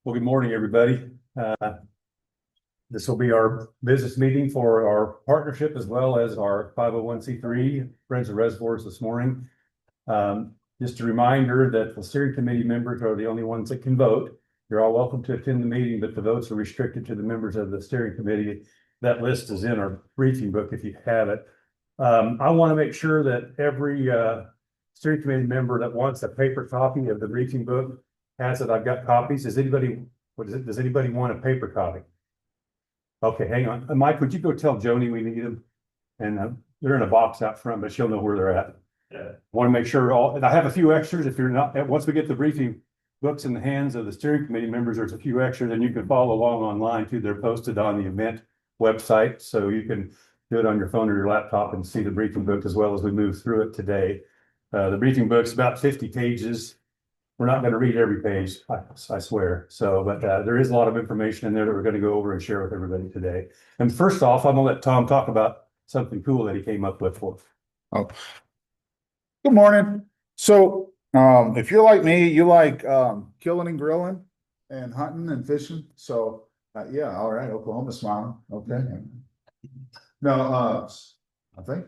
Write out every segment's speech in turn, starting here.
Well, good morning, everybody. This will be our business meeting for our partnership as well as our 501c3 Friends of Reservoirs this morning. Just a reminder that the steering committee members are the only ones that can vote. You're all welcome to attend the meeting, but the votes are restricted to the members of the steering committee. That list is in our briefing book if you have it. I want to make sure that every steering committee member that wants a paper copy of the briefing book has it. I've got copies. Does anybody want a paper copy? Okay, hang on. Mike, would you go tell Joni we need them? And they're in a box out front, but she'll know where they're at. Yeah. Want to make sure and I have a few extras. If you're not, once we get the briefing books in the hands of the steering committee members, there's a few extras and you can follow along online too. They're posted on the event website. So you can do it on your phone or your laptop and see the briefing book as well as we move through it today. The briefing book's about 50 pages. We're not going to read every page, I swear. So, but there is a lot of information in there that we're going to go over and share with everybody today. And first off, I'm going to let Tom talk about something cool that he came up with for us. Oh, good morning. So, if you're like me, you like killing and grilling and hunting and fishing. So, yeah, all right, Oklahoma smiling. Okay. No, I think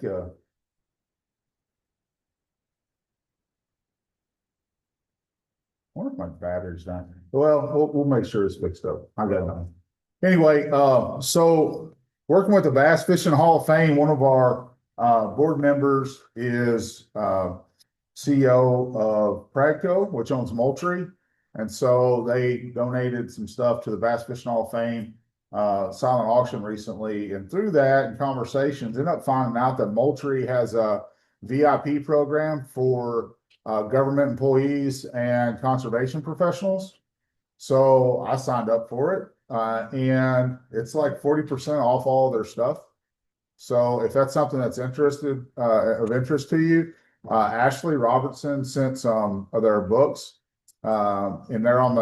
I wonder if my battery's not. Well, we'll make sure it's fixed up. I got it. Anyway, so working with the Bass Fishing Hall of Fame, one of our board members is CEO of Pradco, which owns Moultrie. And so they donated some stuff to the Bass Fishing Hall of Fame silent auction recently. And through that and conversations, ended up finding out that Moultrie has a VIP program for government employees and conservation professionals. So I signed up for it. And it's like 40% off all their stuff. So if that's something that's of interest to you, Ashley Robertson sent some of their books, and they're in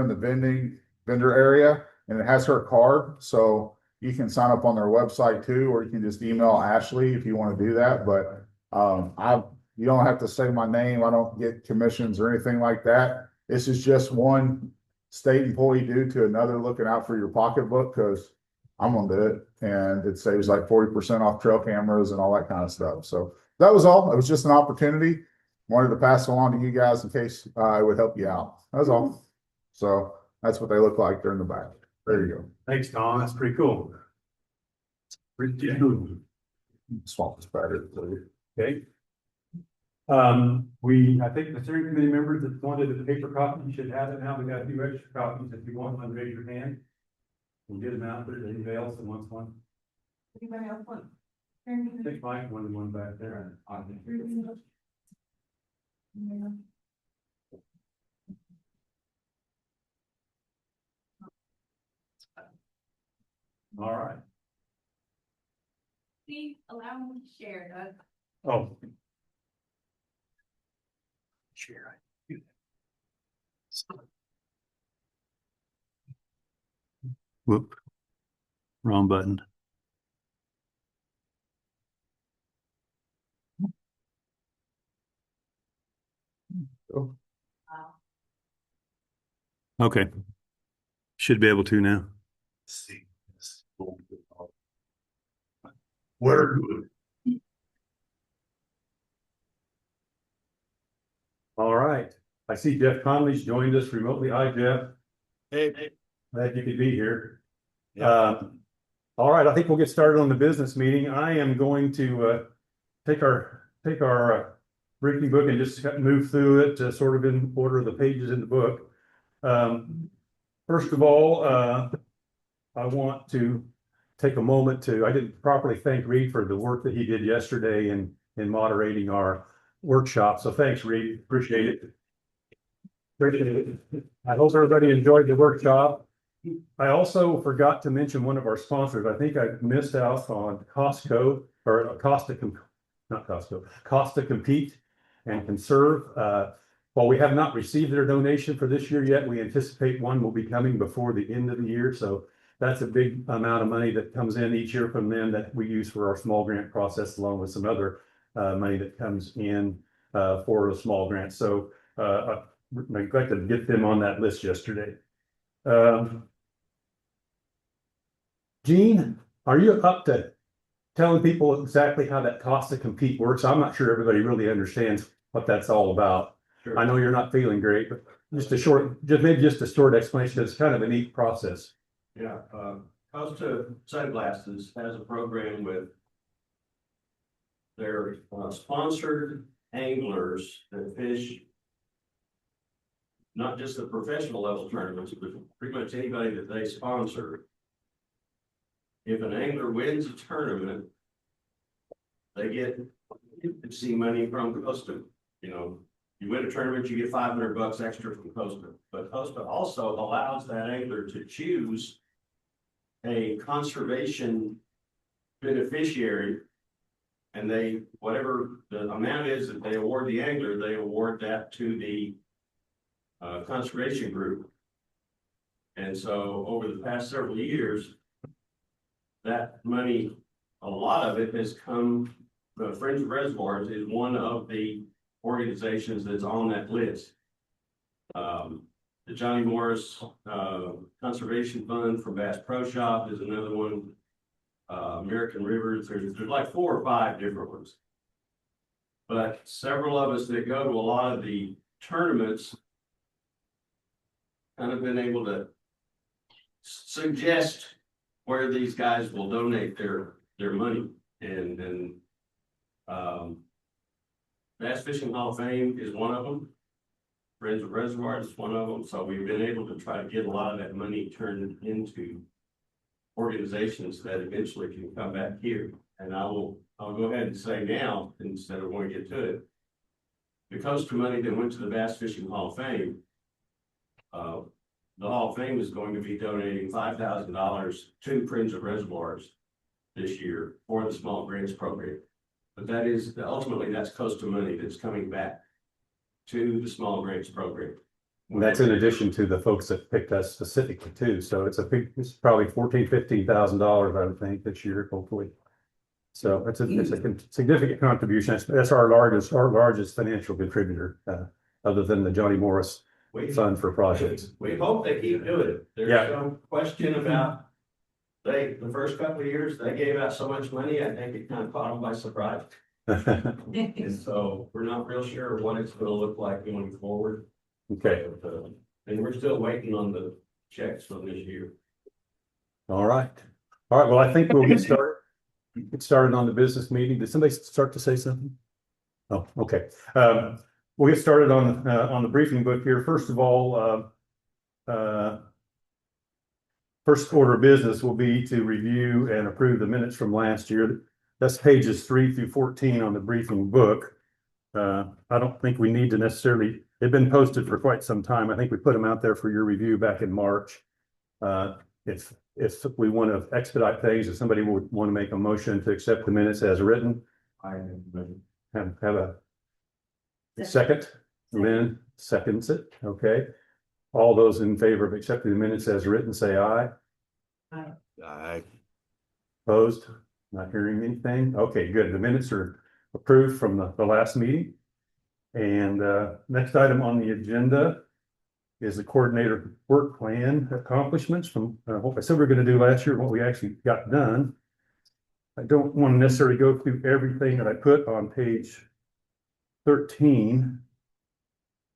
the vendor area, and it has her card. So you can sign up on their website too, or you can just email Ashley if you want to do that. But you don't have to say my name. I don't get commissions or anything like that. This is just one state employee due to another looking out for your pocketbook, because I'm gonna do it, and it saves like 40% off trail cameras and all that kind of stuff. So that was all. It was just an opportunity. Wanted to pass it along to you guys in case it would help you out. That's all. So that's what they look like. They're in the back. There you go. Thanks, Tom. That's pretty cool. Pretty cool. Swap this battery. Okay. I think the steering committee members that wanted the paper copy should have it now. We got a few extra copies. If you want one, raise your hand. We'll get them out. There's anybody else that wants one? Anybody else want? I think Mike wanted one back there. All right. Please allow me to share, Doug. Oh. Share. Whoop. Wrong button. Oh. Okay. Should be able to now. Where? All right. I see Jeff Conley's joined us remotely. Hi, Jeff. Hey. Glad you could be here. Yeah. All right. I think we'll get started on the business meeting. I am going to take our briefing book and just move through it sort of in order of the pages in the book. First of all, I want to take a moment I didn't properly thank Reed for the work that he did yesterday in moderating our workshop. So thanks, Reed. Appreciate it. I hope everybody enjoyed the workshop. I also forgot to mention one of our sponsors. I think I missed out on Costco or Costa Compete and Conserve. While we have not received their donation for this year yet, we anticipate one will be coming before the end of the year. So that's a big amount of money that comes in each year from them that we use for our small grant process, along with some other money that comes in for a small grant. So I neglected to get them on that list yesterday. Gene, are you up to telling people exactly how that cost to compete works? I'm not sure everybody really understands what that's all about. Sure. I know you're not feeling great, but maybe just a short explanation. It's kind of a neat process. Yeah, Costa Sunglasses has a program with their sponsored anglers that fish not just the professional level tournaments, but pretty much anybody that they sponsor. If an angler wins a tournament, they get see money from Costa. You know, you win a tournament, you get $500 extra from Costa. But Costa also allows that angler to choose a conservation beneficiary, and they, whatever the amount is that they award the angler, they award that to the conservation group. And so over the past several years, that money, a lot of it has come, the Friends of Reservoirs is one of the organizations that's on that list. The Johnny Morris Conservation Fund for Bass Pro Shop is another one. American Rivers, there's like 4 or 5 different ones. But several of us that go to a lot of the tournaments kind of been able to suggest where these guys will donate their money. And Bass Fishing Hall of Fame is one of them. Friends of Reservoirs is one of them. So we've been able to try to get a lot of that money turned into organizations that eventually can come back here. And I'll go ahead and say now, instead of when we get to it, the Costa money that went to the Bass Fishing Hall of Fame, the Hall of Fame is going to be donating $5,000 to Friends of Reservoirs this year for the small grants program. But that is, ultimately, that's Costa money that's coming back to the small grants program. And that's in addition to the folks that picked us specifically too. So it's probably $14,000-15,000, I would think, this year, hopefully. So it's a significant contribution. That's our largest financial contributor, other than the Johnny Morris Fund for projects. We hope they keep doing it. There's no question about the first couple of years they gave out so much money, I think it kind of caught them by surprise. And so we're not real sure what it's going to look like going forward. Okay. And we're still waiting on the checks from this year. All right. Well, I think we'll get started. Get started on the business meeting. Did somebody start to say something? Oh, okay. We'll get started on the briefing book here. First of all, first order of business will be to review and approve the minutes from last year. That's pages 3 through 14 on the briefing book. I don't think we need to necessarily, they've been posted for quite some time. I think we put them out there for your review back in March. If we want to expedite things, if somebody would want to make a motion to accept the minutes as written. I have a second. Lynn seconds it. Okay. All those in favor of accepting the minutes as written, say aye. Aye. Aye. Opposed? Not hearing anything. Okay, good. The minutes are approved from the last meeting. And next item on the agenda is the coordinator work plan accomplishments from what I said we are going to do last year, what we actually got done. I don't want to necessarily go through everything that I put on page 13.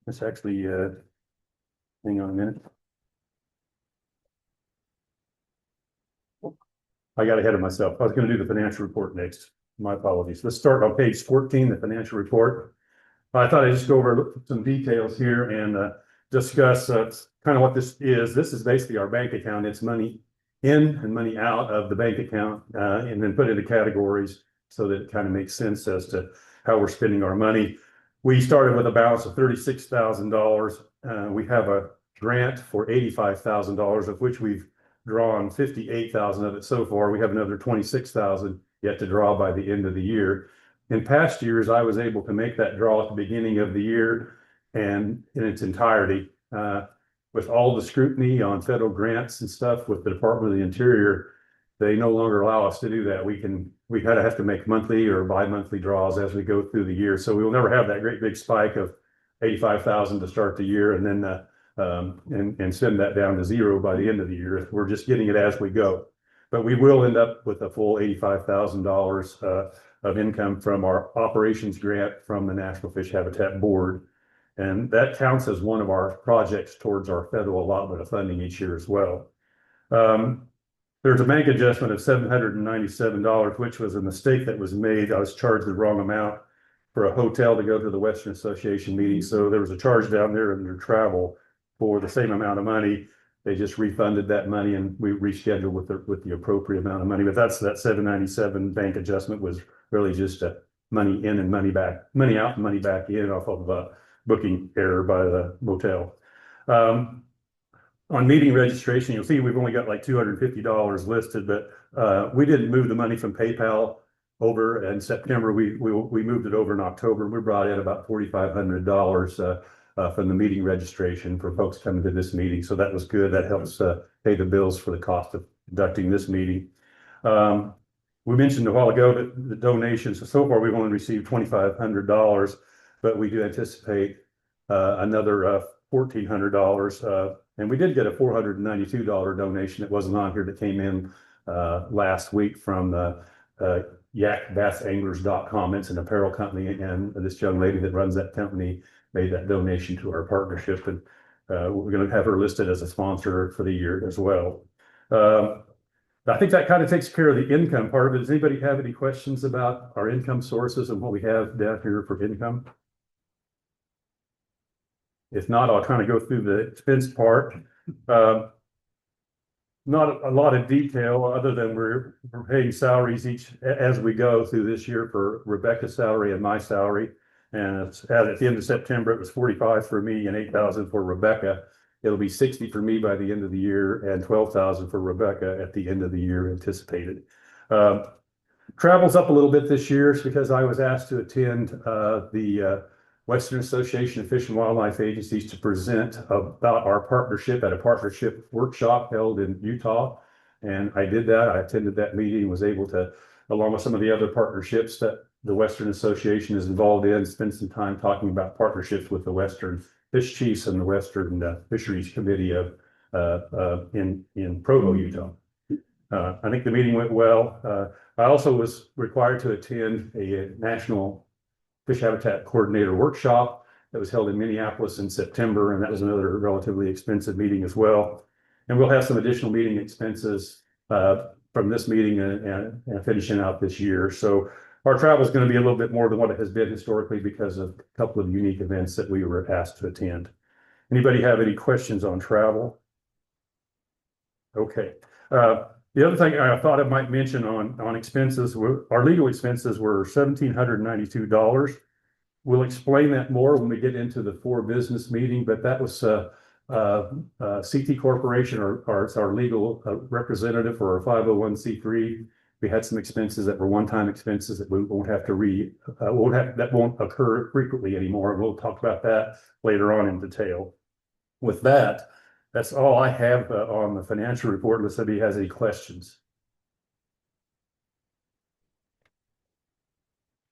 It's actually, hang on a minute. I got ahead of myself. I was going to do the financial report next. My apologies. Let's start on page 14, the financial report. I thought I'd just go over some details here and discuss kind of what this is. This is basically our bank account. It's money in and money out of the bank account and then put into categories so that it kind of makes sense as to how we're spending our money. We started with a balance of $36,000. We have a grant for $85,000, of which we've drawn 58,000 of it so far. We have another 26,000 yet to draw by the end of the year. In past years, I was able to make that draw at the beginning of the year and in its entirety. With all the scrutiny on federal grants and stuff with the Department of the Interior, they no longer allow us to do that. We kind of have to make monthly or bi-monthly draws as we go through the year. So we will never have that great big spike of 85,000 to start the year and then and send that down to zero by the end of the year. We're just getting it as we go. But we will end up with a full $85,000 of income from our operations grant from the National Fish Habitat Board. And that counts as one of our projects towards our federal allotment of funding each year as well. There's a bank adjustment of $797, which was a mistake that was made. I was charged the wrong amount for a hotel to go to the Western Association meeting. So there was a charge down there under travel for the same amount of money. They just refunded that money and we rescheduled with the appropriate amount of money. But that's that $797 bank adjustment was really just a money in and money back, money out and money back in off of a booking error by the motel. On meeting registration, you'll see we've only got like $250 listed, but we didn't move the money from PayPal over in September. We moved it over in October. We brought in about $4,500 from the meeting registration for folks coming to this meeting. So that was good. That helps pay the bills for the cost of conducting this meeting. We mentioned a while ago that the donations, so far we've only received $2,500, but we do anticipate another $1,400. And we did get a $492 donation that wasn't on here that came in last week from yakbassanglers.com. It's an apparel company, and this young lady that runs that company made that donation to our partnership, and we're going to have her listed as a sponsor for the year as well. I think that kind of takes care of the income part of it. Does anybody have any questions about our income sources and what we have down here for income? If not, I'll kind of go through the expense part. Not a lot of detail other than we're paying salaries as we go through this year for Rebecca's salary and my salary. And at the end of September, it was 45 for me and 8,000 for Rebecca. It'll be 60 for me by the end of the year and 12,000 for Rebecca at the end of the year anticipated. Travel's up a little bit this year because I was asked to attend the Western Association of Fish and Wildlife Agencies to present about our partnership at a partnership workshop held in Utah. And I did that. I attended that meeting, was able to, along with some of the other partnerships that the Western Association is involved in, spend some time talking about partnerships with the Western Fish Chiefs and the Western Fisheries Committee in Provo, Utah. I think the meeting went well. I also was required to attend a National Fish Habitat Coordinator workshop that was held in Minneapolis in September, and that was another relatively expensive meeting as well. And we'll have some additional meeting expenses from this meeting and finishing out this year. So our travel is going to be a little bit more than what it has been historically because of a couple of unique events that we were asked to attend. Anybody have any questions on travel? Okay. The other thing I thought I might mention on expenses, our legal expenses were $1,792. We'll explain that more when we get into the for business meeting, but that was CT Corporation, our legal representative for our 501c3. We had some expenses that were one-time expenses that we won't have to that won't occur frequently anymore. We'll talk about that later on in detail. With that, that's all I have on the financial report, unless anybody has any questions.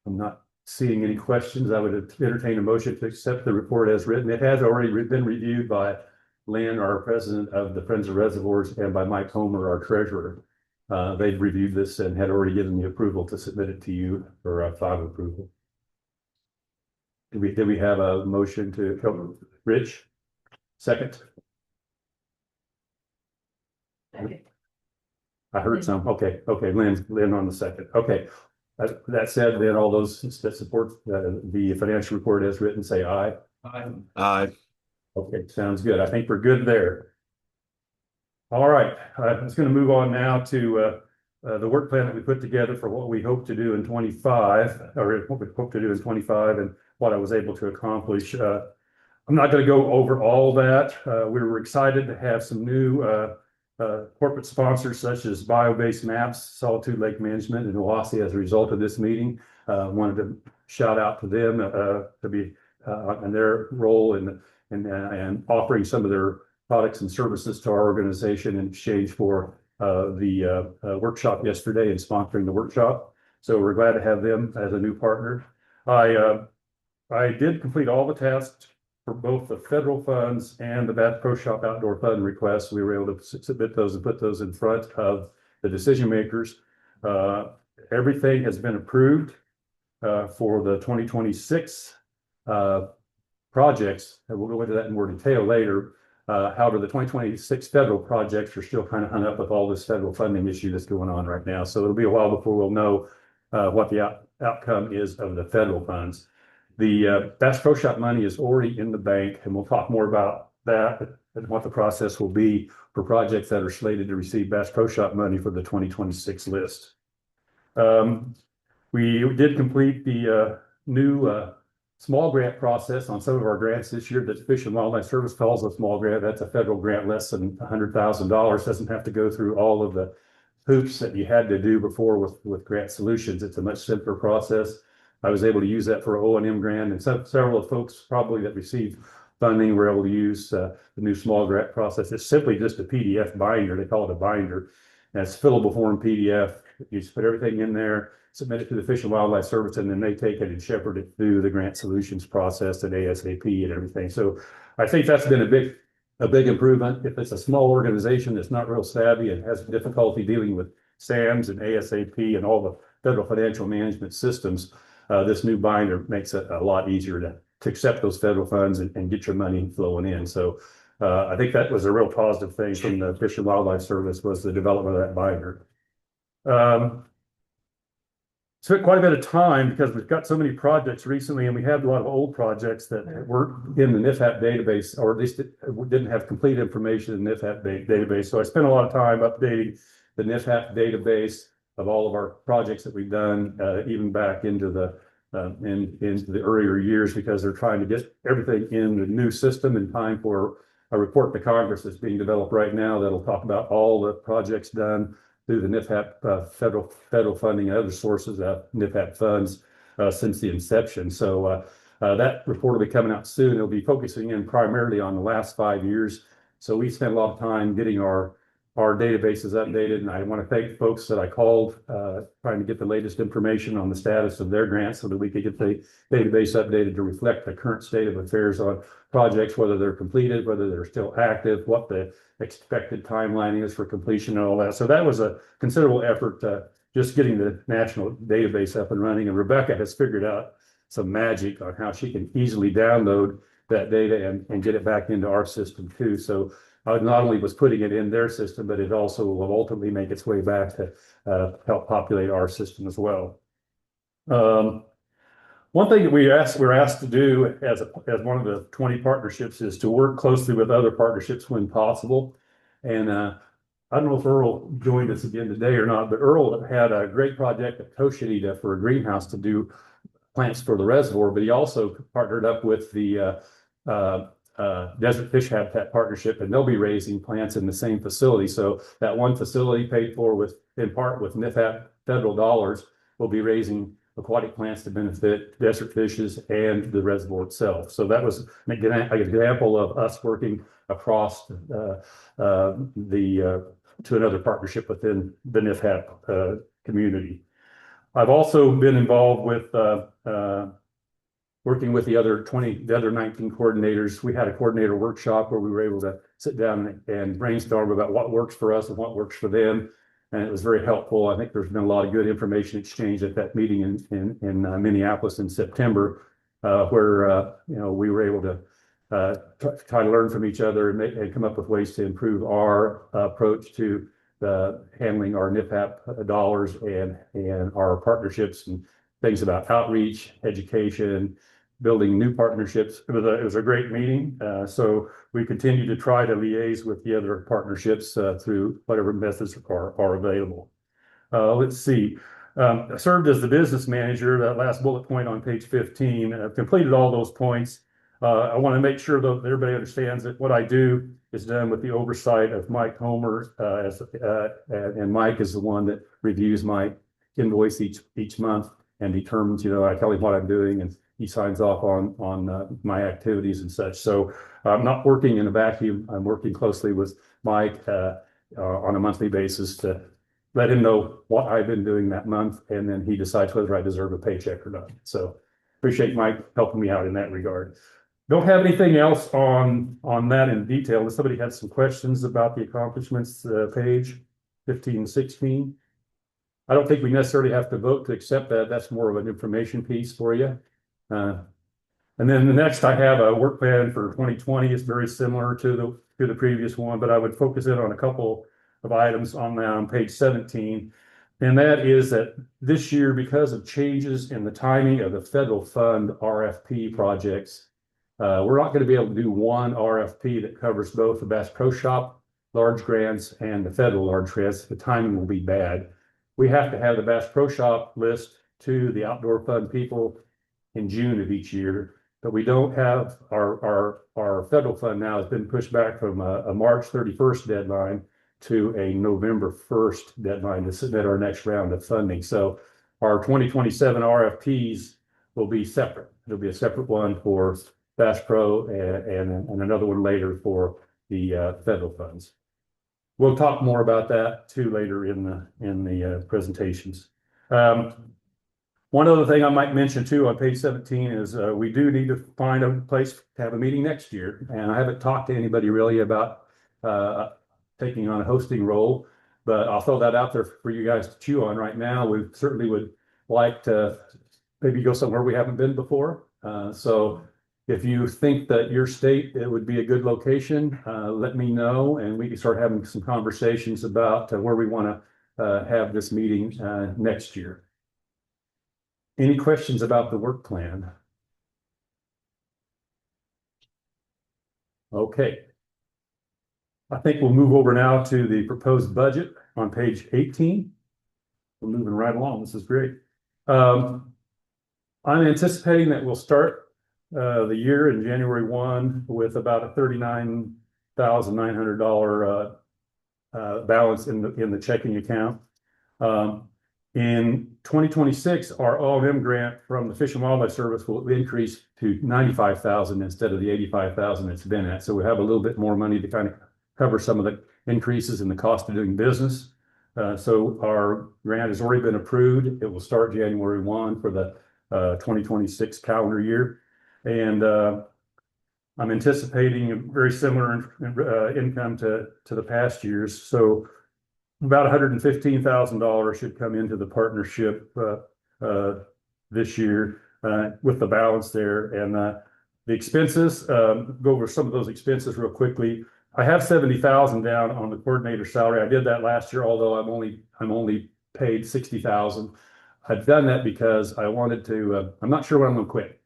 I'm not seeing any questions. I would entertain a motion to accept the report as written. It has already been reviewed by Lynn, our president of the Friends of Reservoirs, and by Mike Homer, our treasurer. They've reviewed this and had already given the approval to submit it to you for final approval. Did we have a motion to help? Rich? Second? Okay. I heard some. Okay. Lynn on the second. Okay. That said, then all those that support the financial report as written, say aye. Aye. Aye. Okay, sounds good. I think we're good there. All right, I was going to move on now to the work plan that we put together for what we hope to do in 25, or what we hope to do in 25, and what I was able to accomplish. I'm not going to go over all that. We were excited to have some new corporate sponsors such as Bio-Based Maps, Solitude Lake Management, and Oasis as a result of this meeting. Wanted to shout out to them to be in their role and offering some of their products and services to our organization in exchange for the workshop yesterday and sponsoring the workshop. So we're glad to have them as a new partner. I did complete all the tasks for both the federal funds and the Bass Pro Shop Outdoor Fund requests. We were able to submit those and put those in front of the decision makers. Everything has been approved for the 2026 projects, and we'll go into that in more detail later. However, the 2026 federal projects are still kind of hung up with all this federal funding issue that's going on right now. So it'll be a while before we'll know what the outcome is of the federal funds. The Bass Pro Shop money is already in the bank, and we'll talk more about that and what the process will be for projects that are slated to receive Bass Pro Shop money for the 2026 list. We did complete the new small grant process on some of our grants this year that Fish and Wildlife Service calls a small grant. That's a federal grant less than $100,000. Doesn't have to go through all of the hoops that you had to do before with Grant Solutions. It's a much simpler process. I was able to use that for O&M grant, and several of folks probably that received funding were able to use the new small grant process. It's simply just a PDF binder. They call it a binder. And it's fillable form PDF. You just put everything in there, submit it to the Fish and Wildlife Service, and then they take it and shepherd it through the Grant Solutions process and ASAP and everything. So I think that's been a big improvement. If it's a small organization that's not real savvy and has difficulty dealing with SAMs and ASAP and all the federal financial management systems, this new binder makes it a lot easier to accept those federal funds and get your money flowing in. So I think that was a real positive thing from the Fish and Wildlife Service, was the development of that binder. Took quite a bit of time because we've got so many projects recently, and we had a lot of old projects that weren't in the NFHAP database, or at least didn't have complete information in the NFHAP database. So I spent a lot of time updating the NFHAP database of all of our projects that we've done, even back into the earlier years, because they're trying to get everything in the new system in time for a report to Congress that's being developed right now that'll talk about all the projects done through the NFHAP federal funding and other sources of NFHAP funds since the inception. So that report will be coming out soon. It'll be focusing in primarily on the last 5 years. So we spent a lot of time getting our databases updated, and I want to thank folks that I called trying to get the latest information on the status of their grants so that we could get the database updated to reflect the current state of affairs on projects, whether they're completed, whether they're still active, what the expected timeline is for completion and all that. So that was a considerable effort, just getting the national database up and running. And Rebecca has figured out some magic on how she can easily download that data and get it back into our system too. So not only was putting it in their system, but it also will ultimately make its way back to help populate our system as well. One thing that we're asked to do as one of the 20 partnerships is to work closely with other partnerships when possible. And I don't know if Earl joined us again today or not, but Earl had a great project at Toshinita for a greenhouse to do plants for the reservoir, but he also partnered up with the Desert Fish Habitat Partnership, and they'll be raising plants in the same facility. So that one facility, paid for in part with NFHAP federal dollars, will be raising aquatic plants to benefit desert fishes and the reservoir itself. So that was an example of us working across to another partnership within the NFHAP community. I've also been involved with working with the other 19 coordinators. We had a coordinator workshop where we were able to sit down and brainstorm about what works for us and what works for them. And it was very helpful. I think there's been a lot of good information exchange at that meeting in Minneapolis in September, where we were able to try to learn from each other and come up with ways to improve our approach to handling our NFHAP dollars and our partnerships, and things about outreach, education, building new partnerships. It was a great meeting. So we continue to try to liaise with the other partnerships through whatever methods are available. Let's see. I served as the business manager, that last bullet point on page 15. I've completed all those points. I want to make sure that everybody understands that what I do is done with the oversight of Mike Homer, and Mike is the one that reviews my invoice each month and determines, I tell him what I'm doing, and he signs off on my activities and such. So I'm not working in a vacuum. I'm working closely with Mike on a monthly basis to let him know what I've been doing that month, and then he decides whether I deserve a paycheck or not. So appreciate Mike helping me out in that regard. Don't have anything else on that in detail. Unless somebody had some questions about the accomplishments, page 15 and 16. I don't think we necessarily have to vote to accept that. That's more of an information piece for you. And then the next, I have a work plan for 2020. It's very similar to the previous one, but I would focus in on a couple of items on page 17. And that is that this year, because of changes in the timing of the federal fund RFP projects, we're not going to be able to do one RFP that covers both the Bass Pro Shop large grants and the federal large grants. The timing will be bad. We have to have the Bass Pro Shop list to the outdoor fund people in June of each year, but we don't have our federal fund now has been pushed back from a March 31st deadline to a November 1st deadline to submit our next round of funding. So our 2027 RFPs will be separate. There'll be a separate one for Bass Pro and another one later for the federal funds. We'll talk more about that too later in the presentations. One other thing I might mention too on page 17 is we do need to find a place to have a meeting next year. And I haven't talked to anybody really about taking on a hosting role, but I'll throw that out there for you guys to chew on right now. We certainly would like to maybe go somewhere we haven't been before. So if you think that your state, it would be a good location, let me know and we can start having some conversations about where we want to have this meeting next year. Any questions about the work plan? Okay. I think we'll move over now to the proposed budget on page 18. We're moving right along. This is great. I'm anticipating that we'll start the year in January 1 with about a $39,900 balance in the checking account. In 2026, our O&M grant from the Fish and Wildlife Service will increase to $95,000 instead of the $85,000 it's been at. So we have a little bit more money to kind of cover some of the increases in the cost of doing business. So our grant has already been approved. It will start January 1 for the 2026 calendar year. And I'm anticipating a very similar income to the past years. So about $115,000 should come into the partnership this year with the balance there. And the expenses, go over some of those expenses real quickly. I have $70,000 down on the coordinator salary. I did that last year, although I'm only paid $60,000. I've done that because I wanted to. I'm not sure when I'm going to quit.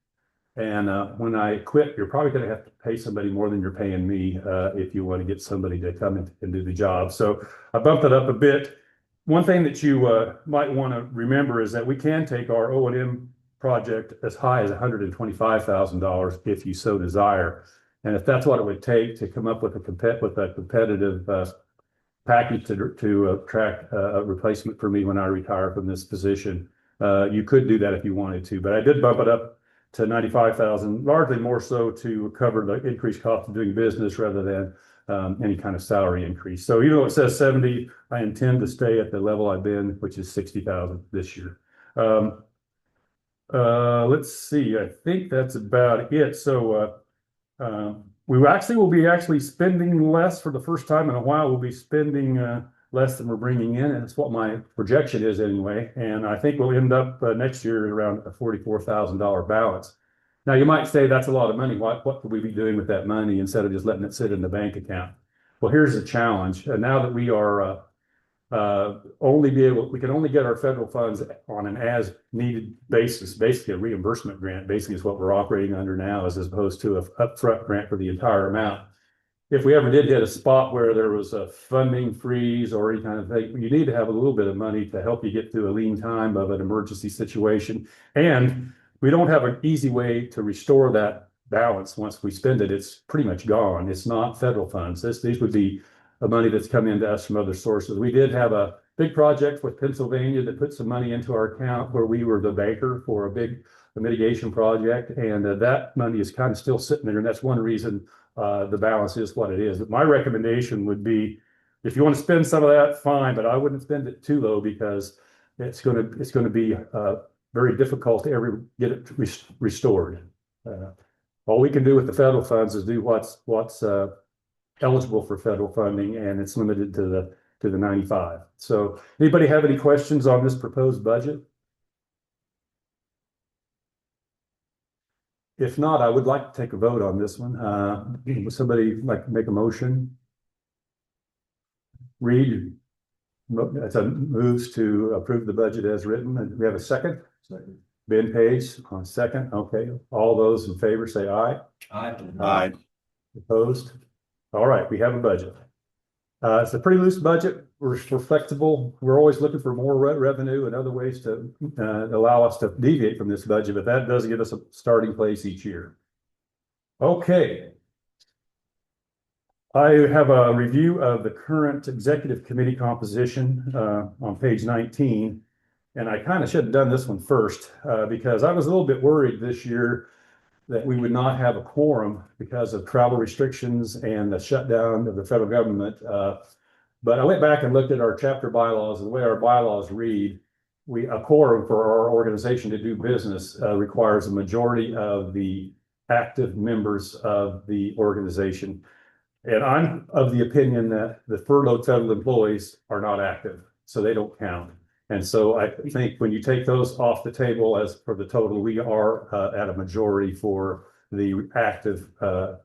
And when I quit, you're probably going to have to pay somebody more than you're paying me if you want to get somebody to come in and do the job. So I bumped it up a bit. One thing that you might want to remember is that we can take our O&M project as high as $125,000 if you so desire. And if that's what it would take to come up with a competitive package to attract a replacement for me when I retire from this position, you could do that if you wanted to. But I did bump it up to $95,000, largely more so to cover the increased cost of doing business rather than any kind of salary increase. So even though it says 70, I intend to stay at the level I've been, which is 60,000 this year. Let's see. I think that's about it. So we will be spending less for the first time in a while. We'll be spending less than we're bringing in, and it's what my projection is anyway. And I think we'll end up next year around a $44,000 balance. Now you might say that's a lot of money. What could we be doing with that money instead of just letting it sit in the bank account? Well, here's the challenge. Now that we are we can only get our federal funds on an as needed basis, basically a reimbursement grant, basically is what we're operating under now, as opposed to an upfront grant for the entire amount. If we ever did hit a spot where there was a funding freeze or any kind of thing, you need to have a little bit of money to help you get through a lean time of an emergency situation. And we don't have an easy way to restore that balance once we spend it. It's pretty much gone. It's not federal funds. These would be the money that's come into us from other sources. We did have a big project with Pennsylvania that put some money into our account where we were the banker for a big mitigation project. And that money is kind of still sitting there. And that's one reason the balance is what it is. But my recommendation would be, if you want to spend some of that, fine, but I wouldn't spend it too low because it's going to be very difficult to ever get it restored. all we can do with the federal funds is do what's eligible for federal funding, and it's limited to the 95. So anybody have any questions on this proposed budget? If not, I would like to take a vote on this one. Would somebody like to make a motion? Reed, that's a moves to approve the budget as written. And we have a second? Second. Ben Page on second. Okay. All those in favor say aye. Aye. Opposed? All right, we have a budget. It's a pretty loose budget. We're flexible. We're always looking for more revenue and other ways to allow us to deviate from this budget, but that does give us a starting place each year. Okay. I have a review of the current executive committee composition on page 19. And I kind of should have done this one first because I was a little bit worried this year that we would not have a quorum because of travel restrictions and the shutdown of the federal government. But I went back and looked at our chapter bylaws, and the way our bylaws read, a quorum for our organization to do business requires a majority of the active members of the organization. And I'm of the opinion that the furloughed federal employees are not active, so they don't count. And so I think when you take those off the table as for the total, we are at a majority for the active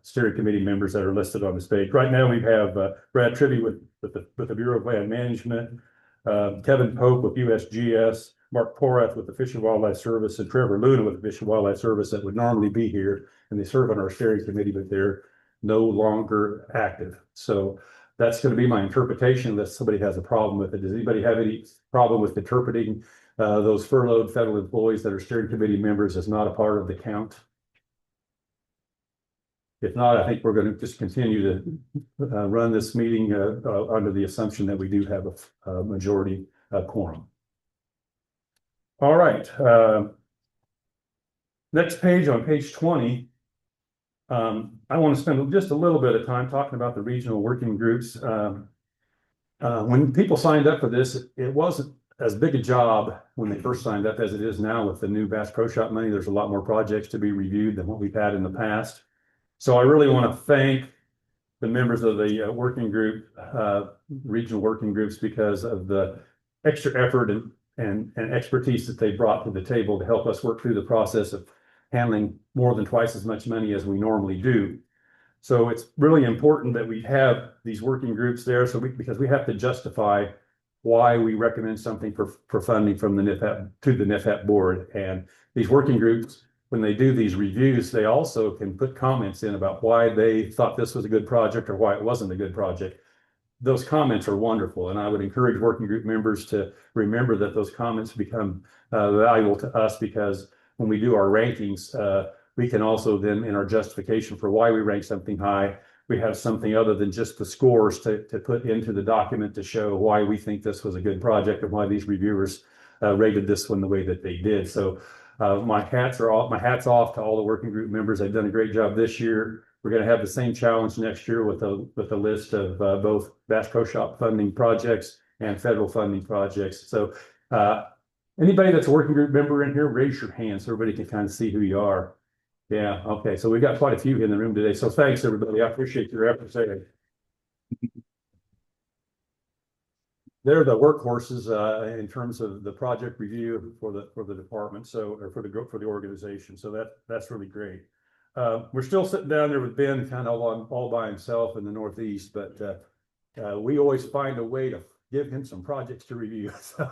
steering committee members that are listed on this page. Right now, we have Brad Trivy with the Bureau of Land Management, Kevin Pope with USGS, Mark Porath with the Fish and Wildlife Service, and Trevor Luna with the Fish and Wildlife Service that would normally be here, and they serve on our steering committee, but they're no longer active. So that's going to be my interpretation unless somebody has a problem with it. Does anybody have any problem with interpreting those furloughed federal employees that are steering committee members as not a part of the count? If not, I think we're going to just continue to run this meeting under the assumption that we do have a majority quorum. All right. Next page, on page 20, I want to spend just a little bit of time talking about the regional working groups. When people signed up for this, it wasn't as big a job when they first signed up as it is now with the new Bass Pro Shop money. There's a lot more projects to be reviewed than what we've had in the past. So I really want to thank the members of the working group, regional working groups, because of the extra effort and expertise that they brought to the table to help us work through the process of handling more than twice as much money as we normally do. So it's really important that we have these working groups there, because we have to justify why we recommend something for funding from the NIFAP to the NIFAP board. And these working groups, when they do these reviews, they also can put comments in about why they thought this was a good project or why it wasn't a good project. Those comments are wonderful, and I would encourage working group members to remember that those comments become valuable to us, because when we do our rankings, we can also then, in our justification for why we rank something high, we have something other than just the scores to put into the document to show why we think this was a good project and why these reviewers rated this one the way that they did. So my hats off to all the working group members. They've done a great job this year. We're going to have the same challenge next year with a list of both Bass Pro Shop funding projects and federal funding projects. So anybody that's a working group member in here, raise your hand so everybody can kind of see who you are. Yeah, okay. So we've got quite a few in the room today. So thanks, everybody. I appreciate your efforts. They're the workhorses in terms of the project review for the department, or for the organization. So that's really great. We're still sitting down there with Ben kind of all by himself in the Northeast, but we always find a way to give him some projects to review. So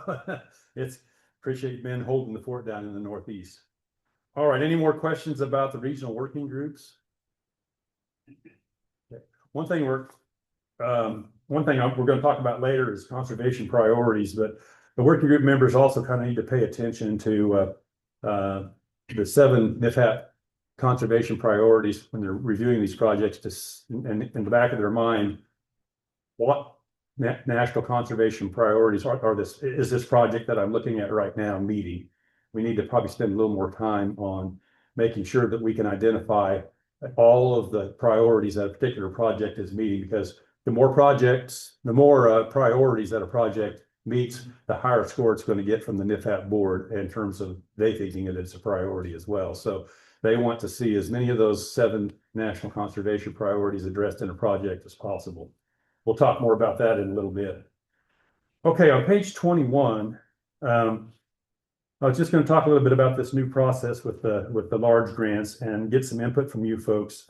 appreciate Ben holding the fort down in the Northeast. All right, any more questions about the regional working groups? Okay. One thing we're going to talk about later is conservation priorities, but the working group members also kind of need to pay attention to the 7 NIFAP conservation priorities when they're reviewing these projects, and in the back of their mind, what national conservation priorities is this project that I'm looking at right now meeting? We need to probably spend a little more time on making sure that we can identify all of the priorities that a particular project is meeting, because the more priorities that a project meets, the higher score it's going to get from the NIFAP board in terms of they thinking it as a priority as well. So they want to see as many of those 7 national conservation priorities addressed in a project as possible. We'll talk more about that in a little bit. Okay, on page 21, I was just going to talk a little bit about this new process with the large grants and get some input from you folks.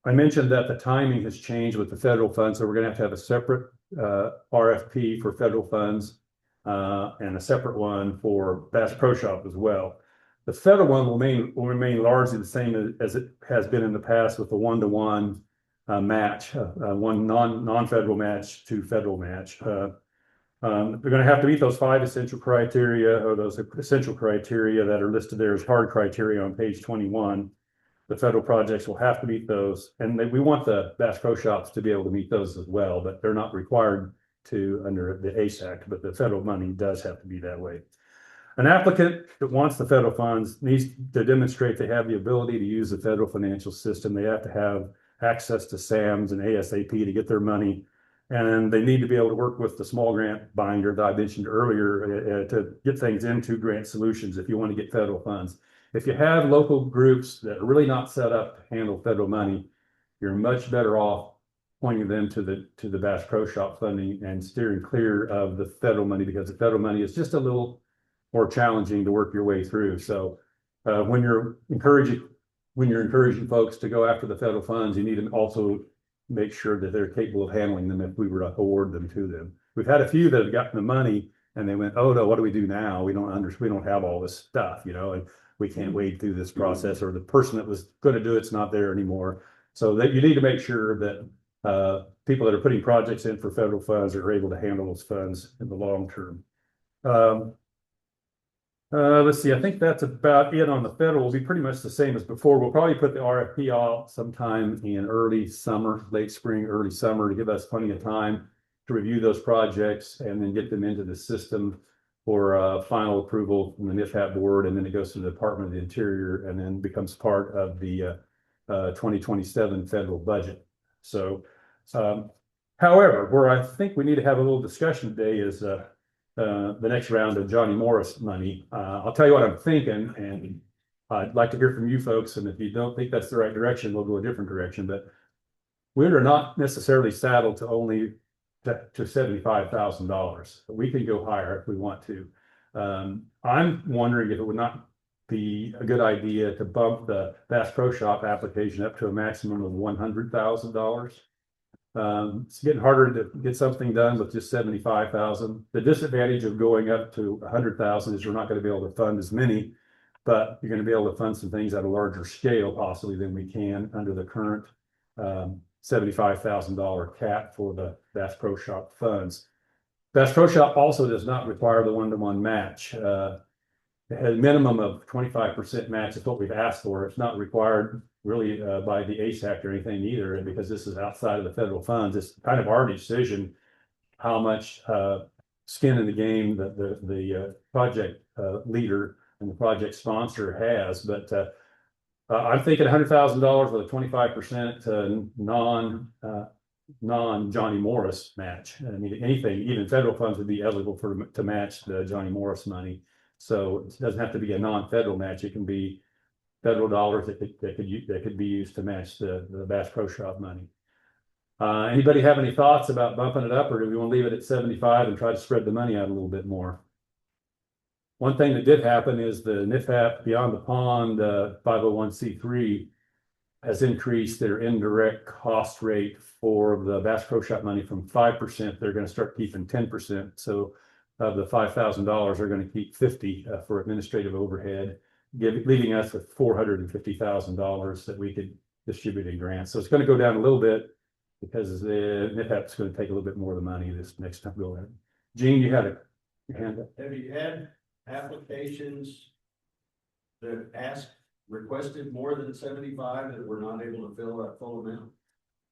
I mentioned that the timing has changed with the federal funds, so we're going to have a separate RFP for federal funds and a separate one for Bass Pro Shop as well. The federal one will remain largely the same as it has been in the past, with a 1-to-1 match, one non-federal match to federal match. They're going to have to meet those 5 essential criteria, or those essential criteria that are listed there as hard criteria on page 21. The federal projects will have to meet those, and we want the Bass Pro Shops to be able to meet those as well, but they're not required to under the ACE Act, but the federal money does have to be that way. An applicant that wants the federal funds needs to demonstrate they have the ability to use the federal financial system. They have to have access to SAMs and ASAP to get their money, and they need to be able to work with the small grant binder that I mentioned earlier to get things into Grant Solutions if you want to get federal funds. If you have local groups that are really not set up to handle federal money, you're much better off pointing them to the Bass Pro Shop funding and steering clear of the federal money, because the federal money is just a little more challenging to work your way through. So when you're encouraging folks to go after the federal funds, you need to also make sure that they're capable of handling them if we were to award them to them. We've had a few that have gotten the money and they went, oh no, what do we do now? We don't have all this stuff, and we can't wade through this process, or the person that was going to do it's not there anymore. So that you need to make sure that people that are putting projects in for federal funds are able to handle those funds in the long term. Let's see, I think that's about it on the federal. Will be pretty much the same as before. We'll probably put the RFP out sometime in early summer, late spring, early summer, to give us plenty of time to review those projects and then get them into the system for final approval from the NIFHAP board, and then it goes to the Department of the Interior and then becomes part of the 2027 federal budget. So, however, where I think we need to have a little discussion today is the next round of Johnny Morris money. I'll tell you what I'm thinking, and I'd like to hear from you folks. And if you don't think that's the right direction, we'll go a different direction. But we are not necessarily saddled to only to $75,000. We can go higher if we want to. I'm wondering if it would not be a good idea to bump the Bass Pro Shop application up to a maximum of $100,000. It's getting harder to get something done with just $75,000. The disadvantage of going up to $100,000 is you're not going to be able to fund as many, but you're going to be able to fund some things at a larger scale possibly than we can under the current $75,000 cap for the Bass Pro Shop funds. Bass Pro Shop also does not require the 1-to-1 match. It has a minimum of 25% match. Is what we've asked for. It's not required really by the ACE Act or anything either, and because this is outside of the federal funds, it's kind of our decision how much skin in the game that the project leader and the project sponsor has. But I'm thinking $100,000 with a 25% non Johnny Morris match. I mean, anything, even federal funds would be eligible to match the Johnny Morris money. So it doesn't have to be a non-federal match. It can be federal dollars that could be used to match the Bass Pro Shop money. Anybody have any thoughts about bumping it up, or do we want to leave it at 75 and try to spread the money out a little bit more? One thing that did happen is the NIFHAP Beyond the Pond 501c3 has increased their indirect cost rate for the Bass Pro Shop money from 5%. They're going to start keeping 10%. So of the $5,000, they're going to keep $50 for administrative overhead, leaving us with $450,000 that we could distribute in grants. So it's going to go down a little bit because the NIFHAP is going to take a little bit more of the money this next time go ahead. Gene, you had a hand up. Have you had applications that requested more than 75 that were not able to fill that full amount?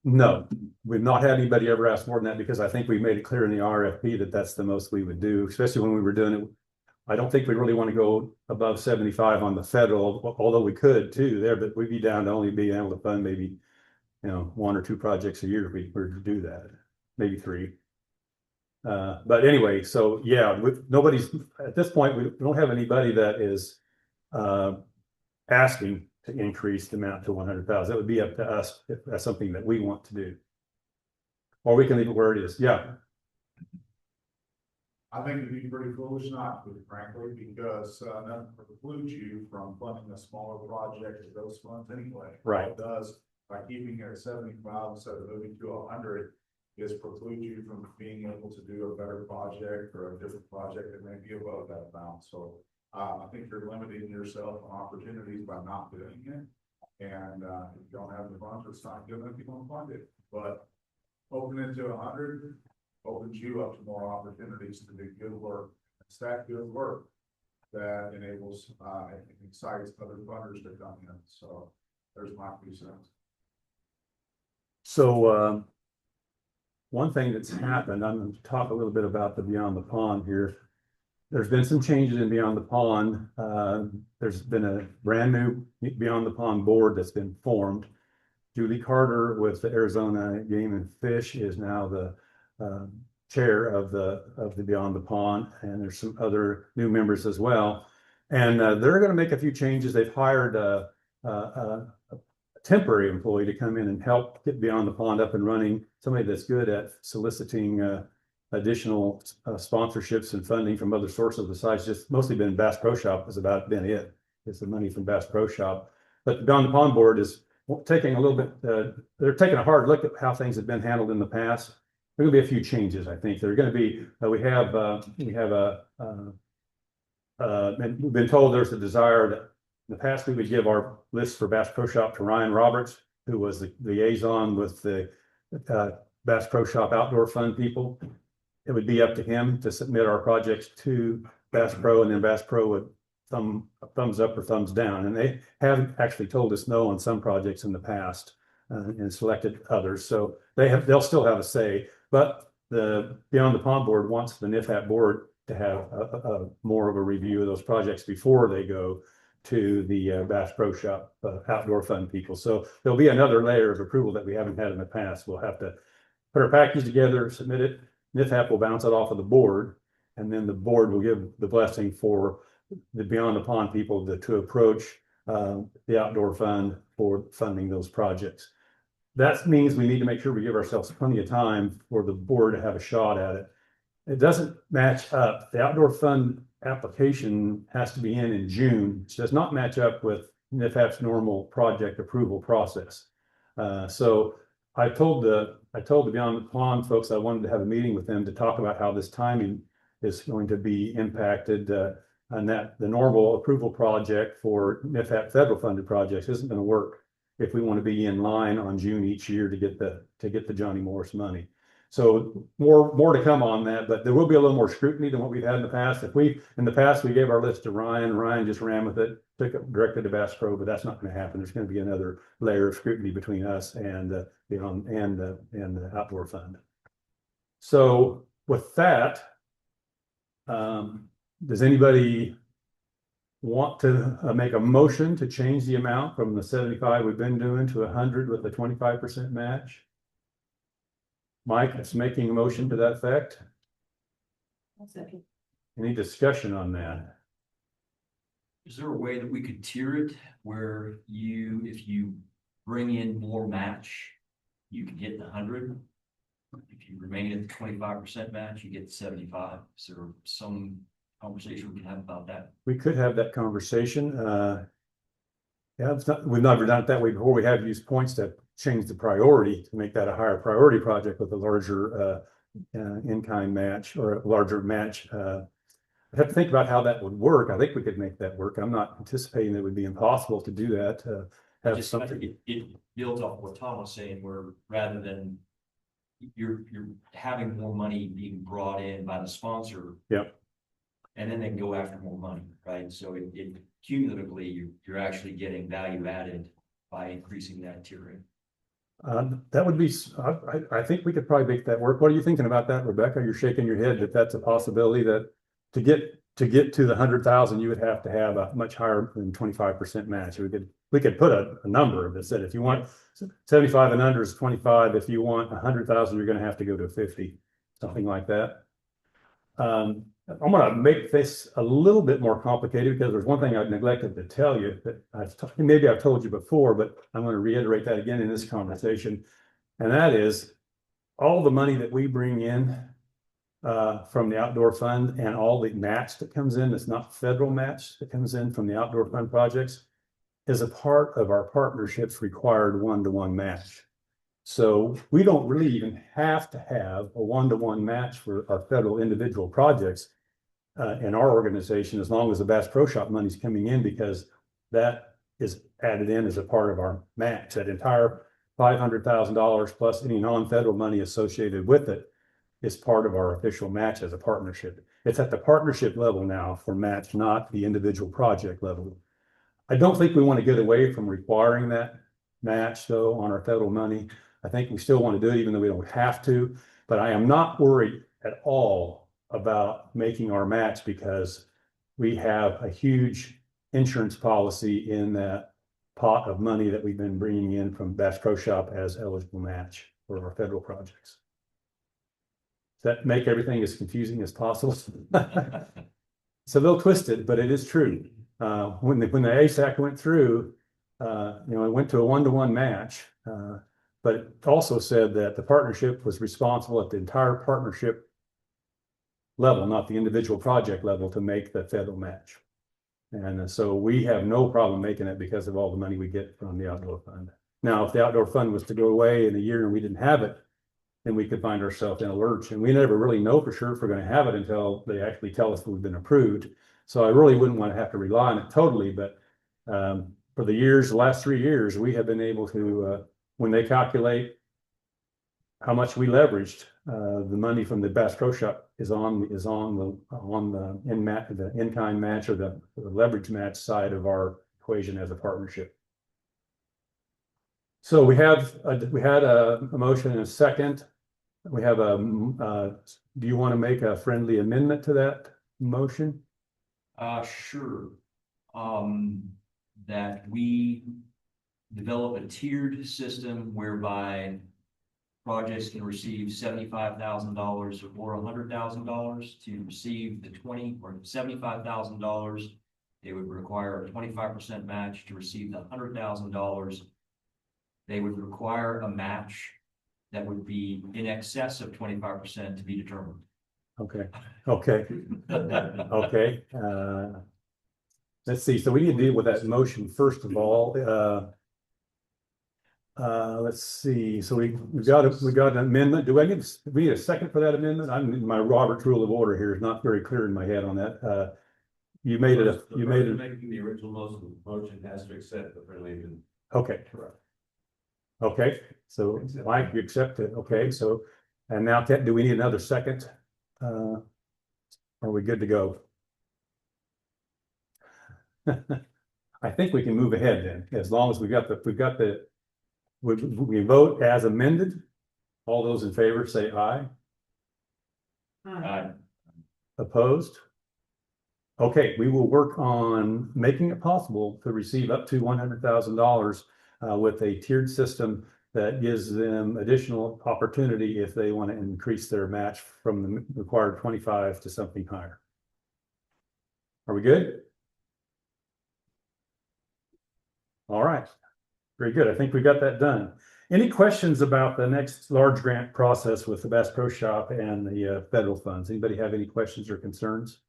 No, we've not had anybody ever ask more than that, because I think we made it clear in the RFP that that's the most we would do, especially when we were doing it. I don't think we really want to go above 75 on the federal, although we could too there, but we'd be down to only being able to fund maybe, 1 or 2 projects a year if we were to do that, maybe 3. But anyway, so yeah, nobody's at this point, we don't have anybody that is asking to increase the amount to 100,000. That would be up to us if that's something that we want to do. Or we can leave it where it is. Yeah. I think it'd be pretty foolish not to, frankly, because nothing precludes you from funding a smaller project with those funds anyway. Right. All it does, by keeping it at 75 instead of moving to 100, is preclude you from being able to do a better project or a different project that may be above that amount. So I think you're limiting yourself on opportunities by not doing it. And if you don't have the funds, it's not good enough, you don't fund it. But opening it to 100 opens you up to more opportunities to do good work. It's that good work that enables and excites other funders to come in. So there's my 2 cents. So one thing that's happened, I'm going to talk a little bit about the Beyond the Pond here. There's been some changes in Beyond the Pond. There's been a brand new Beyond the Pond board that's been formed. Julie Carter with the Arizona Game and Fish is now the chair of the Beyond the Pond, and there's some other new members as well. And they're going to make a few changes. They've hired a temporary employee to come in and help get Beyond the Pond up and running. Somebody that's good at soliciting additional sponsorships and funding from other sources besides just mostly been Bass Pro Shop has about been it. It's the money from Bass Pro Shop. But the Beyond the Pond board is taking a little bit, they're taking a hard look at how things have been handled in the past. There are going to be a few changes, I think. There are going to be, we've been told there's a desire that in the past we would give our list for Bass Pro Shop to Ryan Roberts, who was the liaison with the Bass Pro Shop Outdoor Fund people. It would be up to him to submit our projects to Bass Pro, and then Bass Pro would thumbs up or thumbs down. And they have actually told us no on some projects in the past and selected others. So they'll still have a say, but the Beyond the Pond board wants the NIFAP board to have a more of a review of those projects before they go to the Bass Pro Shop Outdoor Fund people. So there'll be another layer of approval that we haven't had in the past. We'll have to put our package together, submit it. NIFAP will bounce it off of the board, and then the board will give the blessing for the Beyond the Pond people to approach the Outdoor Fund for funding those projects. That means we need to make sure we give ourselves plenty of time for the board to have a shot at it. It doesn't match up. The Outdoor Fund application has to be in June, which does not match up with NIFAP's normal project approval process. So I told the Beyond the Pond folks I wanted to have a meeting with them to talk about how this timing is going to be impacted, and that the normal approval project for NIFAP federal funded projects isn't going to work if we want to be in line on June each year to get the Johnny Morris money. So more to come on that, but there will be a little more scrutiny than what we've had in the past. In the past we gave our list to Ryan just ran with it, took it directly to Bass Pro, but that's not going to happen. There's going to be another layer of scrutiny between us and the Outdoor Fund. So with that, does anybody want to make a motion to change the amount from the 75 we've been doing to 100 with a 25% match? Mike is making a motion to that effect. I'll second. Any discussion on that? Is there a way that we could tier it where if you bring in more match, you can get the 100? If you remain at the 25% match, you get the 75. Is there some conversation we can have about that? We could have that conversation. Yeah, we've never done it that way before. We have used points to change the priority to make that a higher priority project with a larger in-kind match or a larger match. I'd have to think about how that would work. I think we could make that work. I'm not anticipating that it would be impossible to do that. I think it builds off what Tom was saying, where rather than you're having more money being brought in by the sponsor. Yep. And then they can go after more money, right? So it cumulatively, you're actually getting value added by increasing that tiering. That would be, I think we could probably make that work. What are you thinking about that, Rebecca? You're shaking your head that that's a possibility, that to get to the 100,000, you would have to have a much higher than 25% match. We could put a number that said, if you want 75 and under is 25. If you want 100,000, you're going to have to go to 50, something like that. I'm gonna make this a little bit more complicated because there's one thing I neglected to tell you that maybe I've told you before, but I'm gonna reiterate that again in this conversation. And that is all the money that we bring in from the outdoor fund and all the match that comes in, that's not federal match that comes in from the outdoor fund projects, is a part of our partnership's required one-to-one match. So we don't really even have to have a one-to-one match for our federal individual projects in our organization, as long as the Bass Pro Shop money's coming in, because that is added in as a part of our match. That entire $500,000 plus any non-federal money associated with it is part of our official match as a partnership. It's at the partnership level now for match, not the individual project level. I don't think we want to get away from requiring that match though on our federal money. I think we still want to do it even though we don't have to, but I am not worried at all about making our match because we have a huge insurance policy in that pot of money that we've been bringing in from Bass Pro Shop as eligible match for our federal projects. Does that make everything as confusing as possible? It's a little twisted, but it is true. When the ASAC went through, it went to a one-to-one match, but it also said that the partnership was responsible at the entire partnership level, not the individual project level, to make the federal match. And so we have no problem making it because of all the money we get from the outdoor fund. Now, if the outdoor fund was to go away in a year and we didn't have it, then we could find ourselves in a lurch. And we never really know for sure if we're going to have it until they actually tell us we've been approved. So I really wouldn't want to have to rely on it totally. But for the last 3 years, we have been able to, when they calculate how much we leveraged, the money from the Bass Pro Shop is on the in-kind match or the leverage match side of our equation as a partnership. So we had a motion and a second. We have do you want to make a friendly amendment to that motion? Sure. That we develop a tiered system whereby projects can receive $75,000 or $100,000. To receive the $20,000 or $75,000, they would require a 25% match. To receive the $100,000, they would require a match that would be in excess of 25% to be determined. Okay. Okay. Let's see. So we need to deal with that motion first of all. Let's see. So we got an amendment. Do we need a second for that amendment? My Robert's Rule of Order here is not very clear in my head on that. You made it. Making the original motion has to accept the friendly amendment. Okay. Okay. So Mike, you accept it. Okay. So, and now do we need another second? Are we good to go? I think we can move ahead then, as long as we vote as amended. All those in favor say aye. Aye. Opposed? Okay, we will work on making it possible to receive up to $100,000 with a tiered system that gives them additional opportunity if they want to increase their match from the required 25 to something higher. Are we good? All right. Very good. I think we got that done. Any questions about the next large grant process with the Bass Pro Shop and the federal funds? Anybody have any questions or concerns?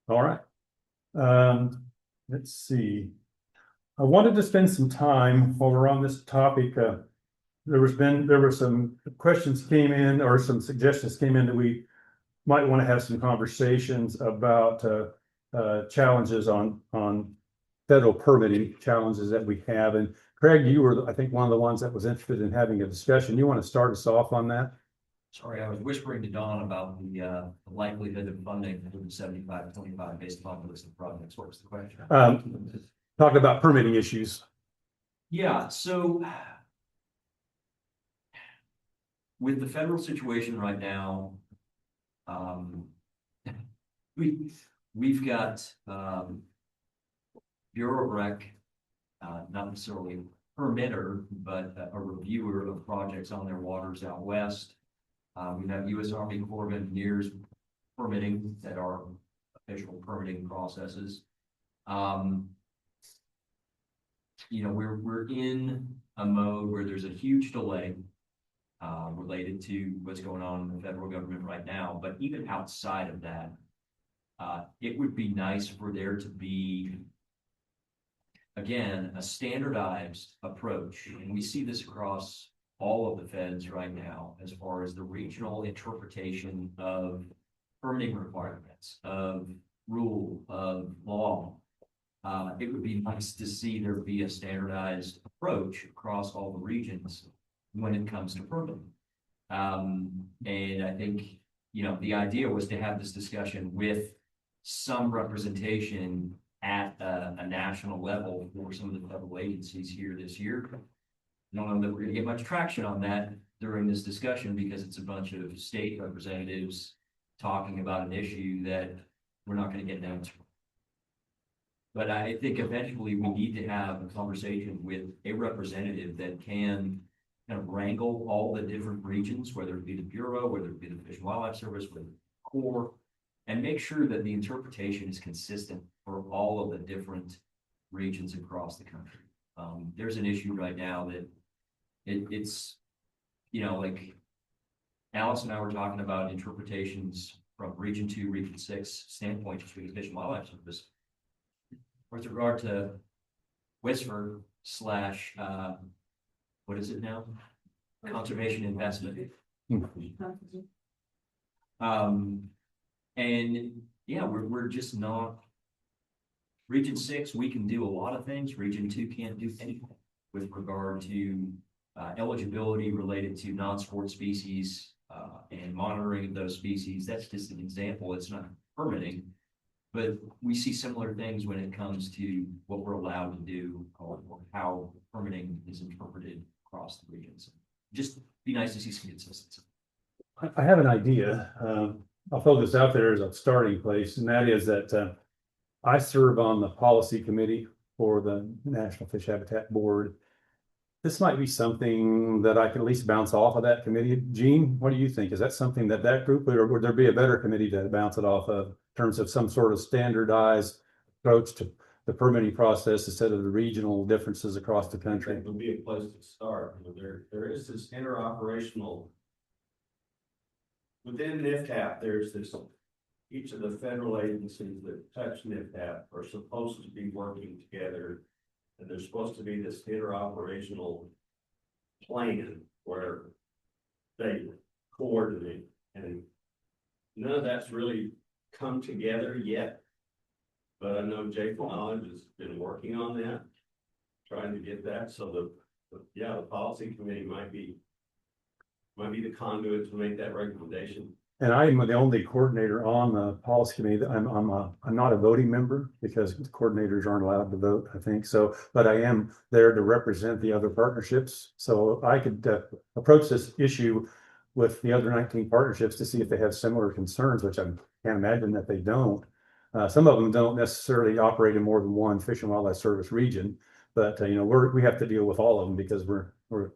All right. Let's see. I wanted to spend some time while we're on this topic. There were some questions came in or some suggestions came in that we might want to have some conversations about challenges on federal permitting challenges that we have. And Craig, you were, I think, one of the ones that was interested in having a discussion. You want to start us off on that? Sorry, I was whispering to Don about the likelihood of funding the 75-25 based upon the list of projects. What was the question? Talking about permitting issues. Yeah, so with the federal situation right now, we've got Bureau of Rec, not necessarily permitter, but a reviewer of projects on their waters out west. We have U.S. Army Corps of Engineers permitting that are official permitting processes. We're in a mode where there's a huge delay related to what's going on in the federal government right now. But even outside of that, it would be nice for there to be, again, a standardized approach. And we see this across all of the feds right now, as far as the regional interpretation of permitting requirements, of rule, of law. It would be nice to see there be a standardized approach across all the regions when it comes to permitting. And I think, the idea was to have this discussion with some representation at a national level for some of the federal agencies here this year. I don't know that we're going to get much traction on that during this discussion because it's a bunch of state representatives talking about an issue that we're not going to get down to. But I think eventually we need to have a conversation with a representative that can kind of wrangle all the different regions, whether it be the Bureau, whether it be the Fish and Wildlife Service, whether the Corps, and make sure that the interpretation is consistent for all of the different regions across the country. There's an issue right now that it's, like Alice and I were talking about interpretations from Region 2, Region 6 standpoint, just with the Fish and Wildlife Service. With regard to Whisper / what is it now? Conservation investment. And yeah, we're just not. Region 6, we can do a lot of things. Region 2 can't do anything with regard to eligibility related to non-sport species and monitoring of those species. That's just an example. It's not permitting, but we see similar things when it comes to what we're allowed to do or how permitting is interpreted across the regions. Just be nice to see some consistency. I have an idea. I'll throw this out there as a starting place, and that is that I serve on the policy committee for the National Fish Habitat Board. This might be something that I can at least bounce off of that committee. Gene, what do you think? Is that something that group, or would there be a better committee to bounce it off of in terms of some sort of standardized approach to the permitting process instead of the regional differences across the country? It would be a place to start. There is this interoperational. Within NIFTAP, there's this, each of the federal agencies that touch NIFTAP are supposed to be working together. And there's supposed to be this interoperational plan where they coordinate, and none of that's really come together yet. But I know Jake Knowledge has been working on that, trying to get that. So the policy committee might be the conduit to make that recommendation. And I'm the only coordinator on the policy committee. I'm not a voting member because the coordinators aren't allowed to vote, I think. So, but I am there to represent the other partnerships. So I could approach this issue with the other 19 partnerships to see if they have similar concerns, which I can't imagine that they don't. Some of them don't necessarily operate in more than one Fish and Wildlife Service region, but we have to deal with all of them because we're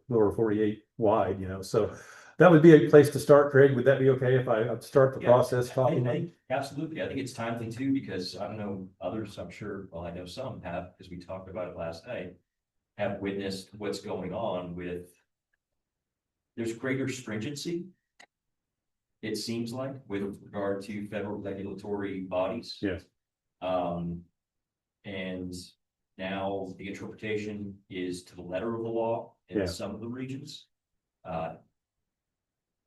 lower 48 wide, so that would be a place to start. Craig, would that be okay if I start the process talking? Absolutely. I think it's timely too, because I don't know others, I'm sure, well, I know some have, because we talked about it last night, have witnessed what's going on with, there's greater stringency, it seems like, with regard to federal regulatory bodies. Yes. And now the interpretation is to the letter of the law in some of the regions.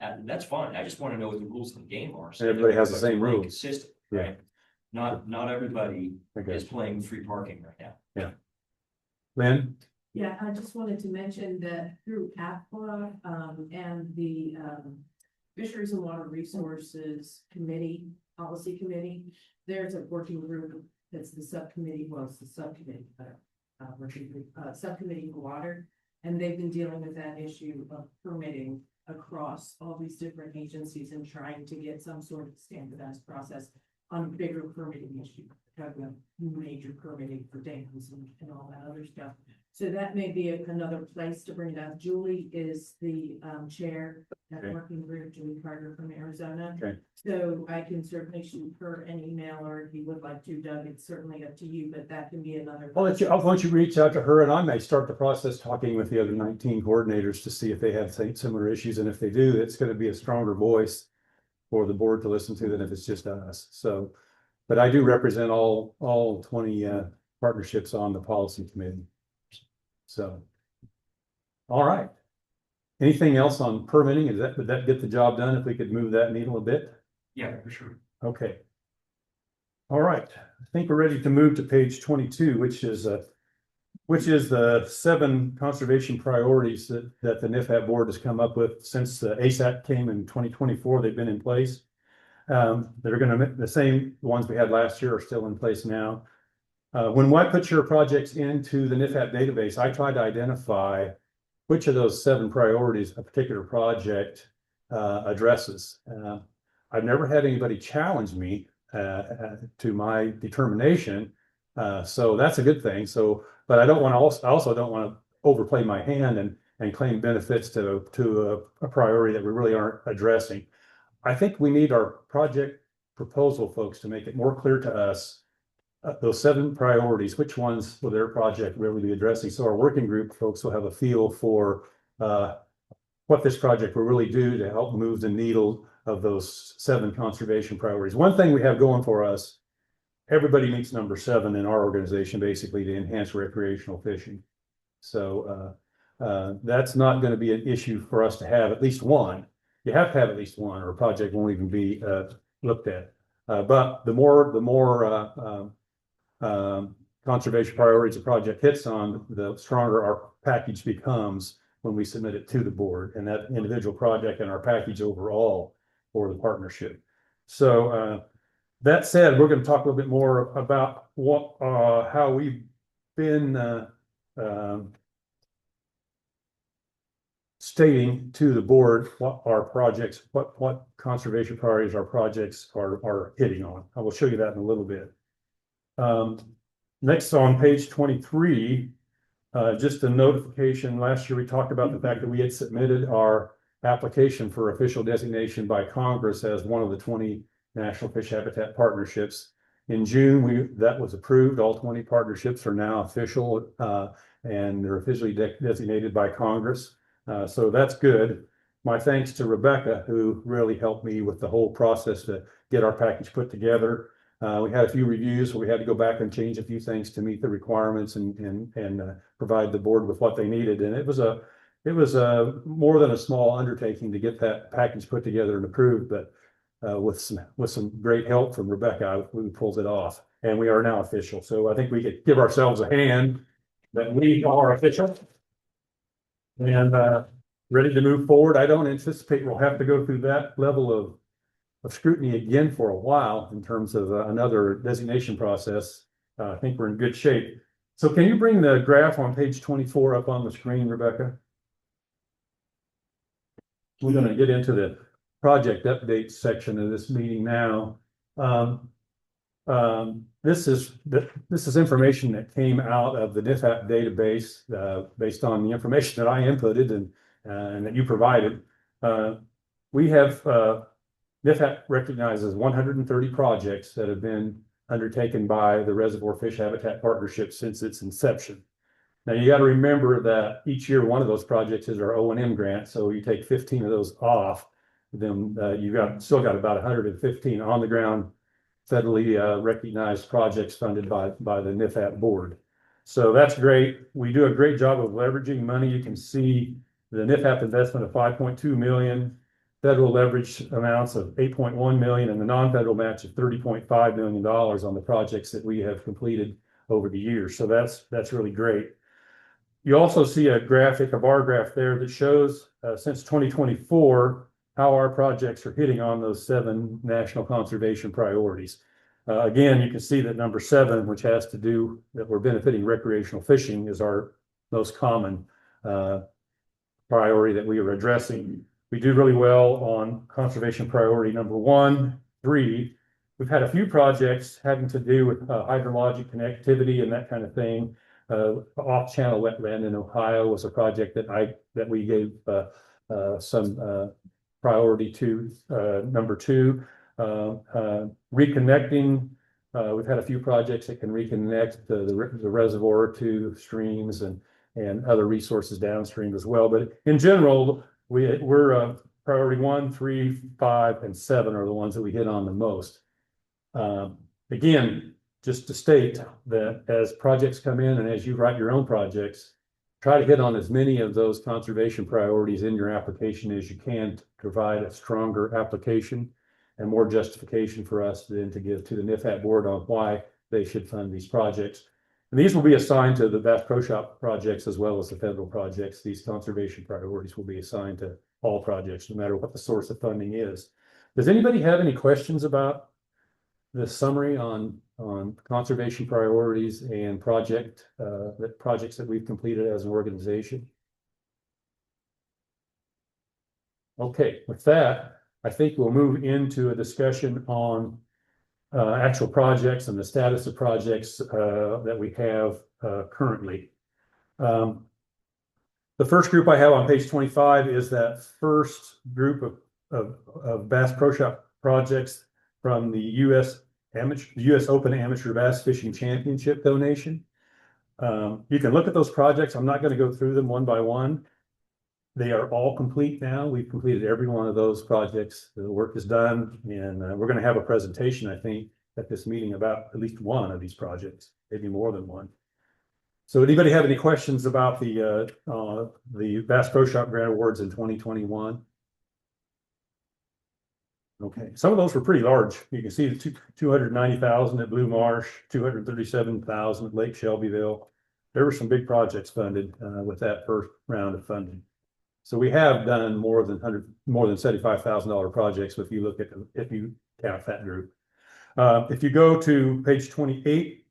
And that's fine. I just want to know what the rules of the game are. So everybody has the same rules. Consistent, right? Not everybody is playing free parking right now. Yeah. Lynn? Yeah, I just wanted to mention that through APWA and the Fisheries and Water Resources Committee, Policy Committee, there's a working group that's the subcommittee, subcommittee for water, and they've been dealing with that issue of permitting across all these different agencies and trying to get some sort of standardized process on a bigger permitting issue, talking about major permitting for dams and all that other stuff. So that may be another place to bring it up. Julie is the chair, that Okay. working group, Julie Carter from Arizona. Okay. So I can certainly shoot her an email, or if you would like to, Doug, it's certainly up to you, but that can be another. I'll let you reach out to her, and I may start the process talking with the other 19 coordinators to see if they have similar issues, and if they do, it's gonna be a stronger voice for the board to listen to than if it's just us. So, but I do represent all 20 partnerships on the policy committee. So, all right. Anything else on permitting? Would that get the job done if we could move that needle a bit? Yeah, for sure. Okay. All right, I think we're ready to move to page 22, which is the 7 conservation priorities that the NIFAB board has come up with since the ASAP came in 2024. They've been in place. They're gonna, the same ones we had last year are still in place now. When I put your projects into the NIFAB database, I try to identify which of those 7 priorities a particular project addresses. I've never had anybody challenge me to my determination, so that's a good thing. So, but I also don't want to overplay my hand and claim benefits to a priority that we really aren't addressing. I think we need our project proposal folks to make it more clear to us those 7 priorities, which ones will their project really be addressing? So our working group folks will have a feel for what this project will really do to help move the needle of those 7 conservation priorities. One thing we have going for us, everybody meets number 7 in our organization, basically to enhance recreational fishing. So that's not going to be an issue for us to have at least one. You have to have at least one, or a project won't even be looked at. But the more conservation priorities a project hits on, the stronger our package becomes when we submit it to the board, and that individual project and our package overall for the partnership. So that said, we're going to talk a little bit more about how we've been stating to the board what our projects, what conservation priorities our projects are hitting on. I will show you that in a little bit. Next on page 23, just a notification. Last year we talked about the fact that we had submitted our application for official designation by Congress as one of the 20 National Fish Habitat Partnerships. In June, that was approved. All 20 partnerships are now official and they're officially designated by Congress. So that's good. My thanks to Rebecca, who really helped me with the whole process to get our package put together. We had a few reviews, so we had to go back and change a few things to meet the requirements and provide the board with what they needed. And it was a more than a small undertaking to get that package put together and approved, but with some great help from Rebecca, we pulled it off, and we are now official. So I think we could give ourselves a hand that we are official and ready to move forward. I don't anticipate we'll have to go through that level of scrutiny again for a while in terms of another designation process. I think we're in good shape. So can you bring the graph on page 24 up on the screen, Rebecca? We're going to get into the project update section of this meeting now. This is information that came out of the NIFAP database based on the information that I inputted and that you provided. We have NIFAP recognizes 130 projects that have been undertaken by the Reservoir Fish Habitat Partnership since its inception. Now you got to remember that each year one of those projects is our O&M grant, so you take 15 of those off, then you still got about 115 on the ground federally recognized projects funded by the NIFAP board. So that's great. We do a great job of leveraging money. You can see the NIFAP investment of 5.2 million. Federal leverage amounts of 8.1 million and the non-federal match of $30.5 million on the projects that we have completed over the years. So that's really great. You also see a graphic, a bar graph there that shows since 2024 how our projects are hitting on those 7 national conservation priorities. Again, you can see that number 7, which has to do that we're benefiting recreational fishing, is our most common priority that we are addressing. We do really well on conservation priority number 1, 3. We've had a few projects having to do with hydrologic connectivity and that kind of thing. off channel wetland in Ohio was a project that we gave, some, priority to. Number two, reconnecting. We've had a few projects that can reconnect the reservoir to streams and other resources downstream as well. But in general, we're priority 1, 3, 5, and 7 are the ones that we hit on the most. Again, just to state that as projects come in and as you write your own projects, try to hit on as many of those conservation priorities in your application as you can to provide a stronger application and more justification for us then to give to the NIFHAT board on why they should fund these projects. And these will be assigned to the Bass Pro Shop projects as well as the federal projects. These conservation priorities will be assigned to all projects, no matter what the source of funding is. Does anybody have any questions about the summary on conservation priorities and projects that we've completed as an organization? Okay, with that, I think we'll move into a discussion on actual projects and the status of projects that we have currently. The first group I have on page 25 is that first group of Bass Pro Shop projects from the U.S. Open Amateur Bass Fishing Championship donation. You can look at those projects. I'm not going to go through them one by one. They are all complete now. We've completed every one of those projects. The work is done, and we're going to have a presentation, I think, at this meeting about at least one of these projects, maybe more than one. So anybody have any questions about the Bass Pro Shop Grant Awards in 2021? Okay, some of those were pretty large. You can see the 290,000 at Blue Marsh, 237,000 at Lake Shelbyville. There were some big projects funded with that first round of funding. So we have done more than $75,000 projects if you look at if you count that group. If you go to page 28,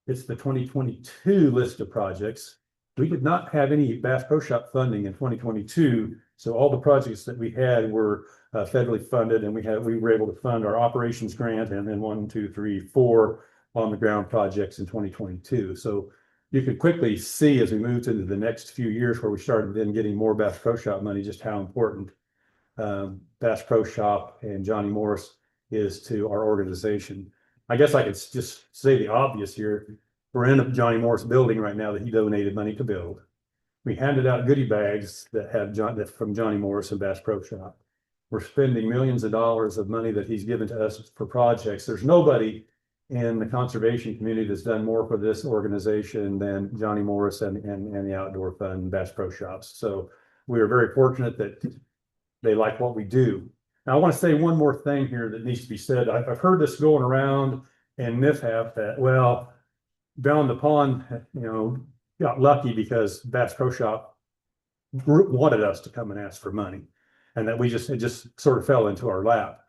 it's the 2022 list of projects. We did not have any Bass Pro Shop funding in 2022, so all the projects that we had were federally funded, and we were able to fund our operations grant and then 1, 2, 3, 4 on the ground projects in 2022. So you could quickly see as we moved into the next few years where we started then getting more Bass Pro Shop money, just how important Bass Pro Shop and Johnny Morris is to our organization. I guess I could just say the obvious here. We're in a Johnny Morris building right now that he donated money to build. We handed out goodie bags that have from Johnny Morris and Bass Pro Shop. We're spending millions of dollars of money that he's given to us for projects. There's nobody in the conservation community that's done more for this organization than Johnny Morris and the Outdoor Fund, Bass Pro Shops. So we are very fortunate that they like what we do. Now, I want to say one more thing here that needs to be said. I've heard this going around in NIFHAP that, well, down the pond, got lucky because Bass Pro Shop wanted us to come and ask for money, and that it just sort of fell into our lap.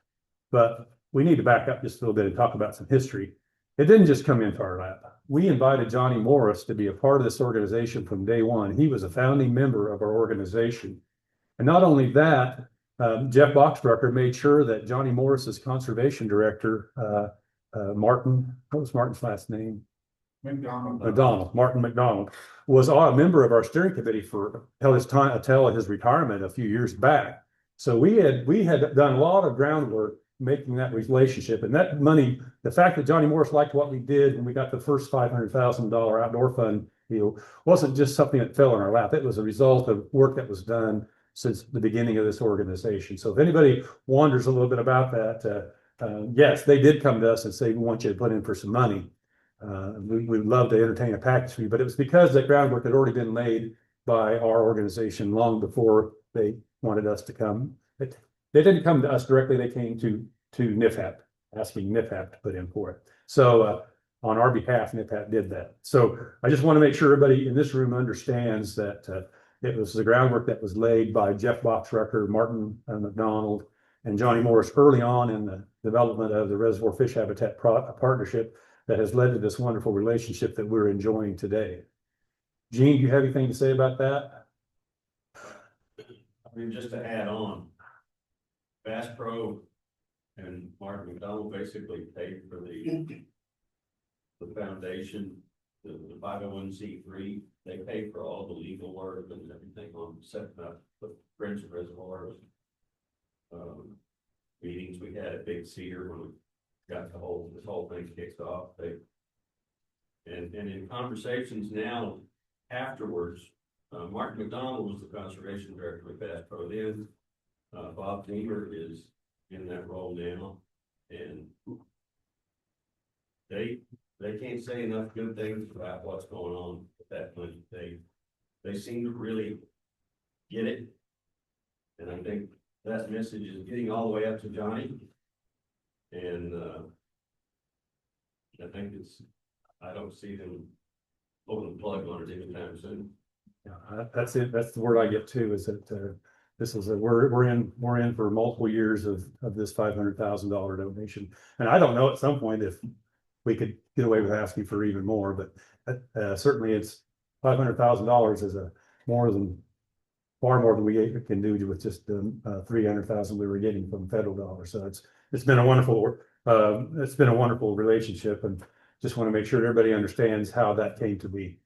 But we need to back up just a little bit and talk about some history. It didn't just come into our lap. We invited Johnny Morris to be a part of this organization from day one. He was a founding member of our organization. And not only that, Jeff Boxbrucker made sure that Johnny Morris's conservation director, Martin, what was Martin's last name? Martin McDonald was a member of our steering committee until his retirement a few years back. So we had done a lot of groundwork making that relationship, and that money, the fact that Johnny Morris liked what we did when we got the first $500,000 outdoor fund deal, wasn't just something that fell in our lap. It was a result of work that was done since the beginning of this organization. So if anybody wonders a little bit about that, yes, they did come to us and say, we want you to put in for some money. We'd love to entertain a package for you, but it was because that groundwork had already been laid by our organization long before they wanted us to come. They didn't come to us directly. They came to NIFHAP, asking NIFHAP to put in for it. So on our behalf, NIFHAP did that. So I just want to make sure everybody in this room understands that it was the groundwork that was laid by Jeff Boxrucker, Martin McDonald, and Johnny Morris early on in the development of the Reservoir Fish Habitat Partnership that has led to this wonderful relationship that we're enjoying today. Gene, do you have anything to say about that? I mean, just to add on, Bass Pro and Martin McDonald basically paid for the foundation the 501c3, they pay for all the legal work and everything on setting up the Friends of Reservoirs. Meetings we had at Big Cedar when we got this whole thing kicked off. And in conversations now afterwards, Mark McDonald was the conservation director with Bass Pro then. Bob Deemer is in that role now, and they can't say enough good things about what's going on with that money. They seem to really get it, and I think that message is getting all the way up to Johnny, and I think I don't see them pulling the plug on it anytime soon. Yeah, that's it. That's the word I get too, is that this is we're in for multiple years of this $500,000 donation. And I don't know at some point if we could get away with asking for even more, but certainly it's $500,000 is far more than we can do with just the 300,000 we were getting from federal dollars. So it's been a wonderful relationship, and just want to make sure everybody understands how that came to be.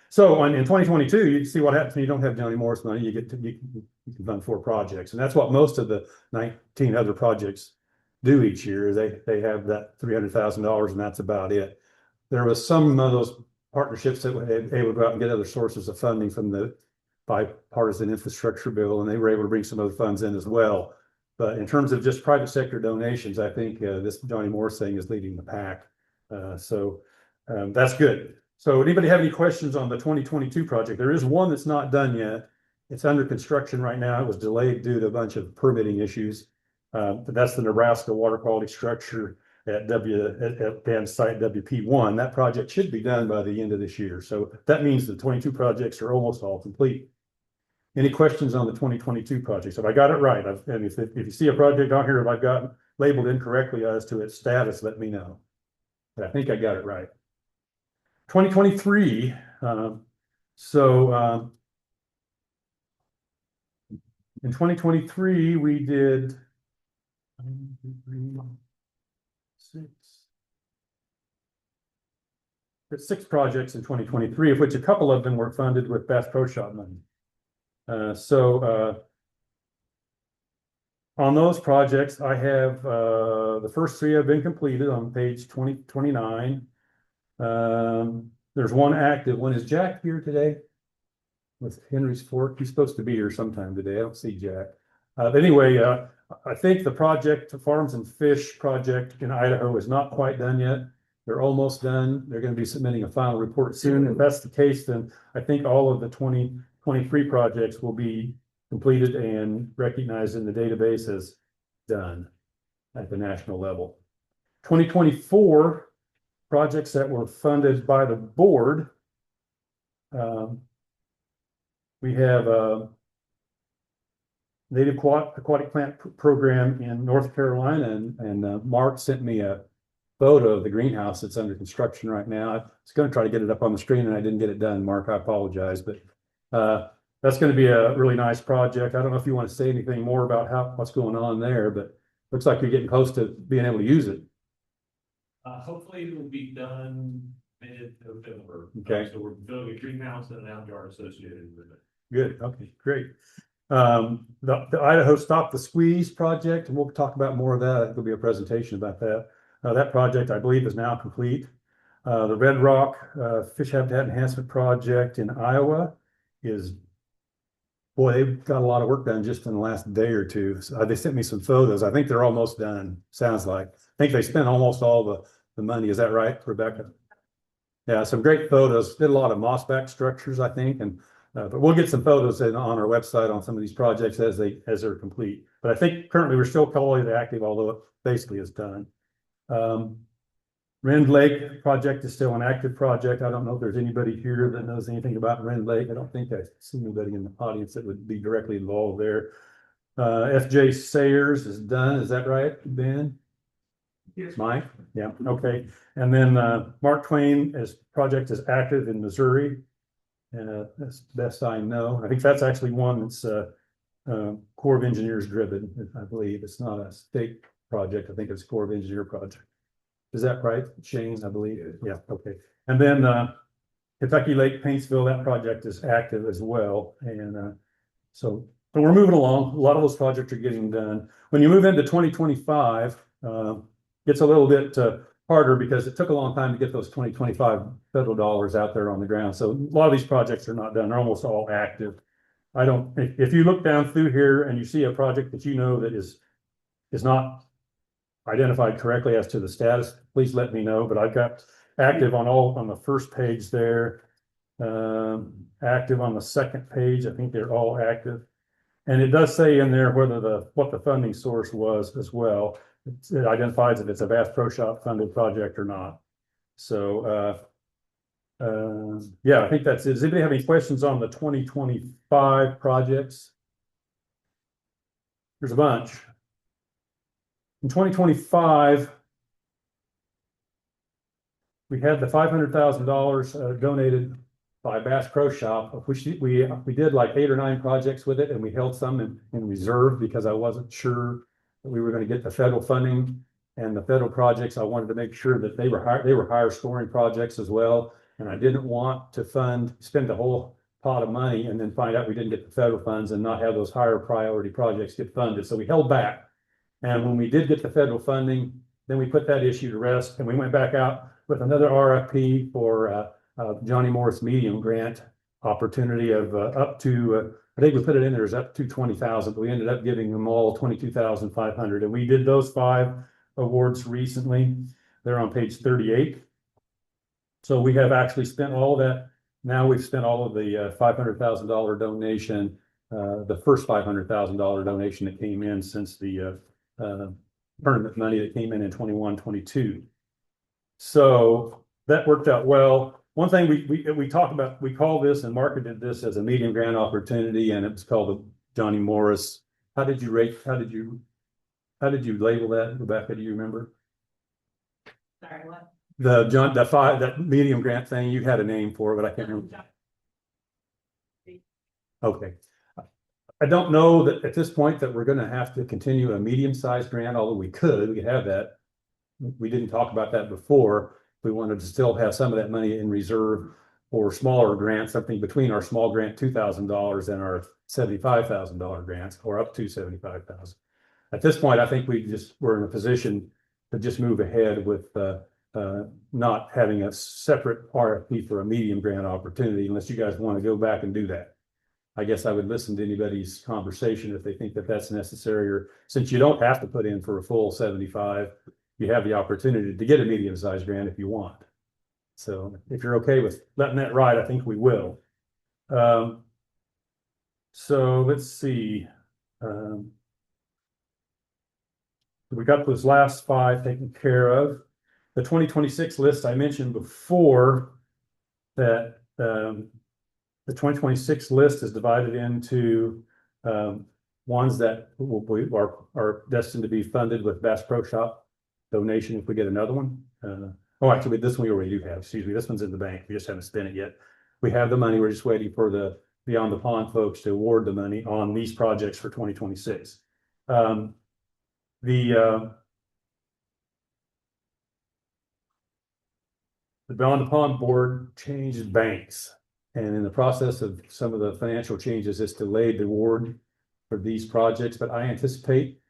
So in 2022, you see what happens when you don't have Johnny Morris money. You can fund 4 projects, and that's what most of the 19 other projects do each year. They have that $300,000, and that's about it. There was some of those partnerships that were able to go out and get other sources of funding from the bipartisan infrastructure bill, and they were able to bring some other funds in as well. But in terms of just private sector donations, I think this Johnny Morris thing is leading the pack. So that's good. So anybody have any questions on the 2022 project? There is one that's not done yet. It's under construction right now. It was delayed due to a bunch of permitting issues. But that's the Nebraska water quality structure at dam site WP1. That project should be done by the end of this year. So that means the 22 projects are almost all complete. Any questions on the 2022 projects? If I got it right, and if you see a project on here, if I've got labeled incorrectly as to its status, let me know. But I think I got it right. 2023. In 2023, we did 6 projects in 2023, of which a couple of them were funded with Bass Pro Shop money. On those projects, I have the first 3 have been completed on page 29. There's one active one. Is Jack here today with Henry's Fork? He's supposed to be here sometime today. I don't see Jack. But anyway, I think the project, the Farms and Fish project in Idaho, is not quite done yet. They're almost done. They're going to be submitting a final report soon. If that's the case, then I think all of the 2023 projects will be completed and recognized in the database as done at the national level. 2024 projects that were funded by the board. We have a native aquatic plant program in North Carolina, and Mark sent me a photo of the greenhouse that's under construction right now. I was going to try to get it up on the screen and I didn't get it done, Mark. I apologize, but that's going to be a really nice project. I don't know if you want to say anything more about what's going on there, but looks like you're getting close to being able to use it. Hopefully it will be done mid-November. Okay. So we're building a greenhouse and an outdoor associated with it. Good. Okay, great. The Idaho Stop the Squeeze project, and we'll talk about more of that. There'll be a presentation about that. That project, I believe, is now complete. The Red Rock Fish Habitat Enhancement Project in Iowa is, boy, they've got a lot of work done just in the last day or two. So, they sent me some photos. I think they're almost done, sounds like. I think they spent almost all the money. Is that right, Rebecca? Yeah, some great photos. Did a lot of mossback structures, I think, and but we'll get some photos on our website on some of these projects as they're complete. But I think currently we're still calling it active, although it basically is done. Rend Lake project is still an active project. I don't know if there's anybody here that knows anything about Rend Lake. I don't think I see anybody in the audience that would be directly involved there. FJ Sayers is done. Is that right, Ben? Yes. Mike? Yeah, okay. And then Mark Twain project is active in Missouri. That's best I know. I think that's actually one that's Corps of Engineers driven, I believe. It's not a state project. I think it's a Corps of Engineer project. Is that right, Shane? I believe. Yeah, okay. And then Kentucky Lake Paintsville, that project is active as well. And so we're moving along. A lot of those projects are getting done. When you move into 2025, it's a little bit harder because it took a long time to get those 2025 federal dollars out there on the ground. So a lot of these projects are not done. They're almost all active. If you look down through here and you see a project that you know that is not identified correctly as to the status, please let me know. But I've got active on the first page there, active on the second page. I think they're all active. And it does say in there whether what the funding source was as well. It identifies if it's a Bass Pro Shop funded project or not. So, yeah, I think that's it. Does anybody have any questions on the 2025 projects? There's a bunch. In 2025, we had the $500,000 donated by Bass Pro Shop, of which we did like 8 or 9 projects with it, and we held some in reserve because I wasn't sure that we were going to get the federal funding. And the federal projects, I wanted to make sure that they were higher scoring projects as well. And I didn't want to spend the whole pot of money and then find out we didn't get the federal funds and not have those higher priority projects get funded. So we held back. And when we did get the federal funding, then we put that issue to rest, and we went back out with another RFP for Johnny Morris Medium Grant opportunity of up to, I think we put it in there as up to 20,000, but we ended up giving them all 22,500. And we did those 5 awards recently. They're on page 38. So we have actually spent all of that. Now we've spent all of the $500,000 donation, the first $500,000 donation that came in since the tournament money that came in 21-22. So that worked out well. One thing we talked about, we call this and marketed this as a medium grant opportunity, and it was called the Johnny Morris. How did you label that, Rebecca? Do you remember? Sorry, what? That medium grant thing, you had a name for it, but I can't remember. Okay. I don't know that at this point that we're going to have to continue a medium-sized grant, although we could have that. We didn't talk about that before. We wanted to still have some of that money in reserve for smaller grants, something between our small grant $2,000 and our $75,000 grants, or up to $75,000. At this point, I think we're in a position to just move ahead with not having a separate RFP for a medium grant opportunity, unless you guys want to go back and do that. I guess I would listen to anybody's conversation if they think that that's necessary, or since you don't have to put in for a full 75, you have the opportunity to get a medium-sized grant if you want. So if you're okay with letting that ride, I think we will. So let's see. We got those last 5 taken care of. The 2026 list I mentioned before, that the 2026 list is divided into ones that are destined to be funded with Bass Pro Shop donation if we get another one. Actually, this one we already do have. Excuse me, this one's in the bank. We just haven't spent it yet. We have the money. We're just waiting for the Beyond the Pond folks to award the money on these projects for 2026. The Beyond the Pond board changed banks, and in the process of some of the financial changes, it's delayed the award for these projects. But I anticipate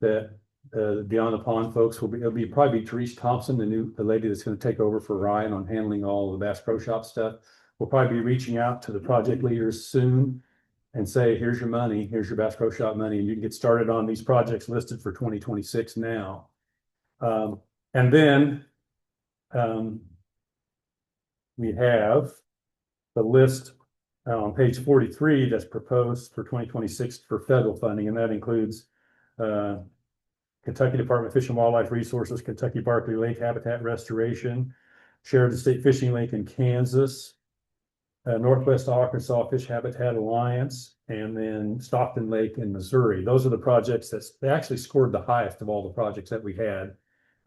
that Beyond the Pond folks it'll probably be Therese Thompson, the lady that's going to take over for Ryan on handling all the Bass Pro Shop stuff. We'll probably be reaching out to the project leaders soon and say, here's your money, here's your Bass Pro Shop money, and you can get started on these projects listed for 2026 now. And then we have the list on page 43 that's proposed for 2026 for federal funding, and that includes Kentucky Department of Fish and Wildlife Resources, Kentucky Barkley Lake Habitat Restoration, Sheridan State Fishing Lake in Kansas, Northwest Arkansas Fish Habitat Alliance, and then Stockton Lake in Missouri. Those are the projects they actually scored the highest of all the projects that we had.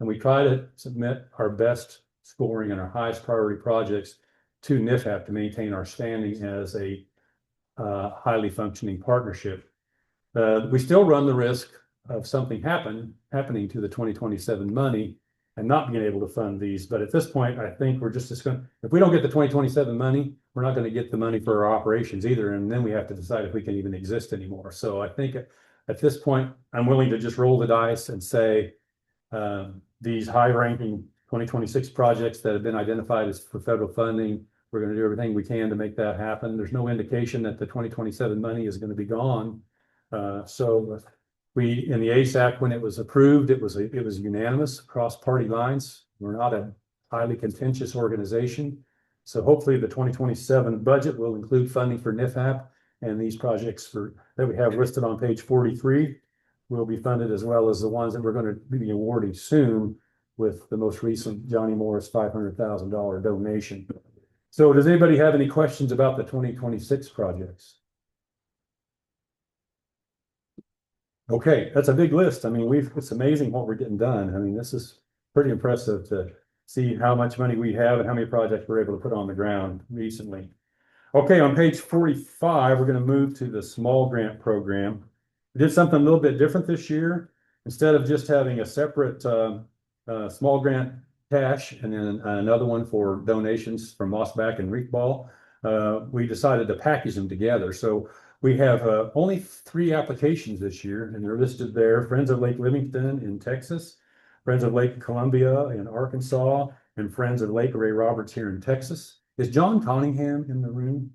And we try to submit our best scoring and our highest priority projects to NIFHAP to maintain our standing as a highly functioning partnership. We still run the risk of something happening to the 2027 money and not being able to fund these. But at this point, I think we're just going, if we don't get the 2027 money, we're not going to get the money for our operations either. And then we have to decide if we can even exist anymore. So I think at this point, I'm willing to just roll the dice and say, these high-ranking 2026 projects that have been identified as for federal funding, we're going to do everything we can to make that happen. There's no indication that the 2027 money is going to be gone. So we, in the ASAC, when it was approved, it was unanimous across party lines. We're not a highly contentious organization. So hopefully the 2027 budget will include funding for NIFAP, and these projects that we have listed on page 43 will be funded, as well as the ones that we're going to be awarding soon with the most recent Johnny Morris $500,000 donation. So does anybody have any questions about the 2026 projects? Okay, that's a big list. I mean, it's amazing what we're getting done. I mean, this is pretty impressive to see how much money we have and how many projects we're able to put on the ground recently. Okay, on page 45, we're going to move to the small grant program. We did something a little bit different this year. Instead of just having a separate small grant cash and then another one for donations from Mossback and Reef Ball, we decided to package them together. So we have only 3 applications this year, and they're listed there. Friends of Lake Livingston in Texas, Friends of Lake Columbia in Arkansas, and Friends of Lake Ray Roberts here in Texas. Is John Conningham in the room?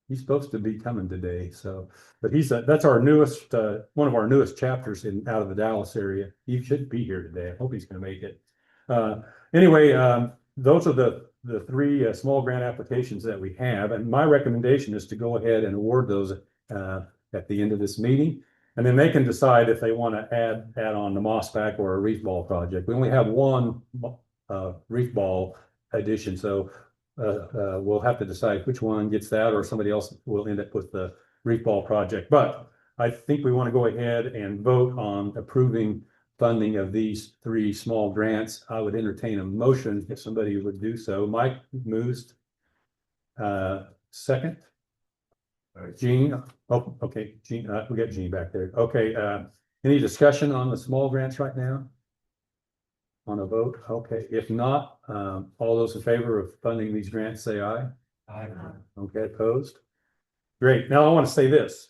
He's supposed to be coming today, so, but that's our newest, one of our newest chapters out of the Dallas area. He should be here today. I hope he's going to make it. Anyway, those are the 3 small grant applications that we have, and my recommendation is to go ahead and award those at the end of this meeting, and then they can decide if they want to add on the Mossback or a Reef Ball project. We only have one Reef Ball addition, so we'll have to decide which one gets that, or somebody else will end up with the Reef Ball project. But I think we want to go ahead and vote on approving funding of these 3 small grants. I would entertain a motion if somebody would do so. Mike moves. Second. Gene. Oh, okay. Gene, we got Gene back there. Okay. Any discussion on the small grants right now? On a vote? Okay. If not, all those in favor of funding these grants, say aye. Aye. Okay, opposed? Great. Now I want to say this.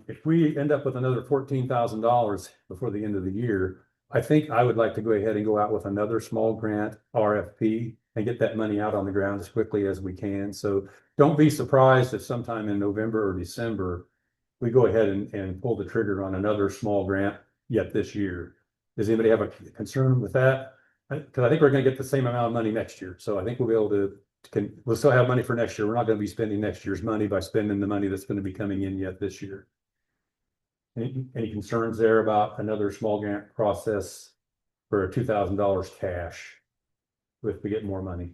If we end up with another $14,000 before the end of the year, I think I would like to go ahead and go out with another small grant RFP and get that money out on the ground as quickly as we can. So don't be surprised if sometime in November or December, we go ahead and pull the trigger on another small grant yet this year. Does anybody have a concern with that? Because I think we're going to get the same amount of money next year. So I think we'll be able to, we'll still have money for next year. We're not going to be spending next year's money by spending the money that's going to be coming in yet this year. Any concerns there about another small grant process for $2,000 cash if we get more money?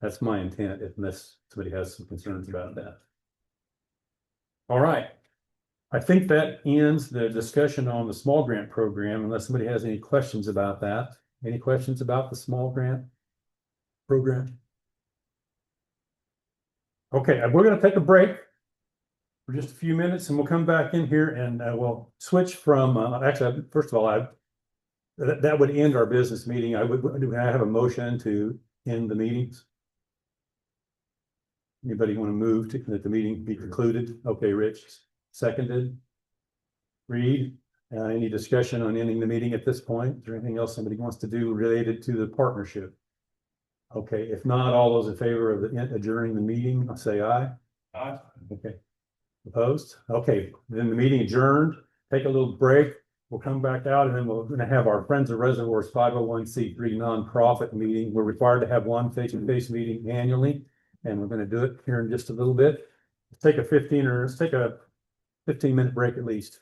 That's my intent, unless somebody has some concerns about that. All right. I think that ends the discussion on the small grant program, unless somebody has any questions about that. Any questions about the small grant program? Okay, we're going to take a break for just a few minutes, and we'll come back in here and we'll switch from, actually, first of all, that would end our business meeting. Do I have a motion to end the meetings? Anybody want to move that the meeting be concluded? Okay, Rich, seconded. Reed, any discussion on ending the meeting at this point? Is there anything else somebody wants to do related to the partnership? Okay, if not, all those in favor of adjourning the meeting, say aye. Aye. Okay. Opposed? Okay, then the meeting adjourned. Take a little break. We'll come back out, and then we're going to have our Friends of Reservoirs 501c3 nonprofit meeting. We're required to have one face-to-face meeting annually, and we're going to do it here in just a little bit. Let's take a 15-minute break at least.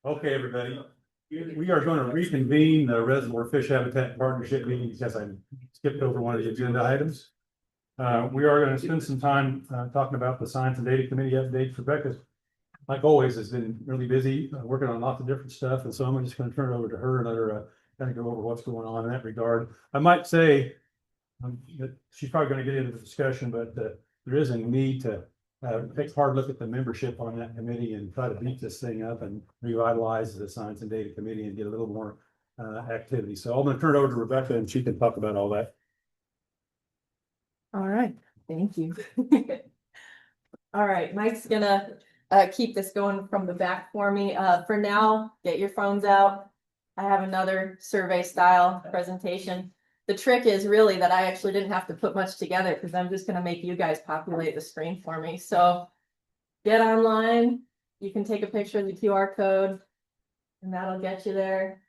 Okay, everybody. We are going to reconvene the Reservoir Fish Habitat Partnership meeting because I skipped over one of the agenda items. We are going to spend some time talking about the Science and Data Committee updates. Rebecca, like always, has been really busy working on lots of different stuff, and so I'm just going to turn it over to her and let her kind of go over what's going on in that regard. I might say that she's probably going to get into the discussion, but there is a need to take a hard look at the membership on that committee and try to beat this thing up and revitalize the Science and Data Committee and get a little more activity. So I'm gonna turn it over to Rebecca and she can talk about all that. All right, thank you. All right, Mike's gonna keep this going from the back for me. For now, get your phones out. I have another survey style presentation. The trick is really that I actually didn't have to put much together because I'm just gonna make you guys populate the screen for me. So get online, you can take a picture of the QR code and that'll get you there.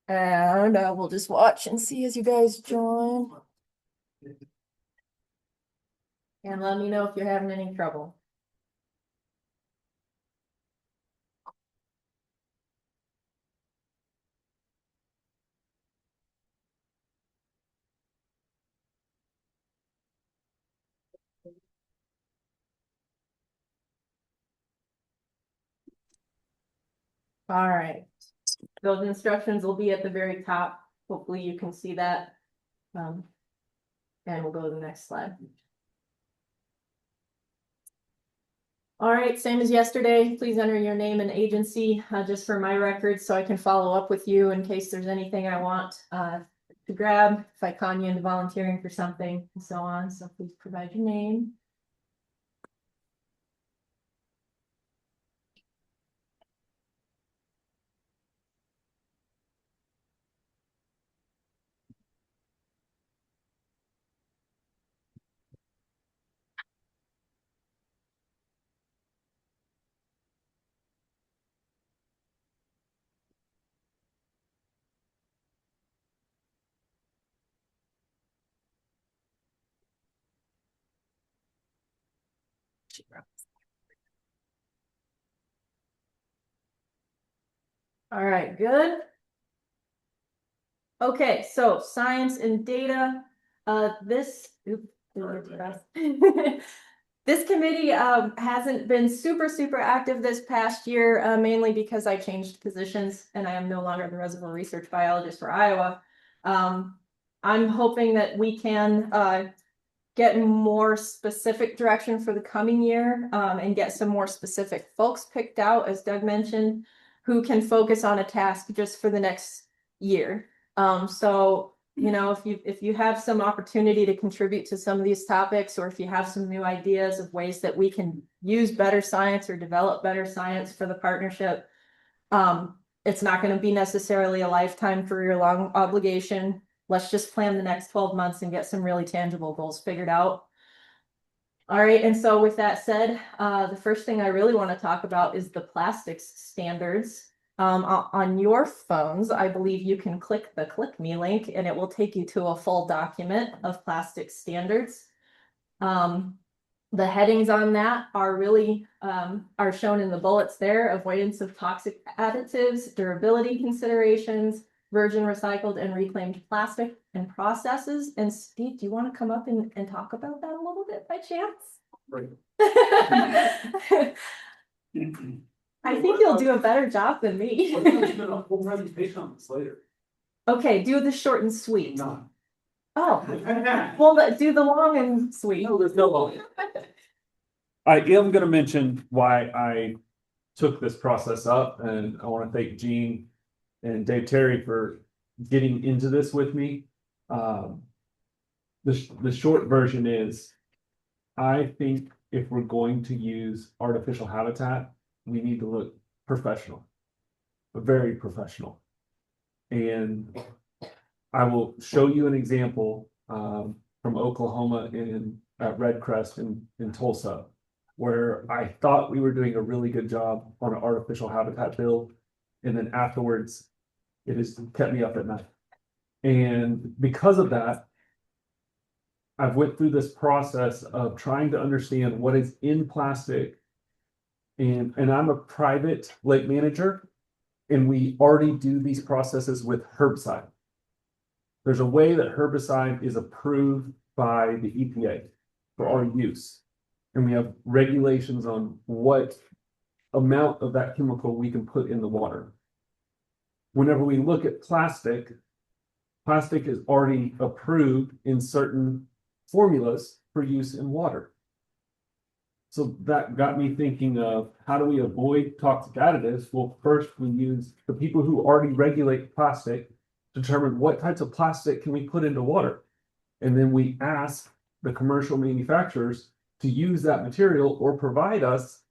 And we'll just watch and see as you guys join. And let me know if you're having any trouble. All right. Those instructions will be at the very top. Hopefully you can see that. And we'll go to the next slide. All right, same as yesterday, please enter your name and agency just for my records so I can follow up with you in case there's anything I want to grab, if I con you into volunteering for something and so on. So please provide your name. All right, good. Okay, so science and data. This this committee hasn't been super active this past year, mainly because I changed positions and I am no longer the reservoir research biologist for Iowa. I'm hoping that we can get more specific direction for the coming year and get some more specific folks picked out, as Doug mentioned, who can focus on a task just for the next year. So, you know, if you have some opportunity to contribute to some of these topics, or if you have some new ideas of ways that we can use better science or develop better science for the partnership, it's not going to be necessarily a lifetime career long obligation. Let's just plan the next 12 months and get some really tangible goals figured out. All right, and so with that said, the first thing I really want to talk about is the plastics standards. On your phones, I believe you can click the Click Me link and it will take you to a full document of plastic standards. The headings on that are really are shown in the bullets there: avoidance of toxic additives, durability considerations, virgin, recycled, and reclaimed plastic and processes. And Steve, do you want to come up and talk about that a little bit by chance? Right. I think you'll do a better job than me. We're gonna do a whole presentation on this later. Okay, do the short and sweet. No. Oh, well, do the long and sweet. No, there's no long. I am gonna mention why I took this process up, and I want to thank Gene and Dave Terry for getting into this with me. The short version is, I think if we're going to use artificial habitat, we need to look professional, very professional. And I will show you an example from Oklahoma in Red Crest in Tulsa, where I thought we were doing a really good job on an artificial habitat build. And then afterwards, it has kept me up at night. And because of that, I've went through this process of trying to understand what is in plastic. And I'm a private lake manager, and we already do these processes with herbicide. There's a way that herbicide is approved by the EPA for our use. And we have regulations on what amount of that chemical we can put in the water. Whenever we look at plastic, plastic is already approved in certain formulas for use in water. So that got me thinking of how do we avoid toxic additives? Well, first we use the people who already regulate plastic, determine what types of plastic can we put into water. And then we ask the commercial manufacturers to use that material or provide us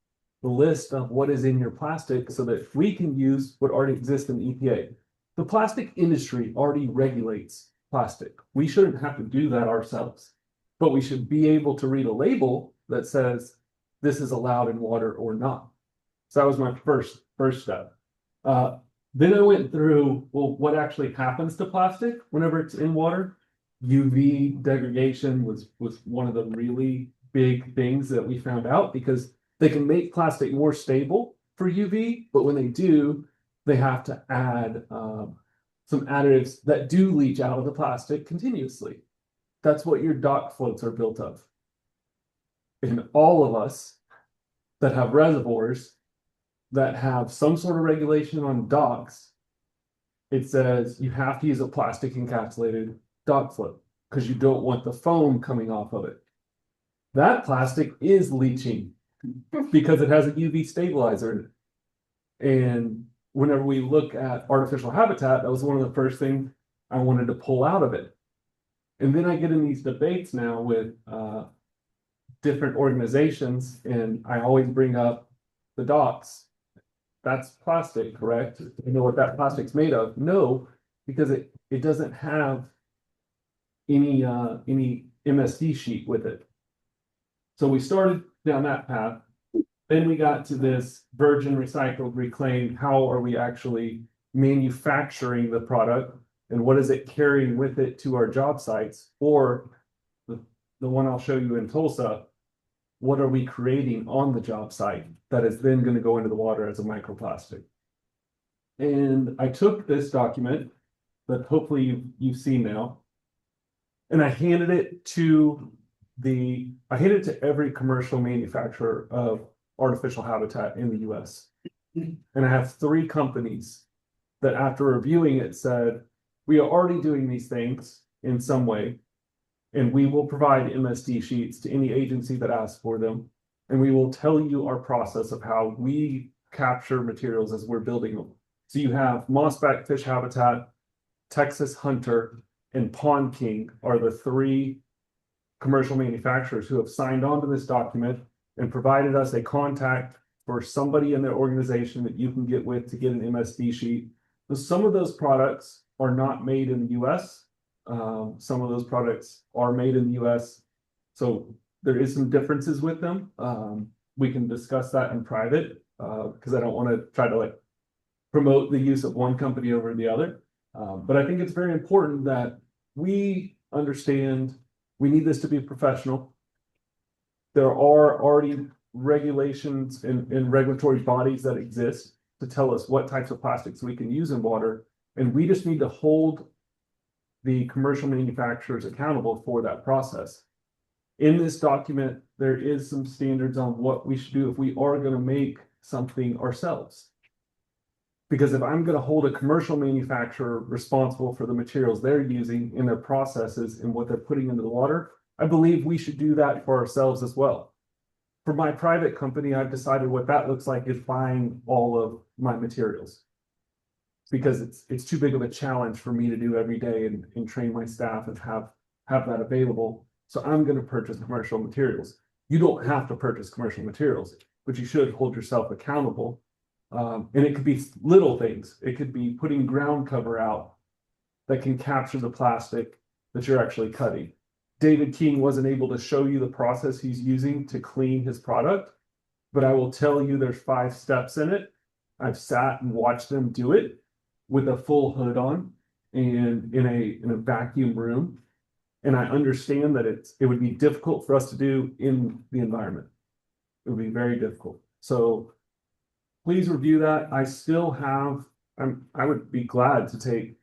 the list of what is in your plastic so that we can use what already exists in the EPA. The plastic industry already regulates plastic. We shouldn't have to do that ourselves, but we should be able to read a label that says this is allowed in water or not. So that was my first step. Then I went through, well, what actually happens to plastic whenever it's in water? UV degradation was one of the really big things that we found out, because they can make plastic more stable for UV, but when they do, they have to add some additives that do leach out of the plastic continuously. That's what your dock floats are built of. And all of us that have reservoirs that have some sort of regulation on docks, it says you have to use a plastic encapsulated dock float because you don't want the foam coming off of it. That plastic is leaching because it has a UV stabilizer in it. And whenever we look at artificial habitat, that was one of the first things I wanted to pull out of it. And then I get in these debates now with different organizations, and I always bring up the docks. That's plastic, correct? You know what that plastic's made of? No, because it doesn't have any MSD sheet with it. So we started down that path. Then we got to this virgin, recycled, reclaimed. How are we actually manufacturing the product, and what is it carrying with it to our job sites? Or the one I'll show you in Tulsa, what are we creating on the job site that is then going to go into the water as a microplastic? And I took this document that hopefully you've seen now, and I handed it to every commercial manufacturer of artificial habitat in the US. And I have 3 companies that, after reviewing it, said, we are already doing these things in some way, and we will provide MSD sheets to any agency that asks for them. And we will tell you our process of how we capture materials as we're building them. So you have Mossback Fish Habitat, Texas Hunter, and Pond King are the 3 commercial manufacturers who have signed on to this document and provided us a contact for somebody in their organization that you can get with to get an MSD sheet. So some of those products are not made in the US. Some of those products are made in the US. So there is some differences with them. We can discuss that in private because I don't want to try to promote the use of one company over the other. But I think it's very important that we understand we need this to be professional. There are already regulations and regulatory bodies that exist to tell us what types of plastics we can use in water. And we just need to hold the commercial manufacturers accountable for that process. In this document, there is some standards on what we should do if we are going to make something ourselves. Because if I'm going to hold a commercial manufacturer responsible for the materials they're using in their processes and what they're putting into the water, I believe we should do that for ourselves as well. For my private company, I've decided what that looks like is buying all of my materials, because it's too big of a challenge for me to do every day and train my staff and have that available. So I'm going to purchase commercial materials. You don't have to purchase commercial materials, but you should hold yourself accountable. And it could be little things. It could be putting ground cover out that can capture the plastic that you're actually cutting. David King wasn't able to show you the process he's using to clean his product, but I will tell you there's 5 steps in it. I've sat and watched them do it with a full hood on and in a vacuum room. And I understand that it would be difficult for us to do in the environment. It would be very difficult. So please review that. I still have, I would be glad to take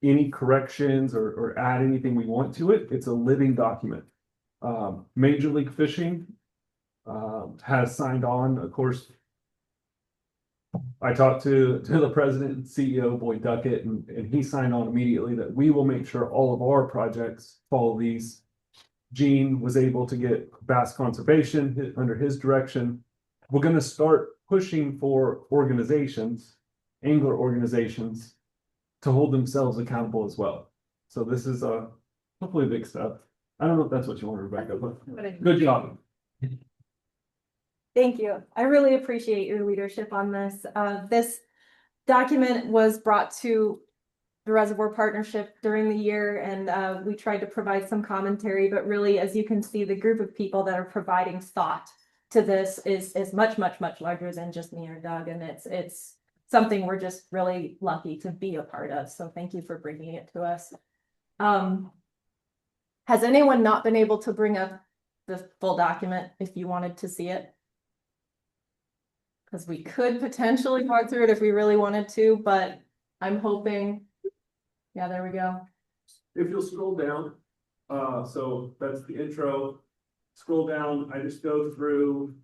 any corrections or add anything we want to it. It's a living document. Major League Fishing has signed on. Of course, I talked to the president and CEO, Boyd Duckett, and he signed on immediately that we will make sure all of our projects follow these Gene was able to get bass conservation under his direction. We're gonna start pushing for organizations, angler organizations, to hold themselves accountable as well. So this is hopefully a big step. I don't know if that's what you want, Rebecca, but good job. Thank you. I really appreciate your leadership on this. This document was brought to the Reservoir Partnership during the year, and we tried to provide some commentary, but really, as you can see, the group of people that are providing thought to this is much, much, much larger than just me or Doug, and it's something we're just really lucky to be a part of. So thank you for bringing it to us. Has anyone not been able to bring up the full document if you wanted to see it? Because we could potentially walk through it if we really wanted to, but I'm hoping. Yeah, there we go. If you'll scroll down, so that's the intro. Scroll down, I just go through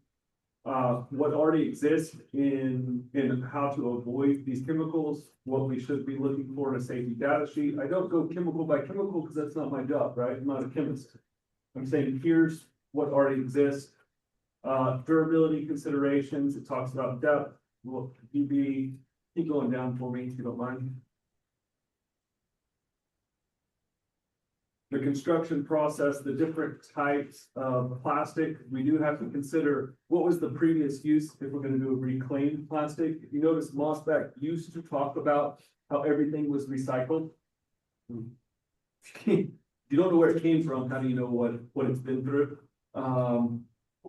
what already exists in how to avoid these chemicals, what we should be looking for in a safety data sheet. I don't go chemical by chemical because that's not my job, right? I'm not a chemist. I'm saying here's what already exists. Durability considerations, it talks about depth, PB. Keep going down for me if you don't mind. The construction process, the different types of plastic, we do have to consider what was the previous use if we're going to do a reclaimed plastic. If you notice, Mossback used to talk about how everything was recycled. If you don't know where it came from, how do you know what it's been through?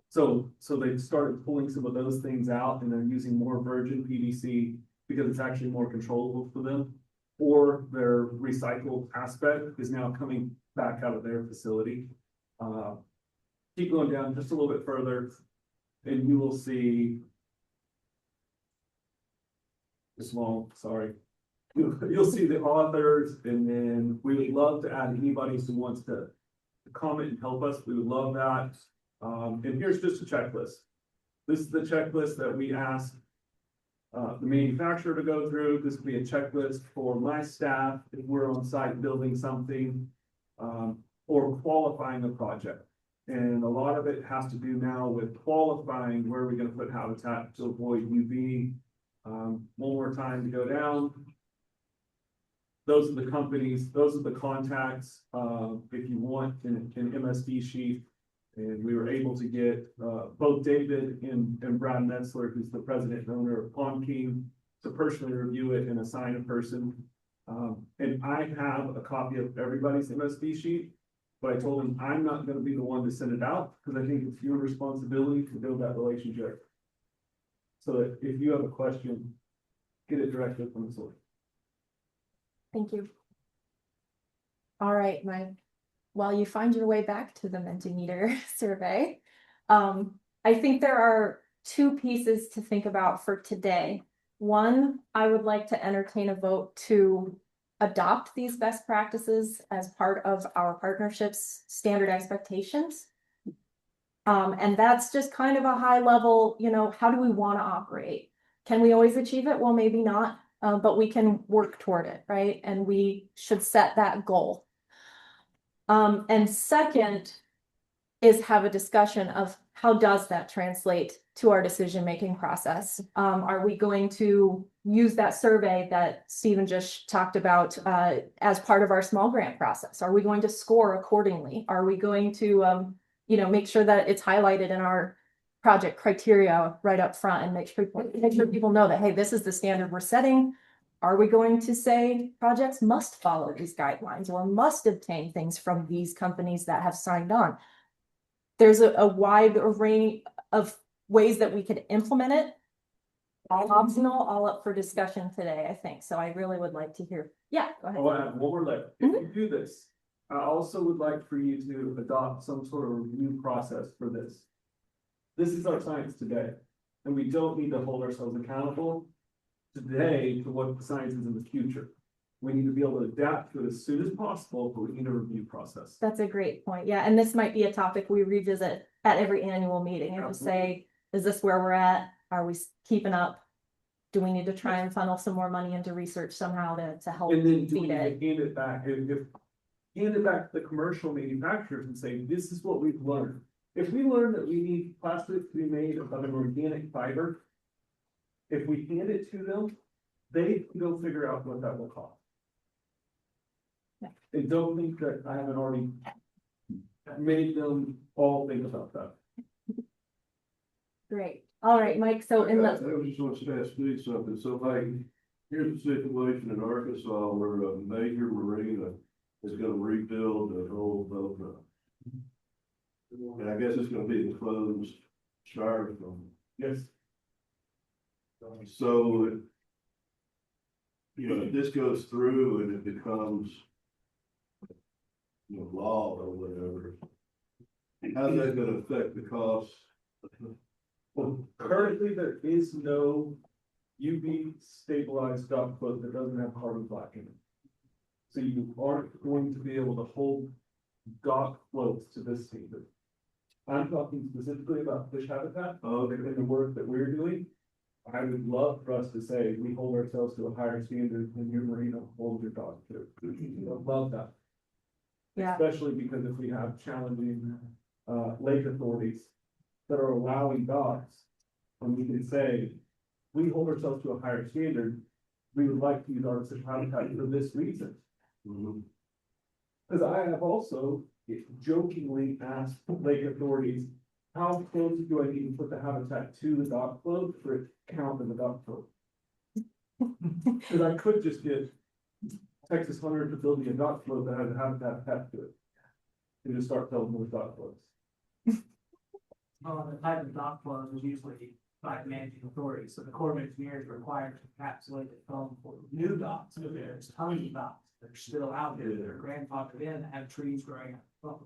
So they started pulling some of those things out, and they're using more virgin PVC because it's actually more controllable for them. Or their recycled aspect is now coming back out of their facility. Keep going down just a little bit further, and you will see you'll see the authors, and then we would love to add anybody who wants to comment and help us. We would love that. And here's just a checklist. This is the checklist that we asked the manufacturer to go through. This will be a checklist for my staff if we're on site building something or qualifying a project. And a lot of it has to do now with qualifying where we're going to put habitat to avoid UV. One more time to go down. Those are the companies, those are the contacts. If you want an MSD sheet, and we were able to get both David and Brad Metzler, who's the president and owner of Pond King, to personally review it and assign a person. And I have a copy of everybody's MSD sheet, but I told him I'm not going to be the one to send it out because I think it's your responsibility to build that relationship. So that if you have a question, get it directly from the source. Thank you. All right, while you find your way back to the Mentimeter survey, I think there are two pieces to think about for today. One, I would like to entertain a vote to adopt these best practices as part of our partnership's standard expectations. And that's just kind of a high level, how do we want to operate? Can we always achieve it? Well, maybe not, but we can work toward it, right? And we should set that goal. And second is have a discussion of how does that translate to our decision-making process? Are we going to use that survey that Stephen just talked about as part of our small grant process? Are we going to score accordingly? Are we going to, make sure that it's highlighted in our project criteria right up front and make sure people know that, hey, this is the standard we're setting. Are we going to say projects must follow these guidelines or must obtain things from these companies that have signed on? There's a wide array of ways that we could implement it. All optional, all up for discussion today, I think. So I really would like to hear. Yeah, go ahead. Oh, I have one more left. If you do this, I also would like for you to adopt some sort of review process for this. This is our science today, and we don't need to hold ourselves accountable today to what the science is in the future. We need to be able to adapt to it as soon as possible, but we need a review process. That's a great point. Yeah, and this might be a topic we revisit at every annual meeting and just say, is this where we're at? Are we keeping up? Do we need to try and funnel some more money into research somehow to help And then do feed we it? hand it back if hand it back to the commercial manufacturers and say, this is what we've learned. If we learn that we need plastic to be made of an organic fiber, if we hand it to them, they can go figure out what that will cost. Yeah. And don't think that I haven't already made them all think about that. Great. All right, Mike, so in I the, was just want to ask Steve something, so like, here's the situation in Arkansas where a major marina is gonna rebuild the whole boat ramp. And I guess it's gonna be enclosed styrofoam. Yes. So, you know, if this goes through and it becomes, you know, law or whatever, how's that gonna affect the cost? Well, currently there is no UV stabilized dock float that doesn't have carbon black in it. So you aren't going to be able to hold dock floats to this standard. I'm talking specifically about fish habitat. And the work that we're doing. I would love for us to say, we hold ourselves to a higher standard than your marina holds your dock to. I love that. yeah, Especially because if we have challenging, lake authorities that are allowing docks, and we can say, we hold ourselves to a higher standard, we would like to use artificial habitat for this reason. Because I have also jokingly asked lake authorities, how close do I need to put the habitat to the dock float for it to count in the dock float? Because I could just get Texas Hunter to build me a dock float that has a habitat attached to it. And just start building those dock floats. The type of dock flows is usually by managing authorities, so the Corps of Engineers are required to encapsulate the film for new docks, so there's tons of docks that are still out there that are grandfathered in, that have trees growing up.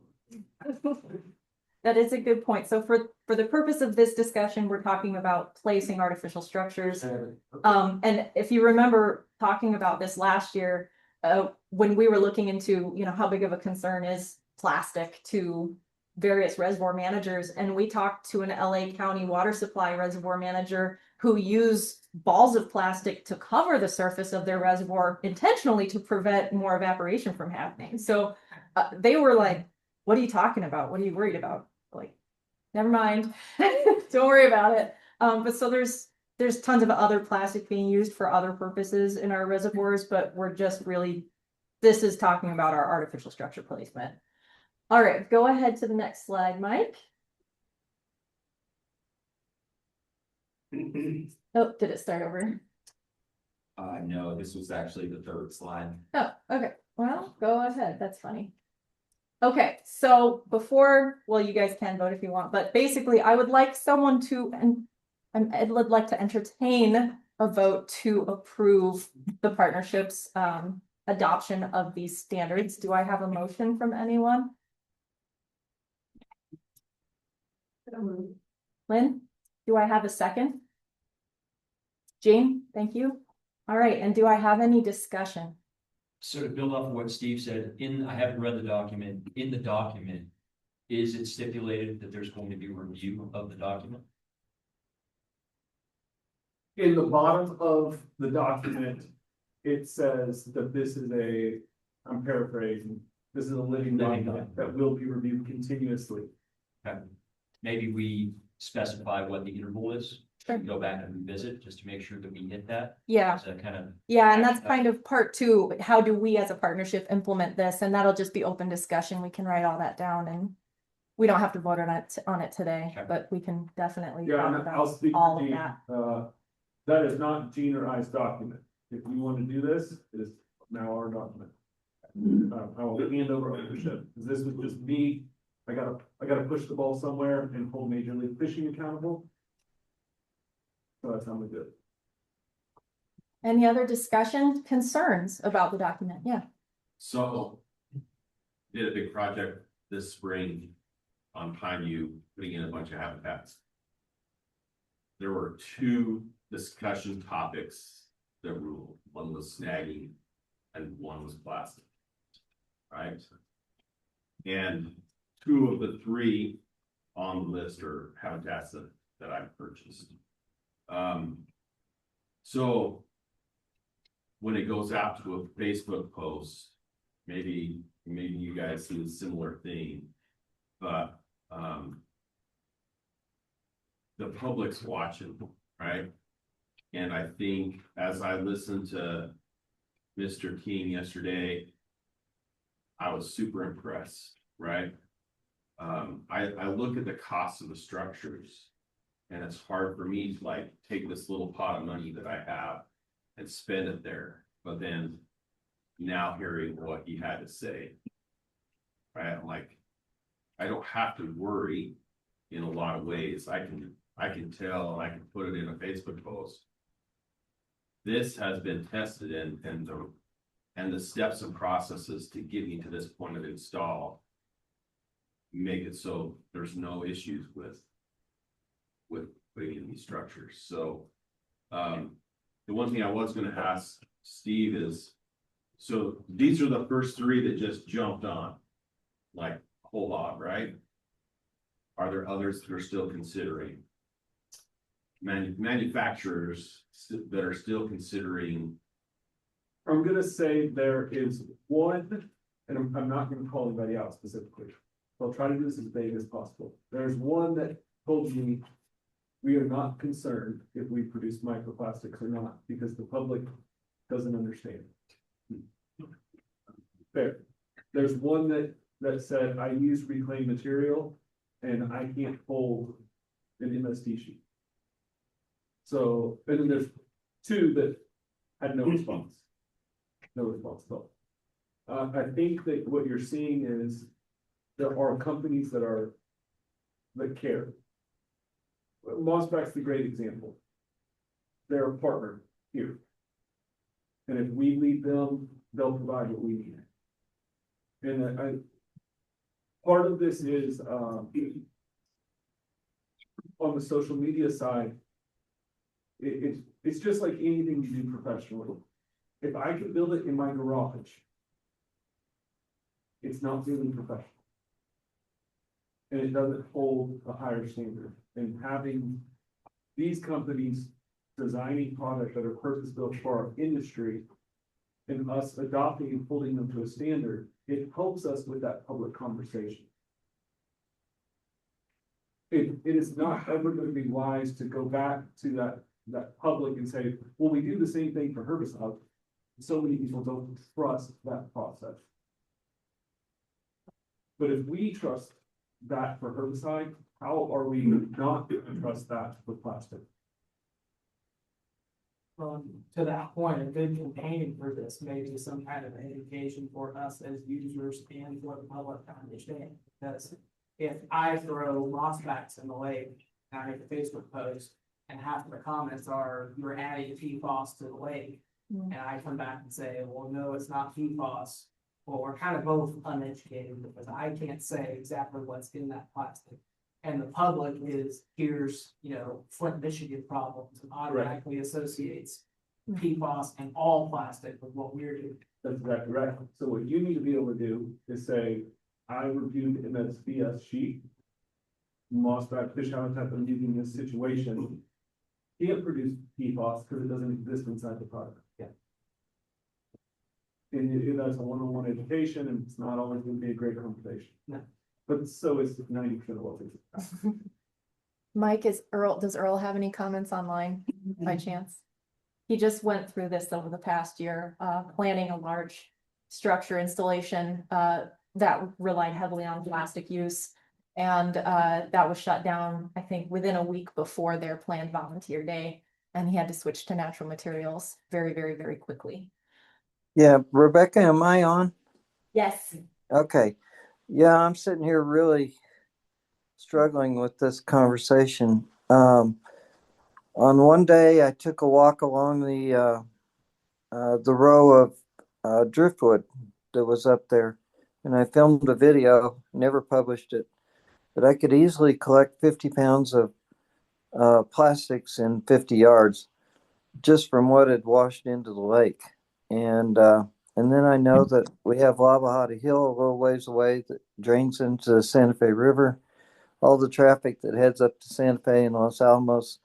that is a good point. So for the purpose of this discussion, we're talking about placing artificial structures. And if you remember talking about this last year, when we were looking into, you know, how big of a concern is plastic to various reservoir managers, and we talked to an LA County water supply reservoir manager who used balls of plastic to cover the surface of their reservoir intentionally to prevent more evaporation from happening. So they were like, what are you talking about? What are you worried about? Like, never mind. Don't worry about it. But so there's tons of other plastic being used for other purposes in our reservoirs, but we're just really, this is talking about our artificial structure placement. All right, go ahead to the next slide, Mike. Oh, did it start over? No, this was actually the third slide. Oh, okay. Well, go ahead. That's funny. Okay, so before, well, you guys can vote if you want, but basically I would like someone to, and I'd like to entertain a vote to approve the partnership's adoption of these standards. Do I have a motion from anyone? Lynn, do I have a second? Jean, thank you. All right, and do I have any discussion? So to build off of what Steve said, I haven't read the document, in the document, is it stipulated that there's going to be a review of the document? In the bottom of the document, it says that this is I'm paraphrasing, this is a living document that will be reviewed continuously. Okay. Maybe we specify what the interval is, Sure. go back and revisit, just to make sure that we hit that. Yeah. Is that kind of? Yeah, and that's kind of part two. How do we as a partnership implement this? And that'll just be open discussion. We can write all that down, and we don't have to vote on it today, Okay. but we can definitely Yeah, talk and I'll about speak all to of Jean. that. That is not Jean or I's document. If you want to do this, it is now our document. I will hand over ownership, because this was just me. I gotta push the ball somewhere and hold Major League Fishing accountable. So that's how we do it. Any other discussion, concerns about the document? Yeah. So did a big project this spring on Pineview, putting in a bunch of habitats. There were two discussion topics that ruled. One was snagging and one was plastic. Right? And two of the three on the list are habitats that I've purchased. So when it goes out to a Facebook post, maybe maybe you guys see a similar thing, but, the public's watching, right? And I think as I listened to Mr. King yesterday, I was super impressed, right? I look at the cost of the structures, and it's hard for me to like take this little pot of money that I have and spend it there. But then now hearing what he had to say, right? I'm like, I don't have to worry in a lot of ways. I can tell, and I can put it in a Facebook post. This has been tested and the steps and processes to getting to this point of install make it so there's no issues with putting in these structures. So the one thing I was going to ask Steve is, so these are the first three that just jumped on, like a whole lot, right? Are there others that are still considering? Manufacturers that are still considering? I'm gonna say there is one, and I'm not gonna call anybody out specifically. I'll try to do this as vague as possible. There's one that told me we are not concerned if we produce microplastics or not, because the public doesn't understand. Fair. There's one that said, I use reclaimed material and I can't hold an MST sheet. So, and then there's two that had no response. No response at all. I think that what you're seeing is there are companies that care. Mossback's the great example. They're a partner here. And if we lead them, they'll provide what we need. And part of this is on the social media side, it's just like anything you do professionally. If I could build it in my garage, it's not really professional. And it doesn't hold a higher standard. And having these companies designing products that are purpose-built for our industry and us adopting and holding them to a standard, it helps us with that public conversation. It is not ever going to be wise to go back to that public and say, well, we do the same thing for herbicide. So many people don't trust that process. But if we trust that for herbicide, how are we not going to trust that with plastic? To that point, a good companion for this may be some kind of education for us as users and for the public to understand. Because if I throw mossbacks in the lake, and I make a Facebook post, and half of the comments are, you're adding PFAS to the lake, and I come back and say, well, no, it's not PFAS. Well, we're kind of both uneducated because I can't say exactly what's in that plastic. And the public here's, Flint, Michigan problems and automatically associates PFAS and all plastic with what we're doing. That's exactly right. So what you need to be able to do is say, I reviewed an SBS sheet. Mossback fish habitat I'm using in this situation can't produce PFAS because it doesn't exist inside the product. Yeah. And that's a one-on-one education, and it's not always going to be a great conversation. No. But so is 90% of what we do. Mike, does Earl have any comments online by chance? He just went through this over the past year, planning a large structure installation that relied heavily on plastic use. And that was shut down, I think, within a week before their planned volunteer day. And he had to switch to natural materials very, very, very quickly. Yeah, Rebecca, am I on? Yes. Okay. Yeah, I'm sitting here really struggling with this conversation. On one day, I took a walk along the row of driftwood that was up there, and I filmed a video, never published it, but I could easily collect 50 pounds of plastics in 50 yards just from what had washed into the lake. And then I know that we have Lavahada Hill a little ways away that drains into the Santa Fe River. All the traffic that heads up to Santa Fe and Los Alamos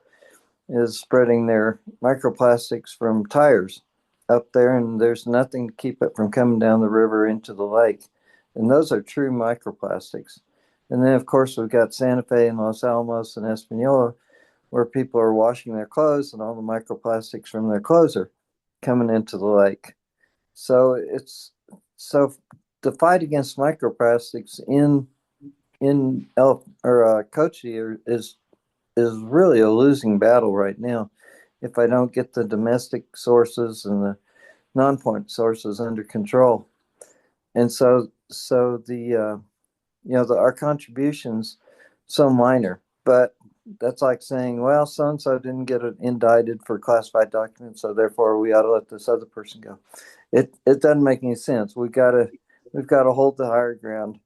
is spreading their microplastics from tires up there, and there's nothing to keep it from coming down the river into the lake. And those are true microplastics. And then, of course, we've got Santa Fe and Los Alamos and Espanola, where people are washing their clothes and all the microplastics from their clothes are coming into the lake. So the fight against microplastics in Cochise is really a losing battle right now. If I don't get the domestic sources and the non-point sources under control, and so the our contributions so minor, but that's like saying, well, so and so didn't get indicted for classified documents, so therefore we ought to let this other person go. It doesn't make any sense. We've got to hold the higher ground.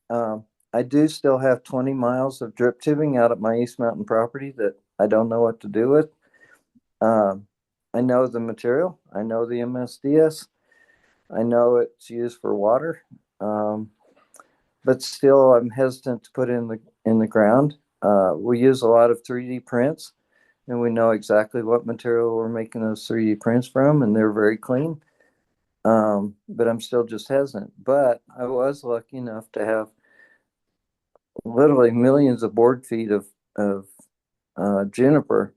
I do still have 20 miles of drip tubing out at my East Mountain property that I don't know what to do with. I know the material. I know the MSDS. I know it's used for water, but still I'm hesitant to put in the ground. We use a lot of 3D prints, and we know exactly what material we're making those 3D prints from, and they're very clean. But I'm still just hesitant. But I was lucky enough to have literally millions of board feet of juniper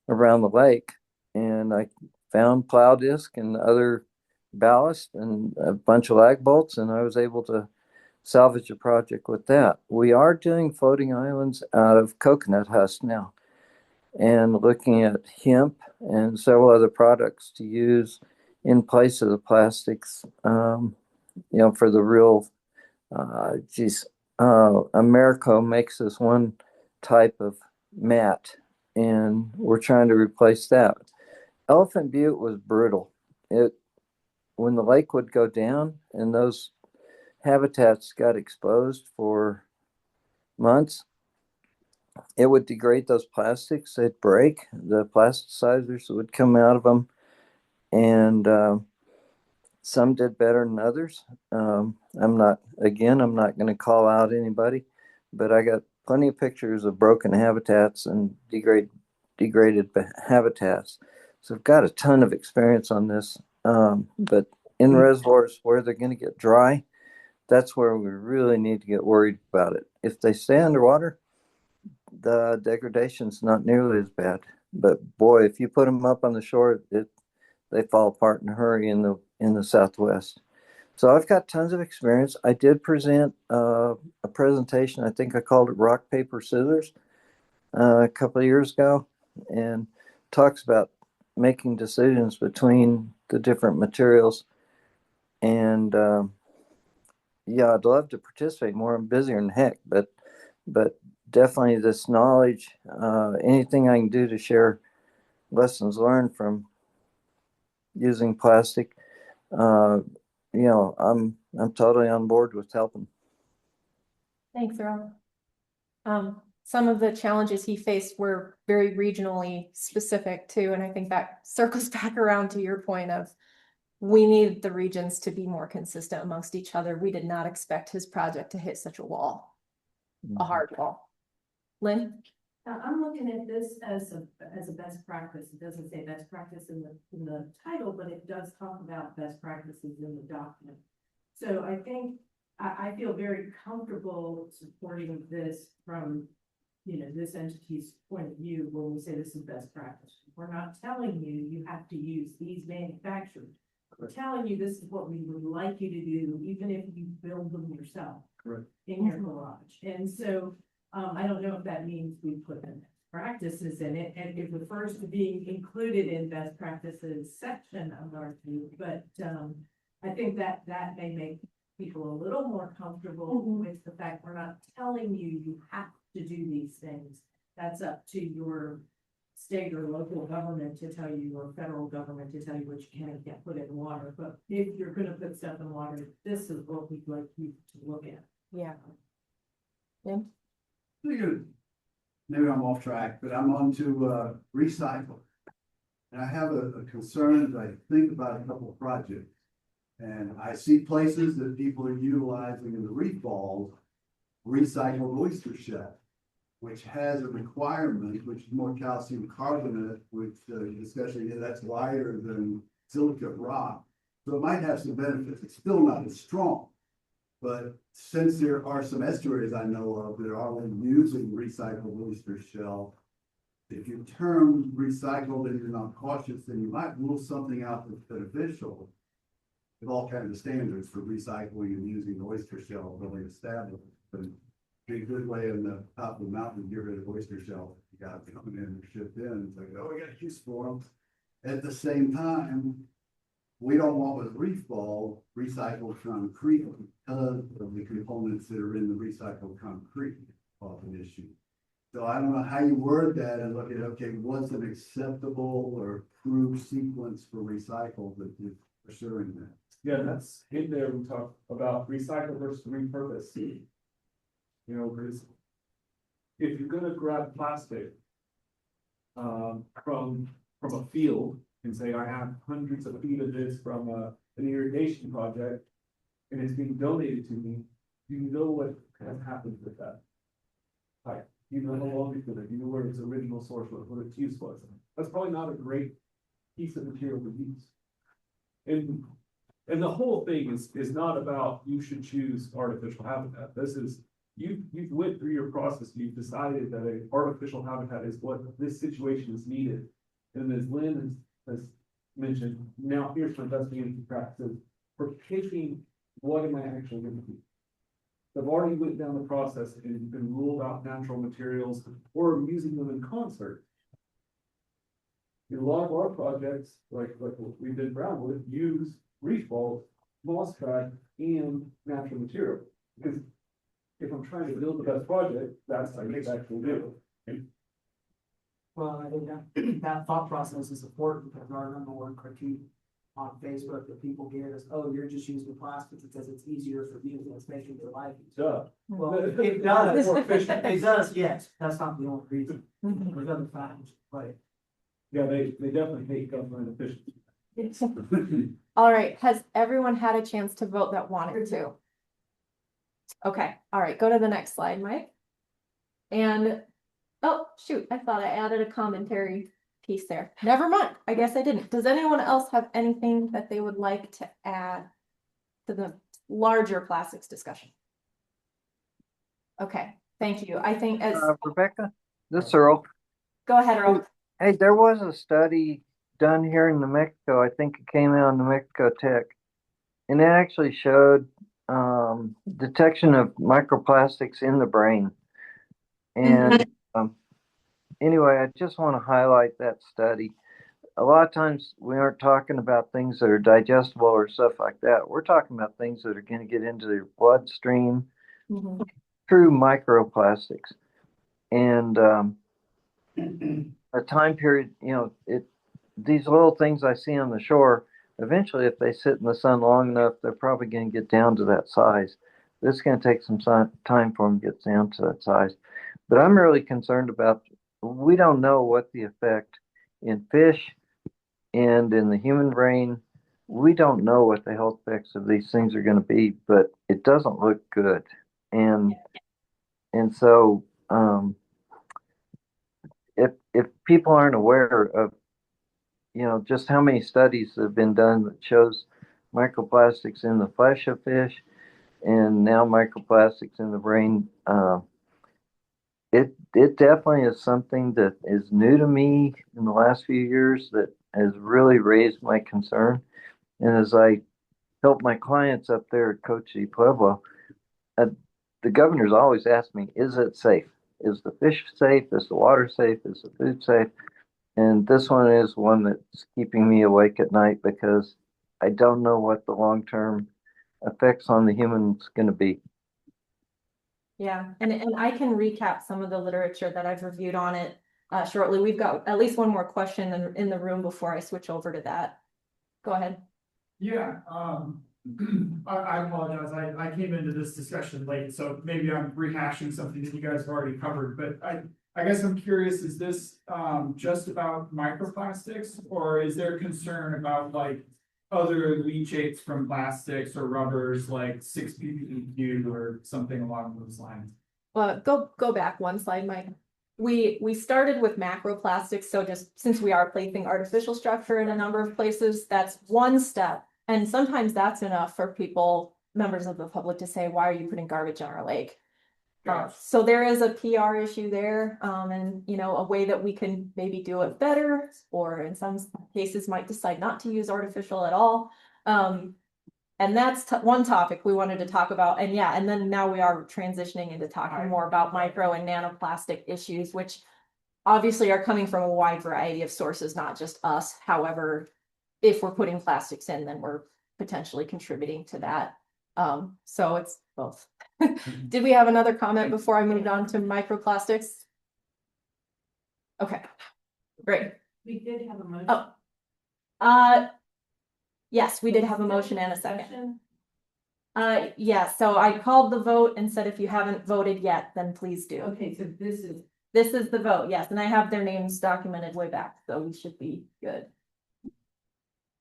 around the lake, and I found plow disc and other ballast and a bunch of lag bolts, and I was able to salvage a project with that. We are doing floating islands out of coconut husk now, and looking at hemp and several other products to use in place of the plastics. For the real, Americo makes this one type of mat, and we're trying to replace that. Elephant Butte was brutal. When the lake would go down and those habitats got exposed for months, it would degrade those plastics. They'd break. The plasticizers would come out of them, and some did better than others. I'm not going to call out anybody, but I got plenty of pictures of broken habitats and degraded habitats. So I've got a ton of experience on this. But in reservoirs where they're going to get dry, that's where we really need to get worried about it. If they stay underwater, the degradation's not nearly as bad. But boy, if you put them up on the shore, they fall apart in a hurry in the Southwest. So I've got tons of experience. I did present a presentation. I think I called it Rock, Paper, Scissors a couple of years ago, and talks about making decisions between the different materials. And I'd love to participate more. I'm busier than heck, but definitely this knowledge, anything I can do to share lessons learned from using plastic, I'm totally on board with helping. Thanks, Rob. Some of the challenges he faced were very regionally specific too, and I think that circles back around to your point of we need the regions to be more consistent amongst each other. We did not expect his project to hit such a wall, a hard wall. Lynn? I'm looking at this as a best practice. It doesn't say best practice in the title, but it does talk about best practices in the document. So I think I feel very comfortable supporting this from this entity's point of view when we say this is best practice. We're not telling you have to use these manufacturers. We're telling you this is what we would like you to do, even if you build them yourself in your garage. And so I don't know if that means we put in practices in it, and it refers to being included in best practices section of our view, but I think that may make people a little more comfortable with the fact we're not telling you have to do these things. That's up to your state or local government to tell you, or federal government to tell you what you can and can't put in water. But if you're going to put stuff in water, this is what we'd like you to look at. Yeah. Maybe I'm off track, but I'm on to recycle. And I have a concern as I think about a couple of projects. And I see places that people are utilizing in the reef balls recycled oyster shell, which has a requirement, which is more calcium carbonate, which especially that's lighter than silicate rock. So it might have some benefits. It's still not as strong. But since there are some estuaries I know of that are already using recycled oyster shell, if you term recycled and you're not cautious, then you might rule something out that's beneficial. With all kinds of standards for recycling and using oyster shell really established, but be a good way in the top of the mountain to get rid of oyster shell. You got to come in and shipped in, it's like, oh, we got a use for them. At the same time, we don't want with reef ball recycled concrete because of the components that are in the recycled concrete of an issue. So I don't know how you word that and look at, okay, what's an acceptable or approved sequence for recycle that is assuring that? Yeah, that's in there, we talk about recycle versus repurpose. You know, because if you're gonna grab plastic from a field and say, I have hundreds of feet of this from an irrigation project, and it's being donated to me, you know what has happened with that. Like, you know how long it's been, you know where its original source was, what its use was. That's probably not a great piece of material to use. And the whole thing is not about you should choose artificial habitat. This is, you've went through your process, you've decided that an artificial habitat is what this situation is needed. And as Lynn has mentioned, now here's my best management practices. We're picking what am I actually going to do. I've already went down the process and ruled out natural materials or using them in concert. In a lot of our projects, like what we did Brownwood, use reef balls, moss track, and natural material. Because if I'm trying to build the best project, that's how you actually do it. Well, I think that, that thought process is important because our number one critique on Facebook that people get is, oh, you're just using plastic because it's easier for you and it's making your life easier. Duh. Well, it does, it does, yes, that's not the only reason. There's other factors, but. Yeah, they definitely hate government efficiency. All right, has everyone had a chance to vote that wanted to? Okay, all right, go to the next slide, Mike. And, oh, shoot, I thought I added a commentary piece there. Never mind, I guess I didn't. Does anyone else have anything that they would like to add to the larger plastics discussion? Okay, thank you. I think as Rebecca, this is Earl. go ahead, Earl. Hey, there was a study done here in New Mexico. I think it came out of New Mexico Tech, and it actually showed detection of microplastics in the brain. And anyway, I just want to highlight that study. A lot of times we aren't talking about things that are digestible or stuff like that. We're talking about things that are going to get into your bloodstream through microplastics. And a time period, you know, these little things I see on the shore, eventually if they sit in the sun long enough, they're probably going to get down to that size. This is going to take some time for them to get down to that size. But I'm really concerned about, we don't know what the effect in fish and in the human brain, we don't know what the health effects of these things are going to be, but it doesn't look good. And so, if people aren't aware of, you know, just how many studies have been done that shows microplastics in the flesh of fish and now microplastics in the brain, it definitely is something that is new to me in the last few years that has really raised my concern. And as I help my clients up there at Coche Pueblo, the governor's always asked me, is it safe? Is the fish safe? Is the water safe? Is the food safe? And this one is one that's keeping me awake at night because I don't know what the long-term effects on the human's going to be. Yeah, and I can recap some of the literature that I've reviewed on it shortly. We've got at least one more question in the room before I switch over to that. Go ahead. Yeah, I apologize. I came into this discussion late, so maybe I'm rehashing something that you guys have already covered, but I guess I'm curious, is this just about microplastics, or is there concern about like other leachates from plastics or rubbers like 6 ppq or something along those lines? Well, go back one slide, Mike. We started with macroplastics, so just since we are placing artificial structure in a number of places, that's one step. And sometimes that's enough for people members of the public to say, why are you putting garbage on our lake? So there is a PR issue there, and you know, a way that we can maybe do it better, or in some cases might decide not to use artificial at all. And that's one topic we wanted to talk about. And yeah, and then now we are transitioning into talking more about micro and nanoplastic issues, which obviously are coming from a wide variety of sources, not just us. However, if we're putting plastics in, then we're potentially contributing to that. So it's both. Did we have another comment before I moved on to microplastics? Okay, great. We did have a motion. Oh. Yes, we did have a motion and a second. Yeah, so I called the vote and said if you haven't voted yet, then please do. Okay, so this This is the vote, yes, and I have their names documented way back, so we should be good.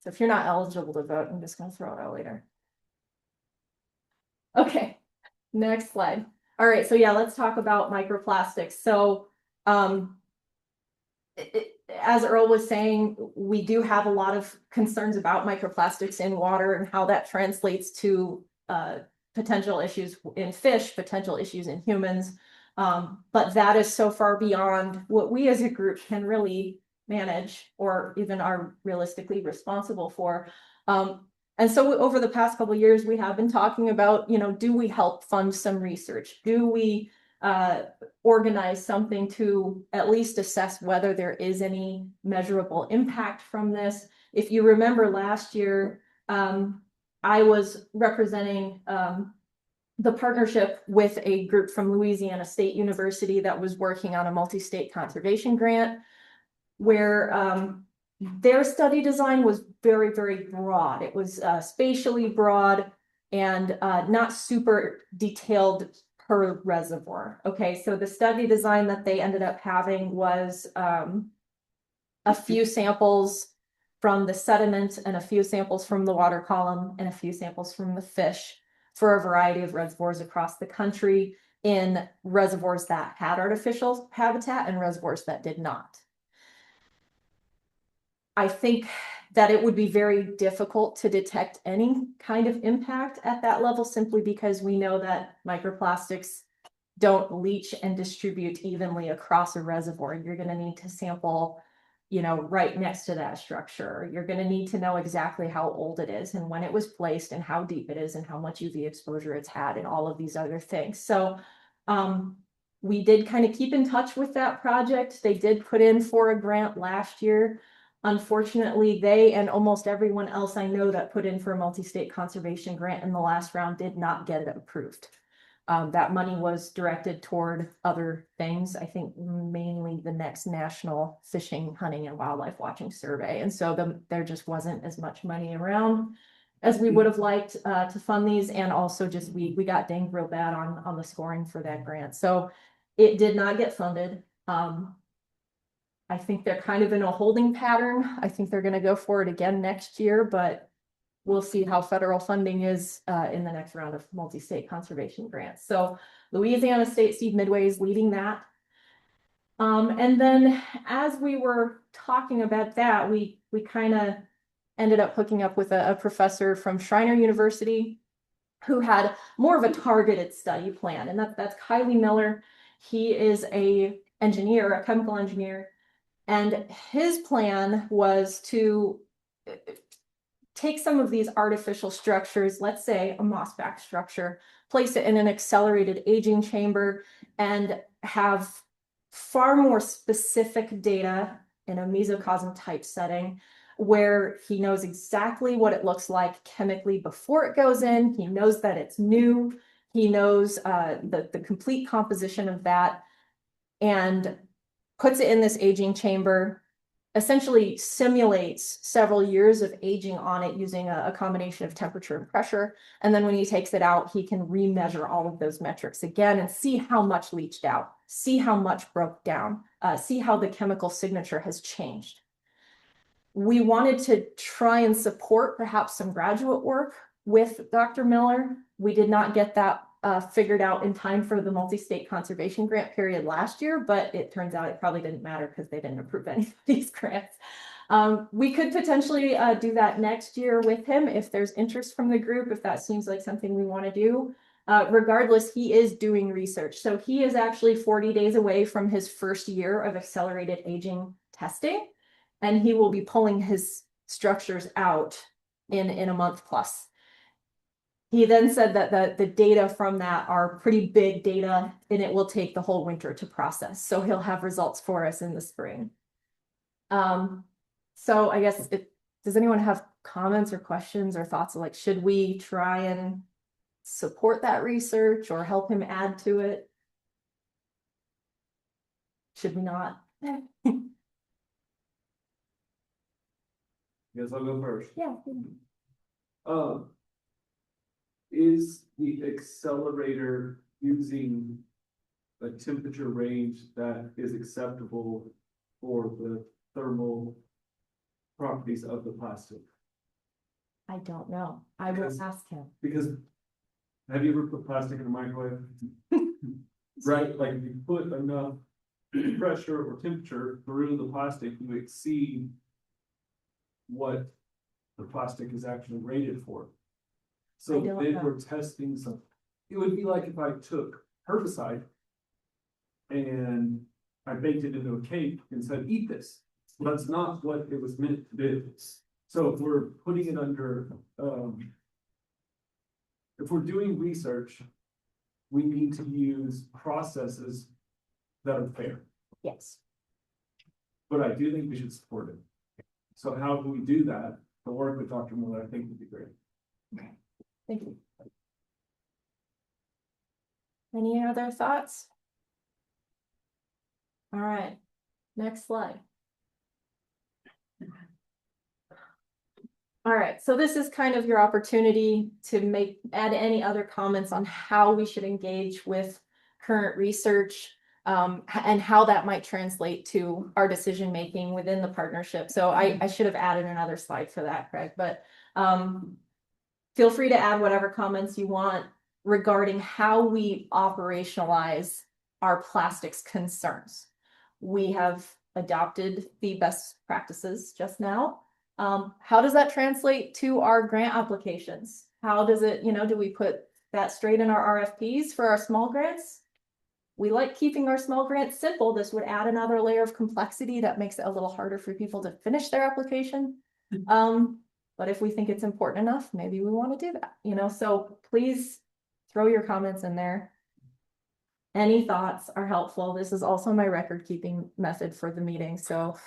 So if you're not eligible to vote, I'm just gonna throw it out later. Okay, next slide. All right, so yeah, let's talk about microplastics. So, as Earl was saying, we do have a lot of concerns about microplastics in water and how that translates to potential issues in fish, potential issues in humans. But that is so far beyond what we as a group can really manage or even are realistically responsible for. And so over the past couple of years, we have been talking about, you know, do we help fund some research? Do we organize something to at least assess whether there is any measurable impact from this? If you remember last year, I was representing the partnership with a group from Louisiana State University that was working on a multi-state conservation grant where their study design was very, very broad. It was spatially broad and not super detailed per reservoir. Okay, so the study design that they ended up having was a few samples from the sediment and a few samples from the water column and a few samples from the fish for a variety of reservoirs across the country in reservoirs that had artificial habitat and reservoirs that did not. I think that it would be very difficult to detect any kind of impact at that level simply because we know that microplastics don't leach and distribute evenly across a reservoir. You're going to need to sample, you know, right next to that structure. You're going to need to know exactly how old it is and when it was placed and how deep it is and how much UV exposure it's had and all of these other things. So we did kind of keep in touch with that project. They did put in for a grant last year. Unfortunately, they and almost everyone else I know that put in for a multi-state conservation grant in the last round did not get it approved. That money was directed toward other things. I think mainly the next national fishing, hunting, and wildlife watching survey. And so there just wasn't as much money around as we would have liked to fund these. And also just we got dinged real bad on the scoring for that grant. So it did not get funded. I think they're kind of in a holding pattern. I think they're going to go for it again next year, but we'll see how federal funding is in the next round of multi-state conservation grants. So Louisiana State Steve Midway is leading that. And then as we were talking about that, we kind of ended up hooking up with a professor from Schreiner University who had more of a targeted study plan. And that's Kylie Miller. He is a chemical engineer. And his plan was to take some of these artificial structures, let's say a mossback structure, place it in an accelerated aging chamber, and have far more specific data in a mesocosm type setting where he knows exactly what it looks like chemically before it goes in. He knows that it's new. He knows the complete composition of that and puts it in this aging chamber, essentially simulates several years of aging on it using a combination of temperature and pressure. And then when he takes it out, he can remeasure all of those metrics again and see how much leached out, see how much broke down, see how the chemical signature has changed. We wanted to try and support perhaps some graduate work with Dr. Miller. We did not get that figured out in time for the multi-state conservation grant period last year, but it turns out it probably didn't matter because they didn't approve any of these grants. We could potentially do that next year with him if there's interest from the group, if that seems like something we want to do. Regardless, he is doing research. So he is actually 40 days away from his first year of accelerated aging testing. And he will be pulling his structures out in a month plus. He then said that the data from that are pretty big data and it will take the whole winter to process. So he'll have results for us in the spring. So I guess does anyone have comments or questions or thoughts like, should we try and support that research or help him add to it? Should we not? Guess I'll go first. Yeah. Is the accelerator using a temperature range that is acceptable for the thermal properties of the plastic? I don't know. I will ask him. Because have you ever put plastic in a microwave? Right, like if you put enough pressure or temperature through the plastic, you exceed what the plastic is actually rated for. So then we're testing some, it would be like if I took herbicide and I baked it into a cake and said, eat this. Well, that's not what it was meant to do. So if we're putting it under, if we're doing research, we need to use processes that are fair. Yes. But I do think we should support it. So how do we do that? The work with Dr. Miller, I think would be great. Okay. Thank you. Any other thoughts? All right, next slide. All right, so this is kind of your opportunity to add any other comments on how we should engage with current research and how that might translate to our decision making within the partnership. So I should have added another slide for that, Craig, but feel free to add whatever comments you want regarding how we operationalize our plastics concerns. We have adopted the best practices just now. How does that translate to our grant applications? How does it, do we put that straight in our RFPs for our small grants? We like keeping our small grants simple. This would add another layer of complexity that makes it a little harder for people to finish their application. But if we think it's important enough, maybe we want to do that, so please throw your comments in there. Any thoughts are helpful. This is also my record keeping method for the meeting. So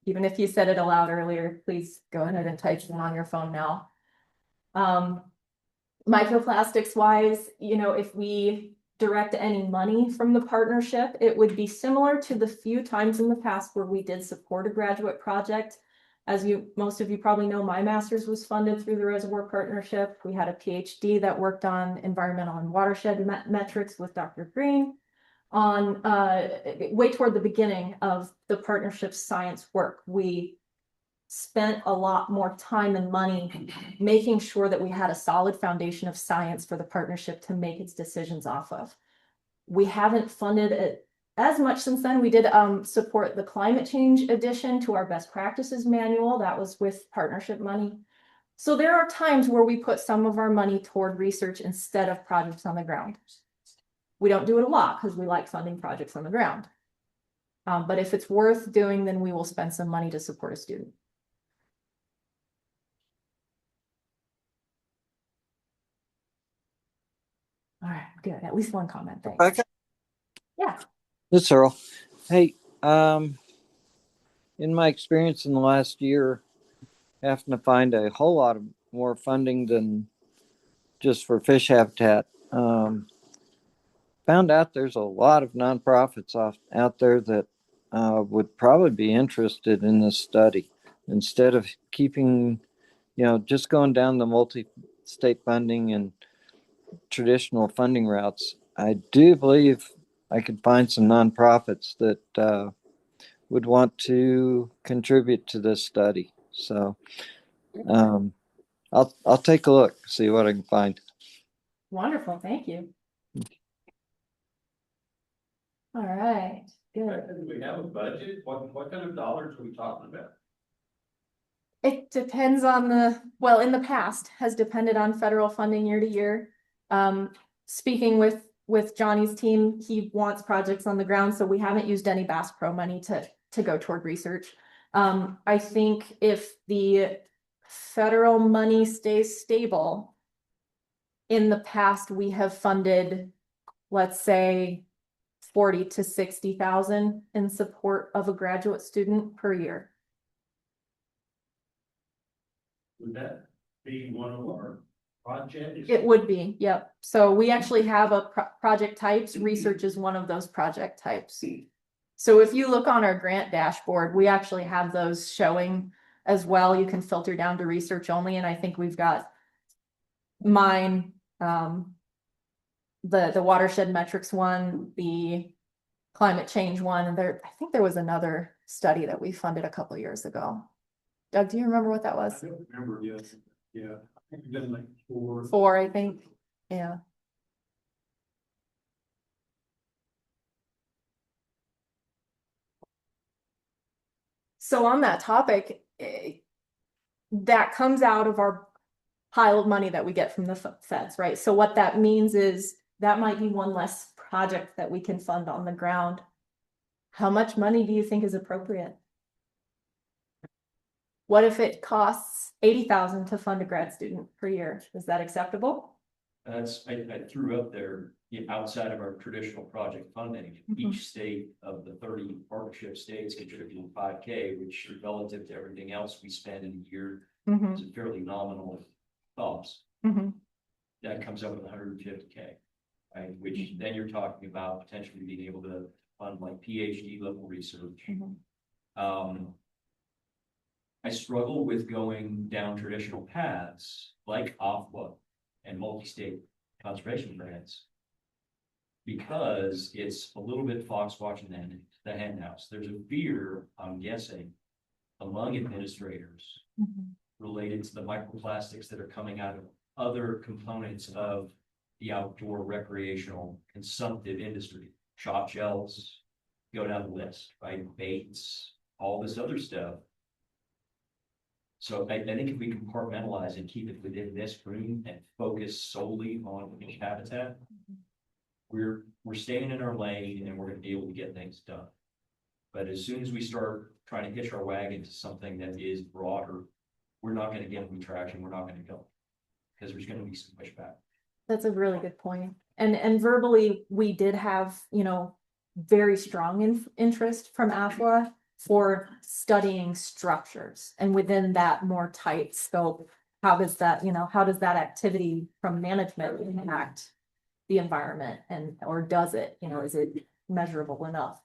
even if you said it aloud earlier, please go ahead and type them on your phone now. Microplastics wise, if we direct any money from the partnership, it would be similar to the few times in the past where we did support a graduate project. As most of you probably know, my master's was funded through the Reservoir Partnership. We had a PhD that worked on environmental and watershed metrics with Dr. Green on way toward the beginning of the partnership's science work. We spent a lot more time and money making sure that we had a solid foundation of science for the partnership to make its decisions off of. We haven't funded it as much since then. We did support the climate change addition to our best practices manual. That was with partnership money. So there are times where we put some of our money toward research instead of projects on the ground. We don't do it a lot because we like funding projects on the ground. But if it's worth doing, then we will spend some money to support a student. All right, good. At least one comment. Thanks. Okay. Yeah. This is Earl. Hey, in my experience in the last year, having to find a whole lot of more funding than just for fish habitat, found out there's a lot of nonprofits out there that would probably be interested in this study instead of keeping, just going down the multi-state funding and traditional funding routes. I do believe I could find some nonprofits that would want to contribute to this study. So I'll take a look, see what I can find. Wonderful, thank you. All right, good. Do we have a budget? What kind of dollars are we talking about? It depends on well, in the past has depended on federal funding year to year. Speaking with Johnny's team, he wants projects on the ground, so we haven't used any Bass Pro money to go toward research. I think if the federal money stays stable, in the past, we have funded, let's say, 40 to 60,000 in support of a graduate student per year. Would that be one of our projects? It would be, yep. So we actually have a project types. Research is one of those project types. So if you look on our grant dashboard, we actually have those showing as well. You can filter down to research only, and I think we've got mine, the watershed metrics one, the climate change one, and I think there was another study that we funded a couple years ago. Doug, do you remember what that was? I don't remember, yes, yeah, I think we've done like 4. 4, I think, yeah. So on that topic, that comes out of our pile of money that we get from the feds, right? So what that means is that might be one less project that we can fund on the ground. How much money do you think is appropriate? What if it costs 80,000 to fund a grad student per year? Is that acceptable? I threw up there, outside of our traditional project funding, each state of the 30 partnership states contributing 5K, which relative to everything else we spend in a year is a fairly nominal cost. That comes up with 150K, right? Which then you're talking about potentially being able to fund like PhD level research. I struggle with going down traditional paths like AFWA and multi-state conservation grants because it's a little bit fox watching the hen house. There's a fear, I'm guessing, among administrators related to the microplastics that are coming out of other components of the outdoor recreational consumptive industry. Shop shells, go down the list, right? Baits, all this other stuff. So I think if we compartmentalize and keep it within this room and focus solely on fish habitat, we're staying in our lane and we're going to be able to get things done. But as soon as we start trying to hitch our wagon to something that is broader, we're not going to get any traction. We're not going to go because there's going to be some pushback. That's a really good point. And verbally, we did have, very strong interest from AFWA for studying structures, and within that more tight scope, how does that activity from management impact the environment, or does it, is it measurable enough?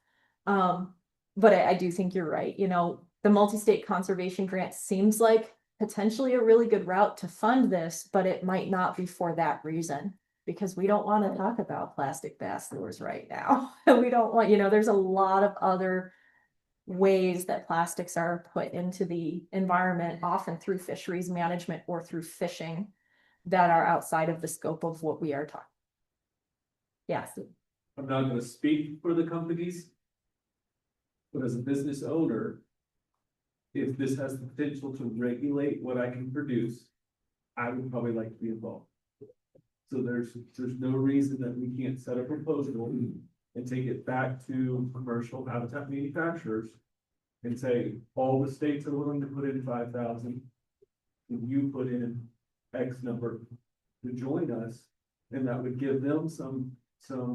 But I do think you're right. The multi-state conservation grant seems like potentially a really good route to fund this, but it might not be for that reason, because we don't want to talk about plastic bass lures right now. We don't want, there's a lot of other ways that plastics are put into the environment, often through fisheries management or through fishing, that are outside of the scope of what we are talking. Yes. I'm not going to speak for the companies, but as a business owner, if this has the potential to regulate what I can produce, I would probably like to be involved. So there's no reason that we can't set a proposal and take it back to commercial habitat manufacturers and say, all the states are willing to put in 5,000, and you put in X number to join us, and that would give them some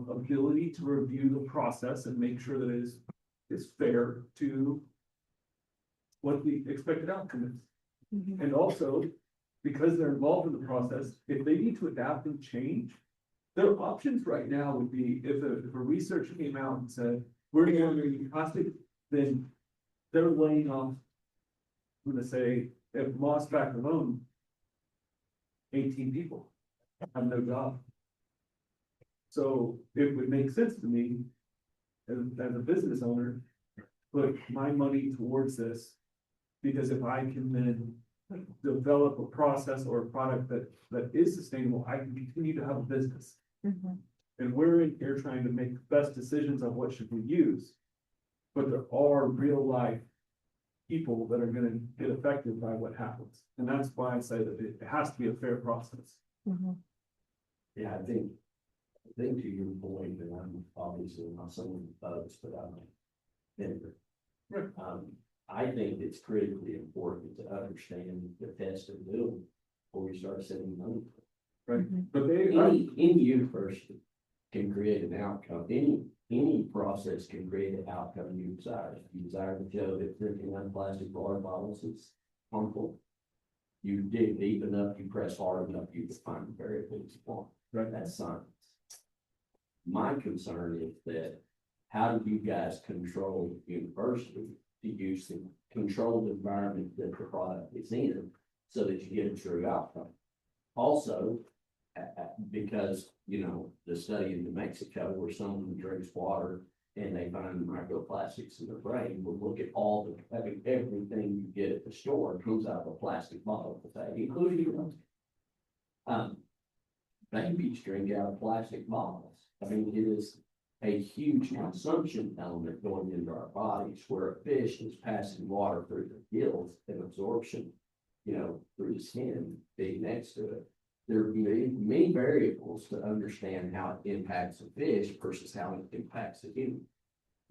ability to review the process and make sure that it is fair to what the expected outcome is. And also, because they're involved in the process, if they need to adapt and change, their options right now would be if a research came out and said, we're going to use plastic, then they're laying off, I'm going to say, if Mossback alone, 18 people have no job. So it would make sense to me as a business owner, put my money towards this, because if I can then develop a process or a product that is sustainable, I can continue to have a business. And we're in here trying to make best decisions on what should we use. But there are real life people that are gonna get affected by what happens. And that's why I say that it has to be a fair process. Yeah, I think to your point, and I'm obviously not someone who votes, but I'm a member. I think it's critically important to understand the test of bill before we start sending money. Right, but they, Any universe can create an outcome. Any process can create an outcome you desire. If you desire to show that drinking out of plastic water bottles is harmful, you dig deep enough, you press hard enough, you can find the variables you want. Right. That's science. My concern is that how do you guys control the university to use the controlled environment that the product is in so that you get a true outcome? Also, because, you know, the study in New Mexico where someone drinks water and they find microplastics in their brain, will look at everything you get at the store comes out of a plastic bottle, including babies drink out of plastic bottles. I mean, it is a huge consumption element going into our bodies where a fish is passing water through the gills and absorption, you know, through the skin being next to it. There are many variables to understand how it impacts a fish versus how it impacts a human.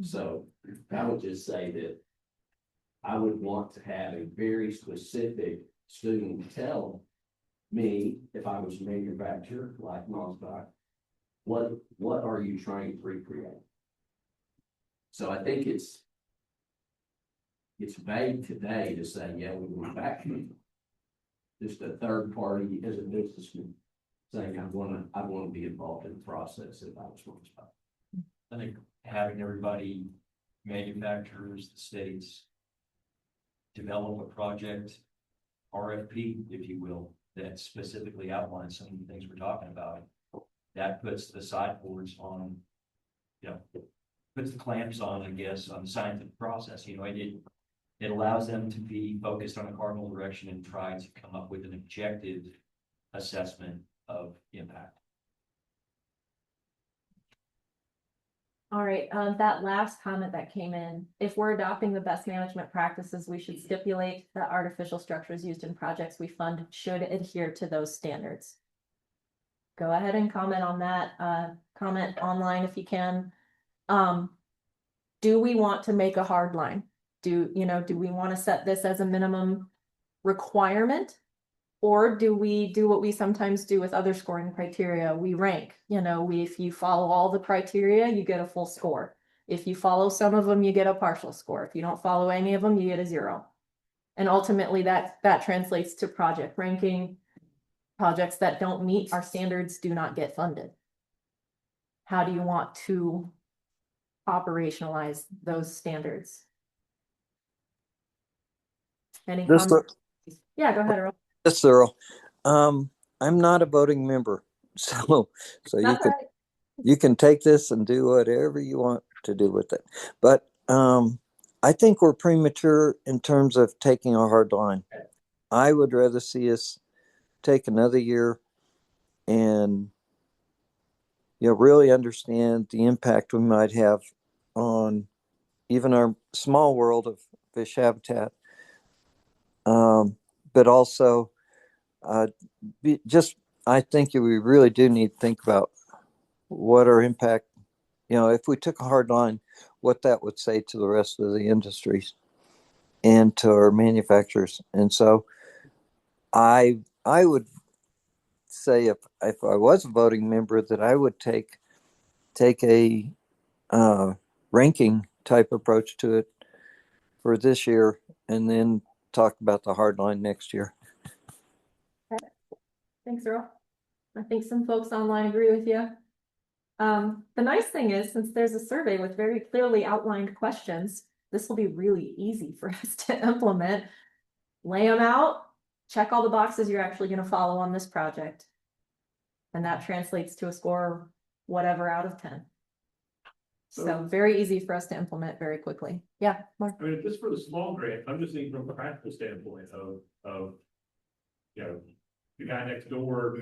So I would just say that I would want to have a very specific student tell me, if I was a manufacturer like Mosbach, what are you trying to recreate? So I think it's vague today to say, yeah, we want vacuum. Just a third party as a businessman saying, I want to be involved in the process if I was Mosbach. I think having everybody, manufacturers, the states, develop a project, RFP, if you will, that specifically outlines some of the things we're talking about. That puts the sideboards on, you know, puts the clamps on, I guess, on the scientific process. You know, it allows them to be focused on a cardinal direction and try to come up with an objective assessment of impact. All right, that last comment that came in, if we're adopting the best management practices, we should stipulate that artificial structures used in projects we fund should adhere to those standards. Go ahead and comment on that, comment online if you can. Do we want to make a hard line? Do we want to set this as a minimum requirement? Or do we do what we sometimes do with other scoring criteria? We rank, if you follow all the criteria, you get a full score. If you follow some of them, you get a partial score. If you don't follow any of them, you get a 0. And ultimately that translates to project ranking. Projects that don't meet our standards do not get funded. How do you want to operationalize those standards? Any comments? Yeah, go ahead, Earl. Yes, Earl. I'm not a voting member, so you can take this and do whatever you want to do with it. But I think we're premature in terms of taking a hard line. I would rather see us take another year and really understand the impact we might have on even our small world of fish habitat. But also I think we really do need to think about what our impact, if we took a hard line, what that would say to the rest of the industries and to our manufacturers. And so I would say if I was a voting member that I would take a ranking type approach to it for this year and then talk about the hard line next year. Thanks, Earl. I think some folks online agree with you. The nice thing is, since there's a survey with very clearly outlined questions, this will be really easy for us to implement. Lay them out, check all the boxes you're actually going to follow on this project. And that translates to a score, whatever, out of 10. So very easy for us to implement very quickly. Yeah, Mark. I mean, just for the small grant, I'm just thinking from a practical standpoint of the guy next door,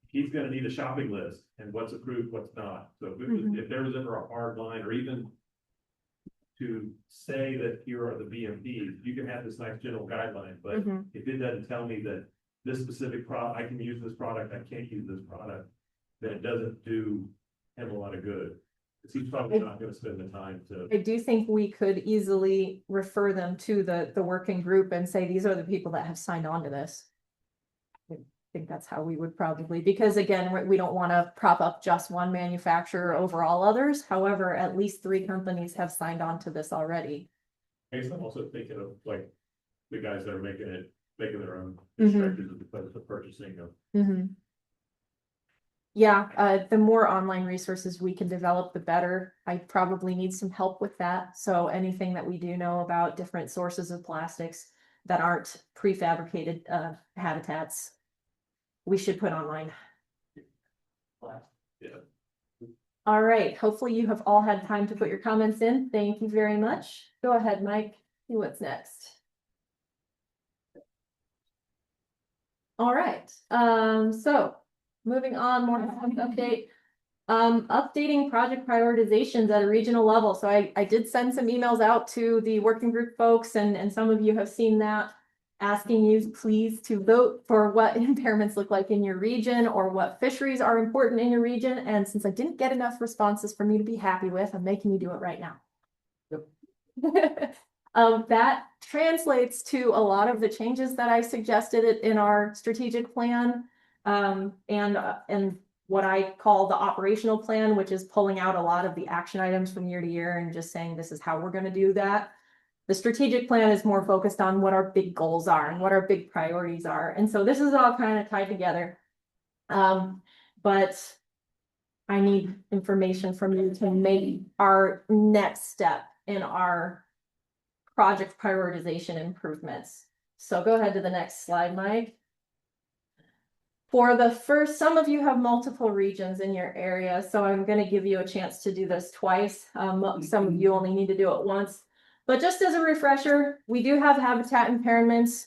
he's gonna need a shopping list and what's approved, what's not. So if there was ever a hard line or even to say that here are the BMPs. You can have this nice general guideline, but Mhm. if it doesn't tell me that this specific I can use this product, I can't use this product, then it doesn't do him a lot of good. Because he's probably not gonna spend the time to. I do think we could easily refer them to the working group and say, these are the people that have signed on to this. I think that's how we would probably, because again, we don't want to prop up just one manufacturer over all others. However, at least 3 companies have signed on to this already. I guess I'm also thinking of like the guys that are making their own Mhm. instructors as opposed to purchasing them. Mm-hmm. Yeah, the more online resources we can develop, the better. I probably need some help with that. So anything that we do know about different sources of plastics that aren't prefabricated habitats, we should put online. Yeah. All right, hopefully you have all had time to put your comments in. Thank you very much. Go ahead, Mike. See what's next. All right, so moving on, more update. Updating project prioritizations at a regional level. So I did send some emails out to the working group folks, and some of you have seen that, asking you please to vote for what impairments look like in your region or what fisheries are important in your region. And since I didn't get enough responses for me to be happy with, I'm making you do it right now. Yep. That translates to a lot of the changes that I suggested in our strategic plan, and what I call the operational plan, which is pulling out a lot of the action items from year to year and just saying this is how we're going to do that. The strategic plan is more focused on what our big goals are and what our big priorities are. And so this is all kind of tied together. But I need information from you to make our next step in our project prioritization improvements. So go ahead to the next slide, Mike. For the first, some of you have multiple regions in your area, so I'm going to give you a chance to do this twice. Some of you only need to do it once. But just as a refresher, we do have habitat impairments.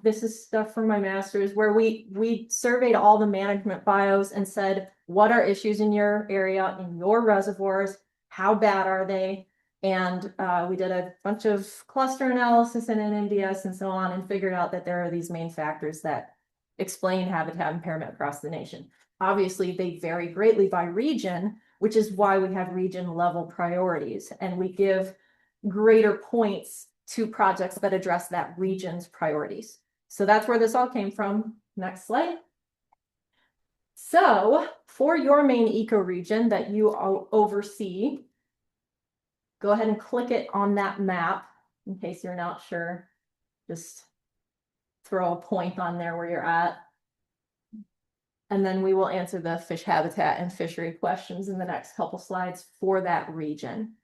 This is stuff from my master's where we surveyed all the management bios and said, what are issues in your area, in your reservoirs? How bad are they? And we did a bunch of cluster analysis and an NDS and so on, and figured out that there are these main factors that explain habitat impairment across the nation. Obviously, they vary greatly by region, which is why we have region level priorities, and we give greater points to projects that address that region's priorities. So that's where this all came from. Next slide. So for your main ecoregion that you oversee, go ahead and click it on that map in case you're not sure. Just throw a point on there where you're at. And then we will answer the fish habitat and fishery questions in the next couple slides for that region.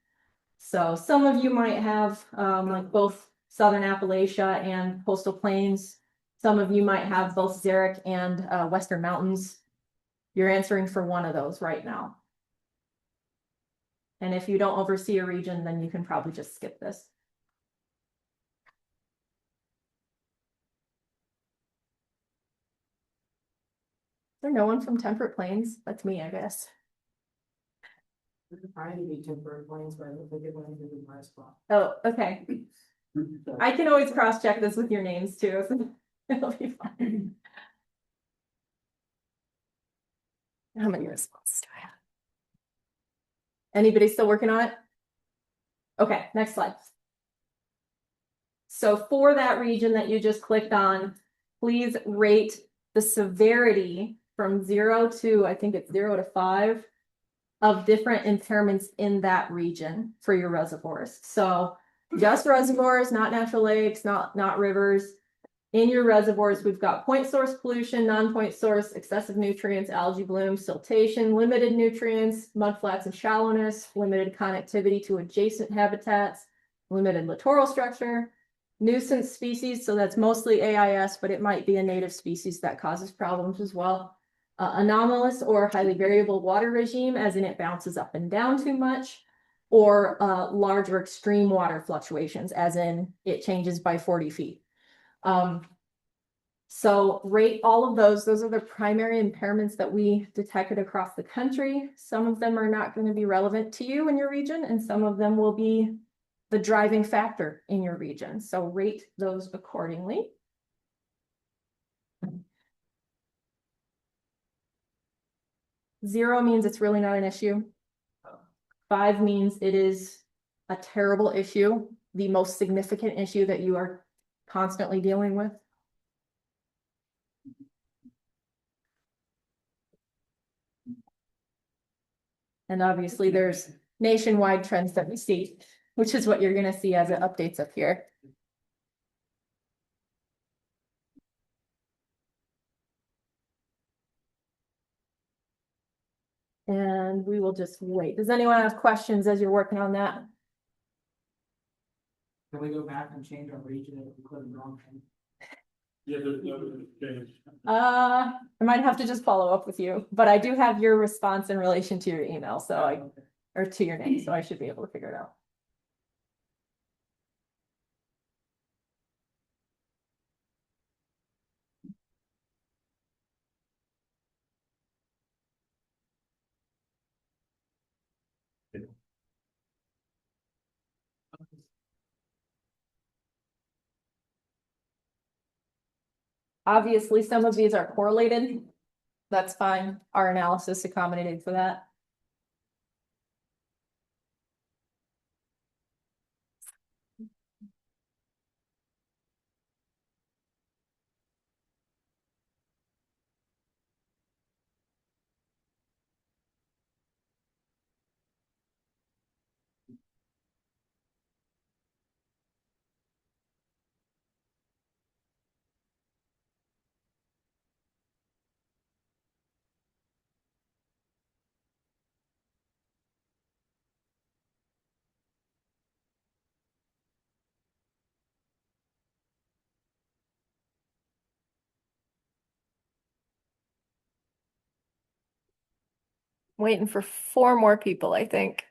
So some of you might have like both Southern Appalachia and Coastal Plains. Some of you might have both xeric and Western Mountains. You're answering for one of those right now. And if you don't oversee a region, then you can probably just skip this. Is there no one from Temperate Plains? That's me, I guess. Trying to be Temperate Plains, but I don't think it went into my spot. Oh, okay. I can always cross-check this with your names too. So it'll be fine. How many responses do I have? Anybody still working on it? Okay, next slide. So for that region that you just clicked on, please rate the severity from 0 to, I think it's 0 to 5 of different impairments in that region for your reservoirs. So just reservoirs, not natural lakes, not rivers. In your reservoirs, we've got point source pollution, non-point source, excessive nutrients, algae bloom, siltation, limited nutrients, mudflats and shallowness, limited connectivity to adjacent habitats, limited littoral structure, nuisance species. So that's mostly AIS, but it might be a native species that causes problems as well. Anomalous or highly variable water regime, as in it bounces up and down too much, or large or extreme water fluctuations, as in it changes by 40 feet. So rate all of those. Those are the primary impairments that we detected across the country. Some of them are not going to be relevant to you in your region, and some of them will be the driving factor in your region. So rate those accordingly. Zero means it's really not an issue. 5 means it is a terrible issue, the most significant issue that you are constantly dealing with. And obviously there's nationwide trends that we see, which is what you're gonna see as it updates up here. And we will just wait. Does anyone have questions as you're working on that? Can we go back and change our region if we click the wrong thing? Yeah, there's no change. I might have to just follow up with you, but I do have your response in relation to your email, so or to your name, so I should be able to figure it out. Obviously, some of these are correlated. That's fine. Our analysis accommodated for that. Waiting for 4 more people, I think.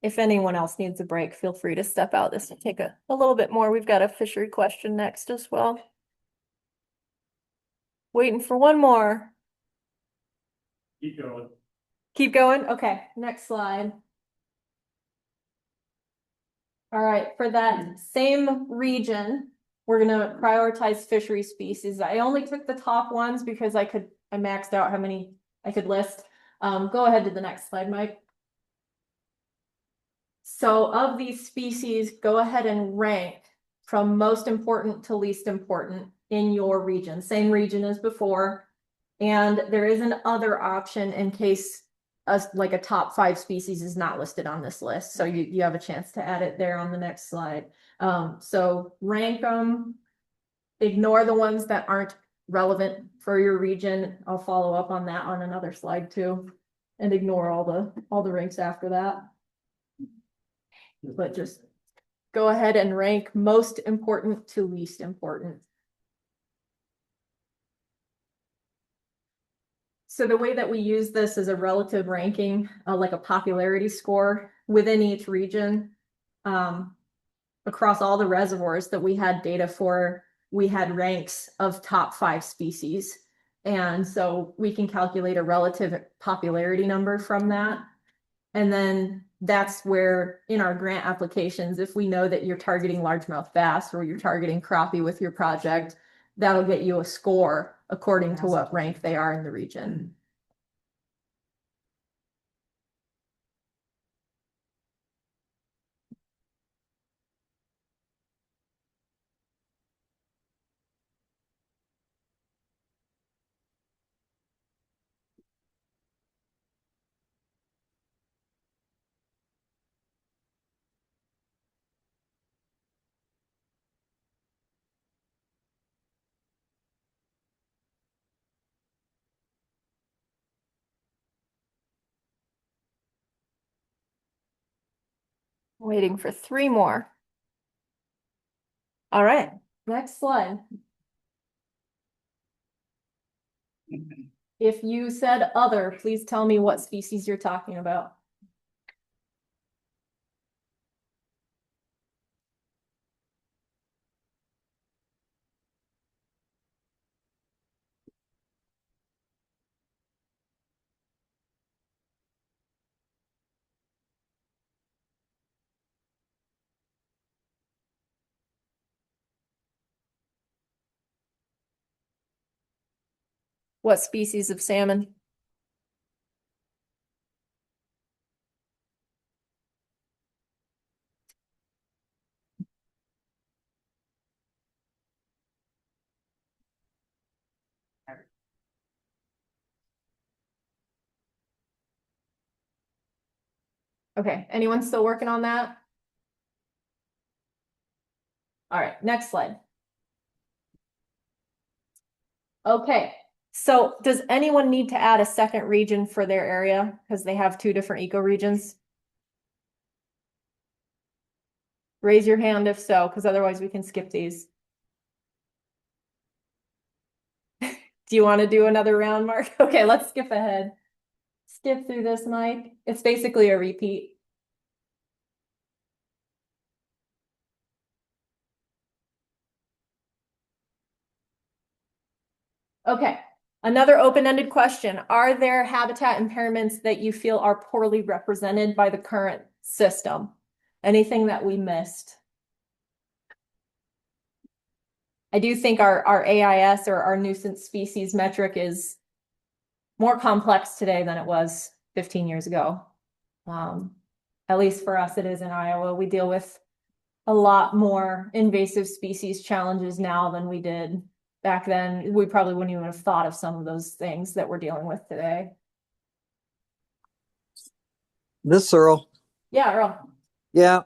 If anyone else needs a break, feel free to step out. This will take a little bit more. We've got a fishery question next as well. Waiting for 1 more. Keep going. Keep going? Okay, next slide. All right, for that same region, we're gonna prioritize fishery species. I only took the top ones because I maxed out how many I could list. Go ahead to the next slide, Mike. So of these species, go ahead and rank from most important to least important in your region, same region as before. And there is an other option in case like a top 5 species is not listed on this list. So you have a chance to add it there on the next slide. So rank them, ignore the ones that aren't relevant for your region. I'll follow up on that on another slide too, and ignore all the ranks after that. But just go ahead and rank most important to least important. So the way that we use this is a relative ranking, like a popularity score within each region. Across all the reservoirs that we had data for, we had ranks of top 5 species. And so we can calculate a relative popularity number from that. And then that's where in our grant applications, if we know that you're targeting largemouth bass or you're targeting crappie with your project, that'll get you a score according to what rank they are in the region. Waiting for 3 more. All right, next slide. If you said other, please tell me what species you're talking about. What species of salmon? Okay, anyone still working on that? All right, next slide. Okay, so does anyone need to add a second region for their area? Because they have 2 different ecoregions? Raise your hand if so, because otherwise we can skip these. Do you want to do another round, Mark? Okay, let's skip ahead. Skip through this, Mike. It's basically a repeat. Okay, another open-ended question. Are there habitat impairments that you feel are poorly represented by the current system? Anything that we missed? I do think our AIS or our nuisance species metric is more complex today than it was 15 years ago. At least for us, it is in Iowa. We deal with a lot more invasive species challenges now than we did back then. We probably wouldn't even have thought of some of those things that we're dealing with today. This Earl. Yeah, Earl. Yeah,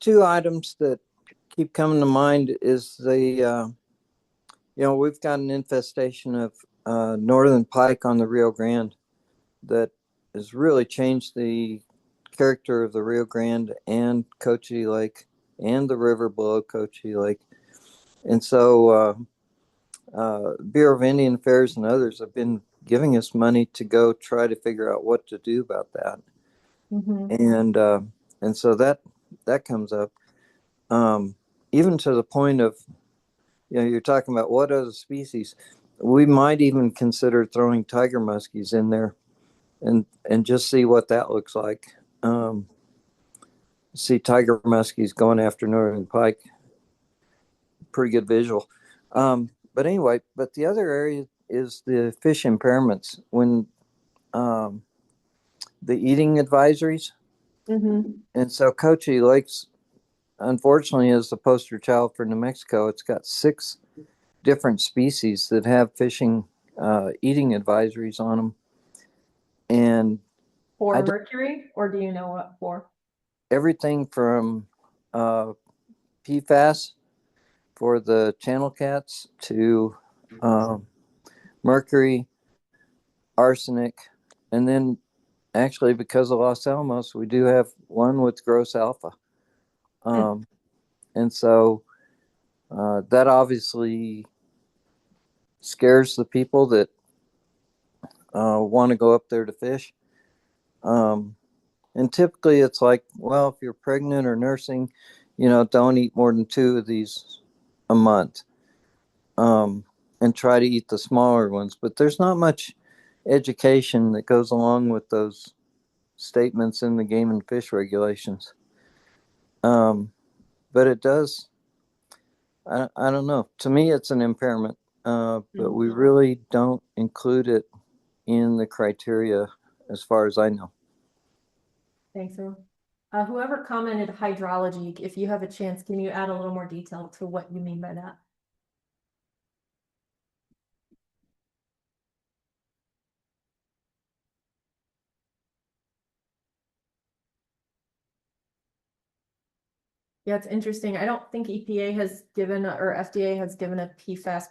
2 items that keep coming to mind is the, we've got an infestation of northern pike on the Rio Grande that has really changed the character of the Rio Grande and Cochise Lake and the river below Cochise Lake. And so Bureau of Indian Affairs and others have been giving us money to go try to figure out what to do about that. Mm-hmm. And so that comes up, even to the point of, you're talking about what other species. We might even consider throwing tiger muskies in there and just see what that looks like. See tiger muskies going after northern pike. Pretty good visual. But anyway, the other area is the fish impairments when the eating advisories. Mm-hmm. And so Cochise Lakes, unfortunately, is the poster child for New Mexico. It's got 6 different species that have fishing eating advisories on them. And for mercury, or do you know what for? Everything from PFAS for the channel cats to mercury, arsenic, and then actually because of Los Alamos, we do have one with gross alpha. And so that obviously scares the people that want to go up there to fish. And typically it's like, well, if you're pregnant or nursing, don't eat more than 2 of these a month. And try to eat the smaller ones. But there's not much education that goes along with those statements in the game and fish regulations. But it does, I don't know. To me, it's an impairment, but we really don't include it in the criteria as far as I know. Thanks, Earl. Whoever commented hydrology, if you have a chance, can you add a little more detail to what you mean by that? Yeah, it's interesting. I don't think EPA has given or FDA has given a PFAS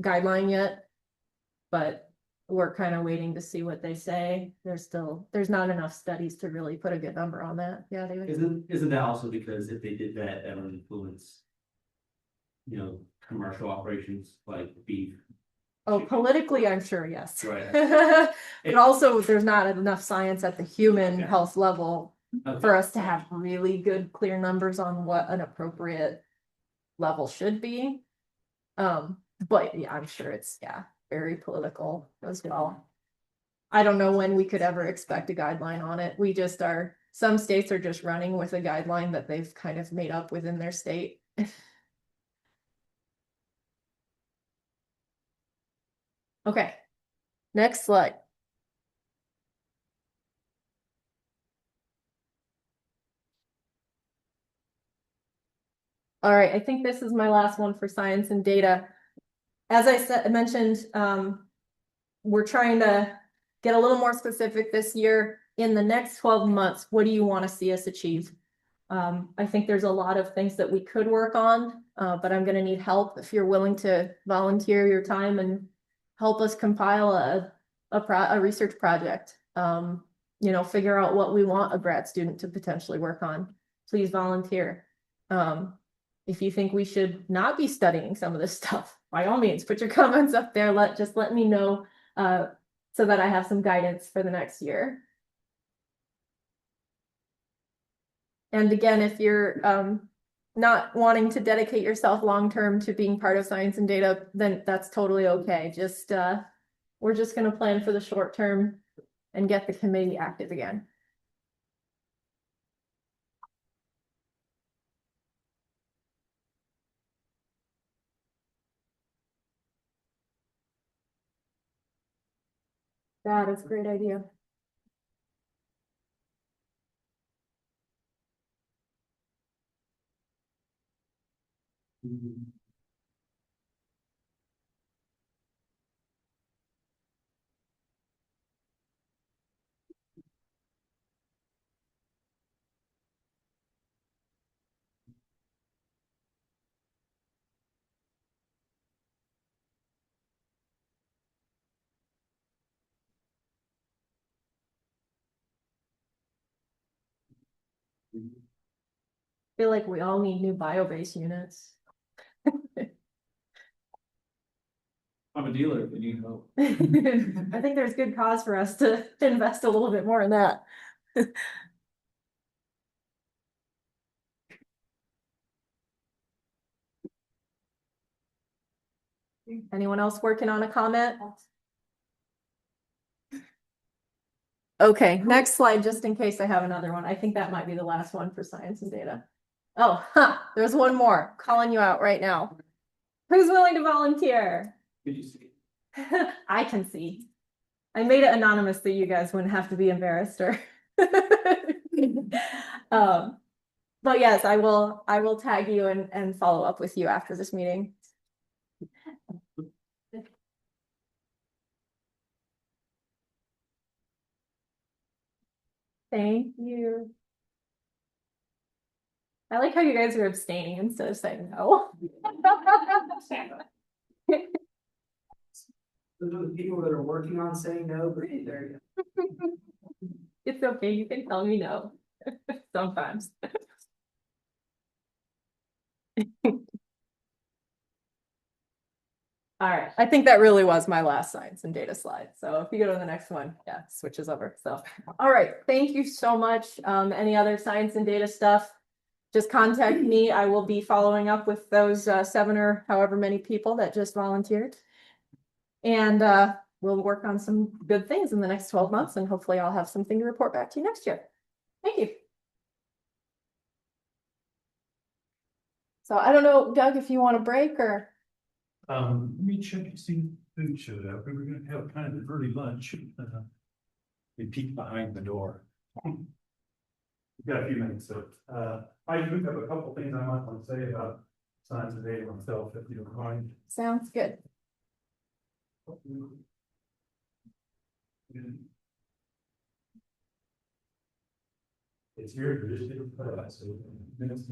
guideline yet, but we're kind of waiting to see what they say. There's not enough studies to really put a good number on that. Yeah, they would. Isn't that also because if they did that, that would influence, commercial operations like beef? Oh, politically, I'm sure, yes. Right. But also, there's not enough science at the human health level Okay. for us to have really good, clear numbers on what an appropriate level should be. But yeah, I'm sure it's, very political as well. I don't know when we could ever expect a guideline on it. Some states are just running with a guideline that they've kind of made up within their state. Okay, next slide. All right, I think this is my last one for science and data. As I mentioned, we're trying to get a little more specific this year. In the next 12 months, what do you want to see us achieve? I think there's a lot of things that we could work on, but I'm going to need help if you're willing to volunteer your time and help us compile a research project. Figure out what we want a grad student to potentially work on. Please volunteer. If you think we should not be studying some of this stuff, by all means, put your comments up there. Let me know so that I have some guidance for the next year. And again, if you're not wanting to dedicate yourself long-term to being part of science and data, then that's totally okay. We're just going to plan for the short term and get the committee active again. That is a great idea. I feel like we all need new bio-based units. I'm a dealer, if you need help. I think there's good cause for us to invest a little bit more in that. Anyone else working on a comment? Okay, next slide, just in case I have another one. I think that might be the last one for science and data. Oh, there's one more. Calling you out right now. Who's willing to volunteer? Could you see? I can see. I made it anonymous so you guys wouldn't have to be embarrassed or but yes, I will tag you and follow up with you after this meeting. Thank you. I like how you guys are abstaining instead of saying no. The people that are working on saying no, but there you go. It's okay, you can tell me no sometimes. All right, I think that really was my last science and data slide. So if you go to the next one, yeah, switches over. So, all right, thank you so much. Any other science and data stuff, just contact me. I will be following up with those 7 or however many people that just volunteered. And we'll work on some good things in the next 12 months, and hopefully I'll have something to report back to you next year. Thank you. So I don't know, Doug, if you want a break or. Let me check and see if food showed up. We were gonna have kind of an early lunch. We peeked behind the door. We've got a few minutes, so I do have a couple things I might want to say about science and data myself, if you don't mind. Sounds good. It's here, but just didn't put it, so minutes.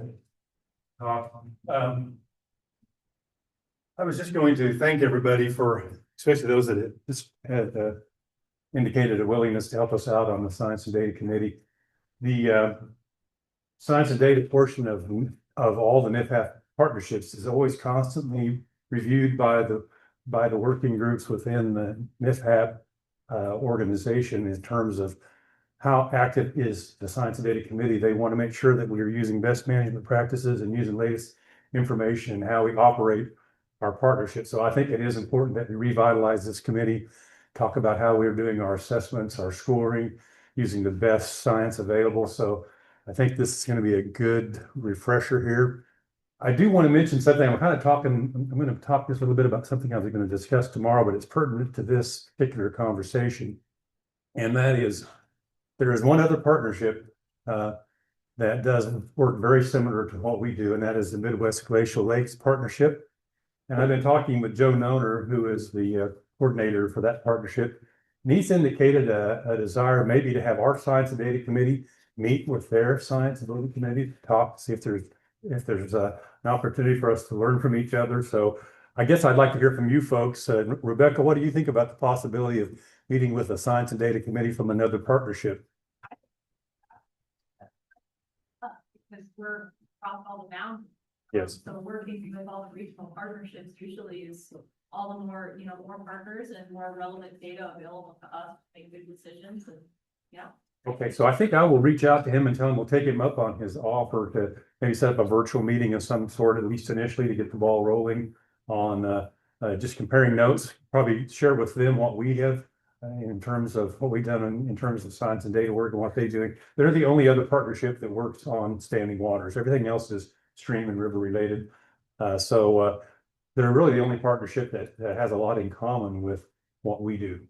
I was just going to thank everybody for especially those that just had indicated a willingness to help us out on the Science and Data Committee. The science and data portion of all the NIFHAP partnerships is always constantly reviewed by the working groups within the NIFHAP organization in terms of how active is the Science and Data Committee. They want to make sure that we are using best management practices and using latest information and how we operate our partnership. So I think it is important that we revitalize this committee, talk about how we're doing our assessments, our scoring, using the best science available. So I think this is going to be a good refresher here. I do want to mention something. I'm going to talk just a little bit about something I was going to discuss tomorrow, but it's pertinent to this particular conversation. And that is, there is one other partnership that does work very similar to what we do, and that is the Midwest Glacial Lakes Partnership. And I've been talking with Joe Noner, who is the coordinator for that partnership. And he's indicated a desire maybe to have our Science and Data Committee meet with their Science and Data Committee to talk, see if there's an opportunity for us to learn from each other. So I guess I'd like to hear from you folks. Rebecca, what do you think about the possibility of meeting with a Science and Data Committee from another partnership? Because we're across all the boundaries. Yes. So working with all the regional partnerships usually is all the more, more partners and more relevant data available to us to make good decisions and, yeah. Okay, so I think I will reach out to him and tell him we'll take him up on his offer to maybe set up a virtual meeting of some sort, at least initially, to get the ball rolling on just comparing notes, probably share with them what we have in terms of what we've done in terms of science and data work and what they're doing. They're the only other partnership that works on standing waters. Everything else is stream and river related. So they're really the only partnership that has a lot in common with what we do.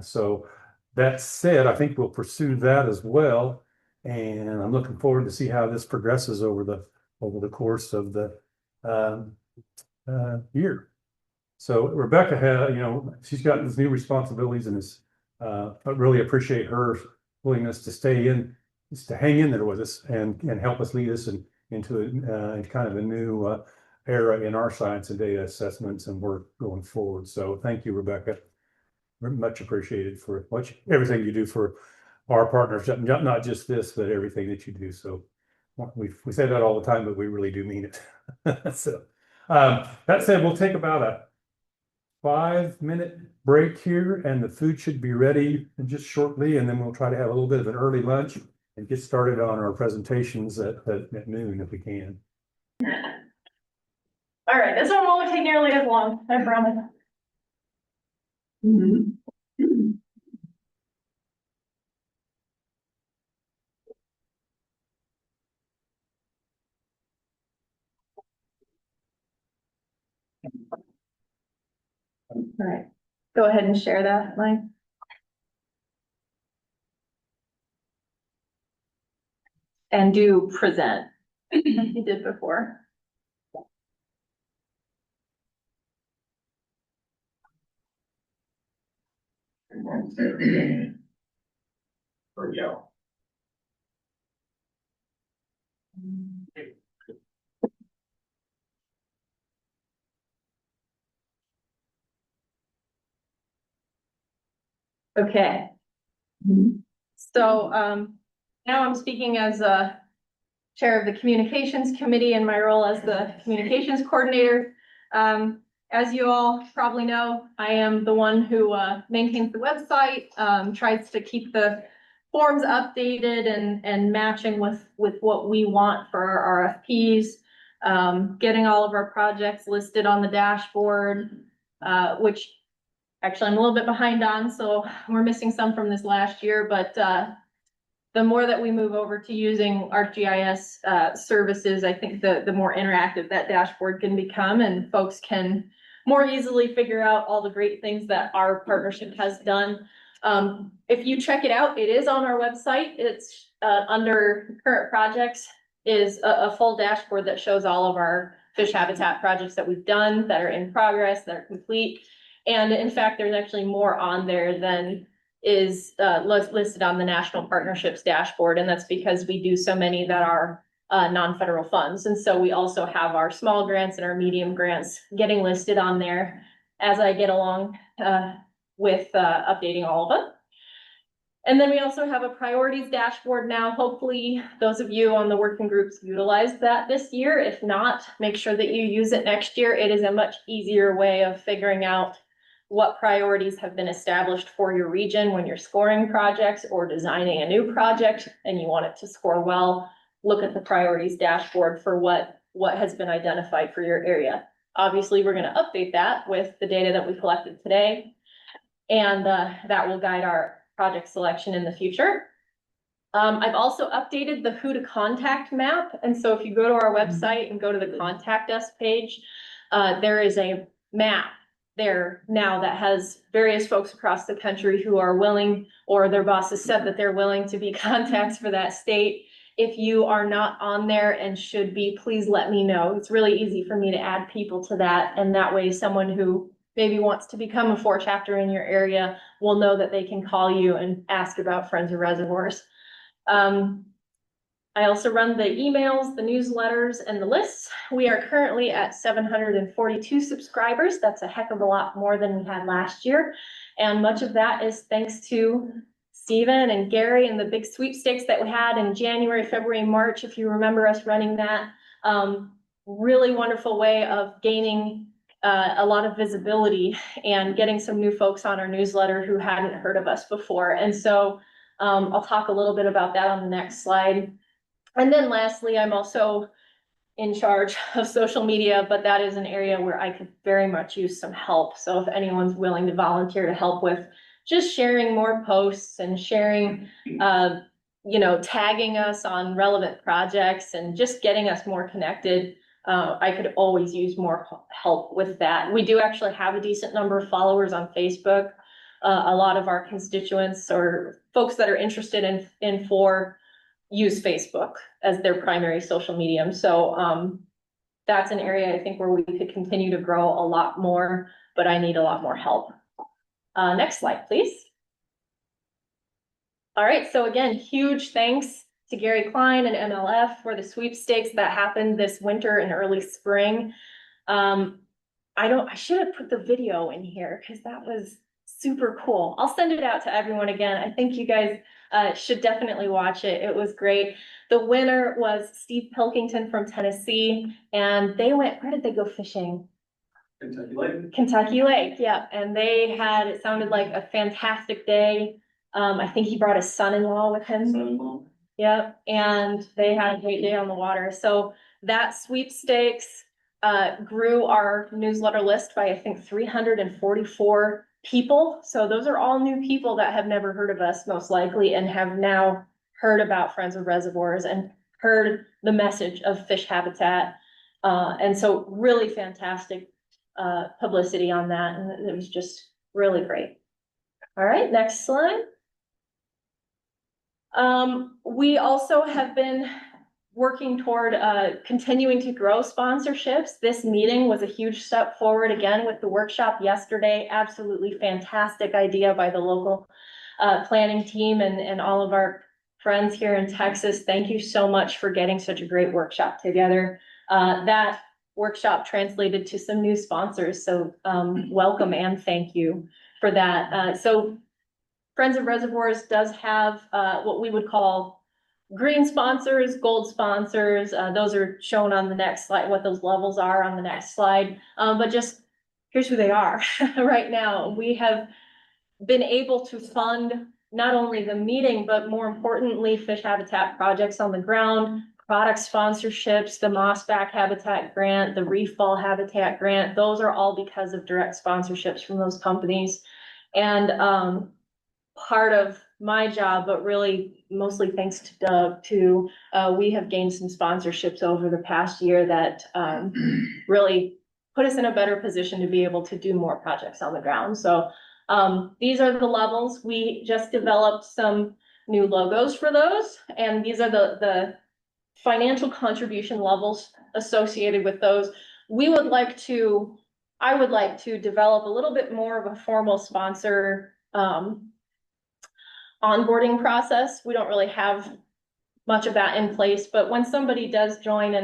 So that said, I think we'll pursue that as well. And I'm looking forward to see how this progresses over the course of the year. So Rebecca she's got these new responsibilities and I really appreciate her willingness to to hang in there with us and help us lead us into kind of a new era in our science and data assessments and work going forward. So thank you, Rebecca. Much appreciated for everything you do for our partnership, not just this, but everything that you do. So we say that all the time, but we really do mean it. So that said, we'll take about a 5-minute break here, and the food should be ready just shortly, and then we'll try to have a little bit of an early lunch and get started on our presentations at noon if we can. All right, this one won't take nearly as long, I promise. All right, go ahead and share that, Mike. And do present, like you did before. There we go. Okay. So now I'm speaking as a chair of the communications committee in my role as the communications coordinator. As you all probably know, I am the one who maintains the website, tries to keep the forms updated and matching with what we want for our RFPs, getting all of our projects listed on the dashboard, which actually I'm a little bit behind on, so we're missing some from this last year, but the more that we move over to using ArcGIS services, I think the more interactive that dashboard can become, and folks can more easily figure out all the great things that our partnership has done. If you check it out, it is on our website. It's under current projects is a full dashboard that shows all of our fish habitat projects that we've done, that are in progress, that are complete. And in fact, there's actually more on there than is listed on the National Partnerships dashboard. And that's because we do so many that are non-federal funds. And so we also have our small grants and our medium grants getting listed on there. as I get along, with, updating all of them. And then we also have a priorities dashboard now. Hopefully, those of you on the working groups utilized that this year. If not, make sure that you use it next year. It is a much easier way of figuring out what priorities have been established for your region when you're scoring projects or designing a new project and you want it to score well. Look at the priorities dashboard for what has been identified for your area. Obviously, we're going to update that with the data that we collected today, and that will guide our project selection in the future. I've also updated the who to contact map. And so if you go to our website and go to the contact us page, there is a map there now that has various folks across the country who are willing, or their bosses said that they're willing to be contacts for that state. If you are not on there and should be, please let me know. It's really easy for me to add people to that. And that way someone who maybe wants to become a 4 chapter in your area will know that they can call you and ask about Friends of Reservoirs. I also run the emails, the newsletters, and the lists. We are currently at 742 subscribers. That's a heck of a lot more than we had last year. And much of that is thanks to Stephen and Gary and the big sweepstakes that we had in January, February, March, if you remember us running that. Really wonderful way of gaining a lot of visibility and getting some new folks on our newsletter who hadn't heard of us before. And so I'll talk a little bit about that on the next slide. And then lastly, I'm also in charge of social media, but that is an area where I could very much use some help. So if anyone's willing to volunteer to help with just sharing more posts and sharing, tagging us on relevant projects and just getting us more connected, I could always use more help with that. We do actually have a decent number of followers on Facebook. A lot of our constituents or folks that are interested in use Facebook as their primary social medium. So that's an area I think where we could continue to grow a lot more, but I need a lot more help. Next slide, please. All right, so again, huge thanks to Gary Klein and MLF for the sweepstakes that happened this winter and early spring. I should have put the video in here because that was super cool. I'll send it out to everyone again. I think you guys should definitely watch it. It was great. The winner was Steve Pilkington from Tennessee, and they went, where did they go fishing? Kentucky Lake. Kentucky Lake, yeah. And they had, it sounded like a fantastic day. I think he brought his son-in-law with him. Son-in-law. Yep, and they had a great day on the water. So that sweepstakes grew our newsletter list by, I think, 344 people. So those are all new people that have never heard of us, most likely, and have now heard about Friends of Reservoirs and heard the message of fish habitat. And so really fantastic publicity on that. And it was just really great. All right, next slide. We also have been working toward continuing to grow sponsorships. This meeting was a huge step forward again with the workshop yesterday. Absolutely fantastic idea by the local planning team and all of our friends here in Texas. Thank you so much for getting such a great workshop together. That workshop translated to some new sponsors. So welcome and thank you for that. So Friends of Reservoirs does have what we would call green sponsors, gold sponsors. Those are shown on the next slide, what those levels are on the next slide. But just here's who they are right now. We have been able to fund not only the meeting, but more importantly, fish habitat projects on the ground, product sponsorships, the Mossback Habitat Grant, the Reef Ball Habitat Grant. Those are all because of direct sponsorships from those companies. And part of my job, but really mostly thanks to Doug too, we have gained some sponsorships over the past year that really put us in a better position to be able to do more projects on the ground. So these are the levels. We just developed some new logos for those, and these are the financial contribution levels associated with those. I would like to develop a little bit more of a formal sponsor onboarding process. We don't really have much of that in place, but when somebody does join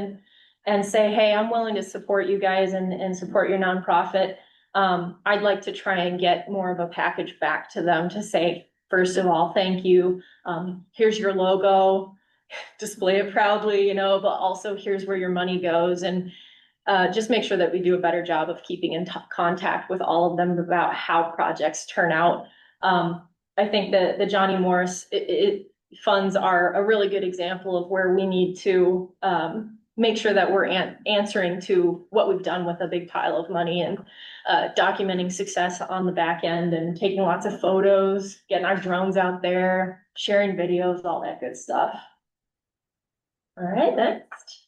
and say, hey, I'm willing to support you guys and support your nonprofit, I'd like to try and get more of a package back to them to say, first of all, thank you. Here's your logo, display it proudly, you know, but also here's where your money goes. And just make sure that we do a better job of keeping in contact with all of them about how projects turn out. I think that the Johnny Morris funds are a really good example of where we need to make sure that we're answering to what we've done with a big pile of money and documenting success on the back end and taking lots of photos, getting our drones out there, sharing videos, all that good stuff. All right, next.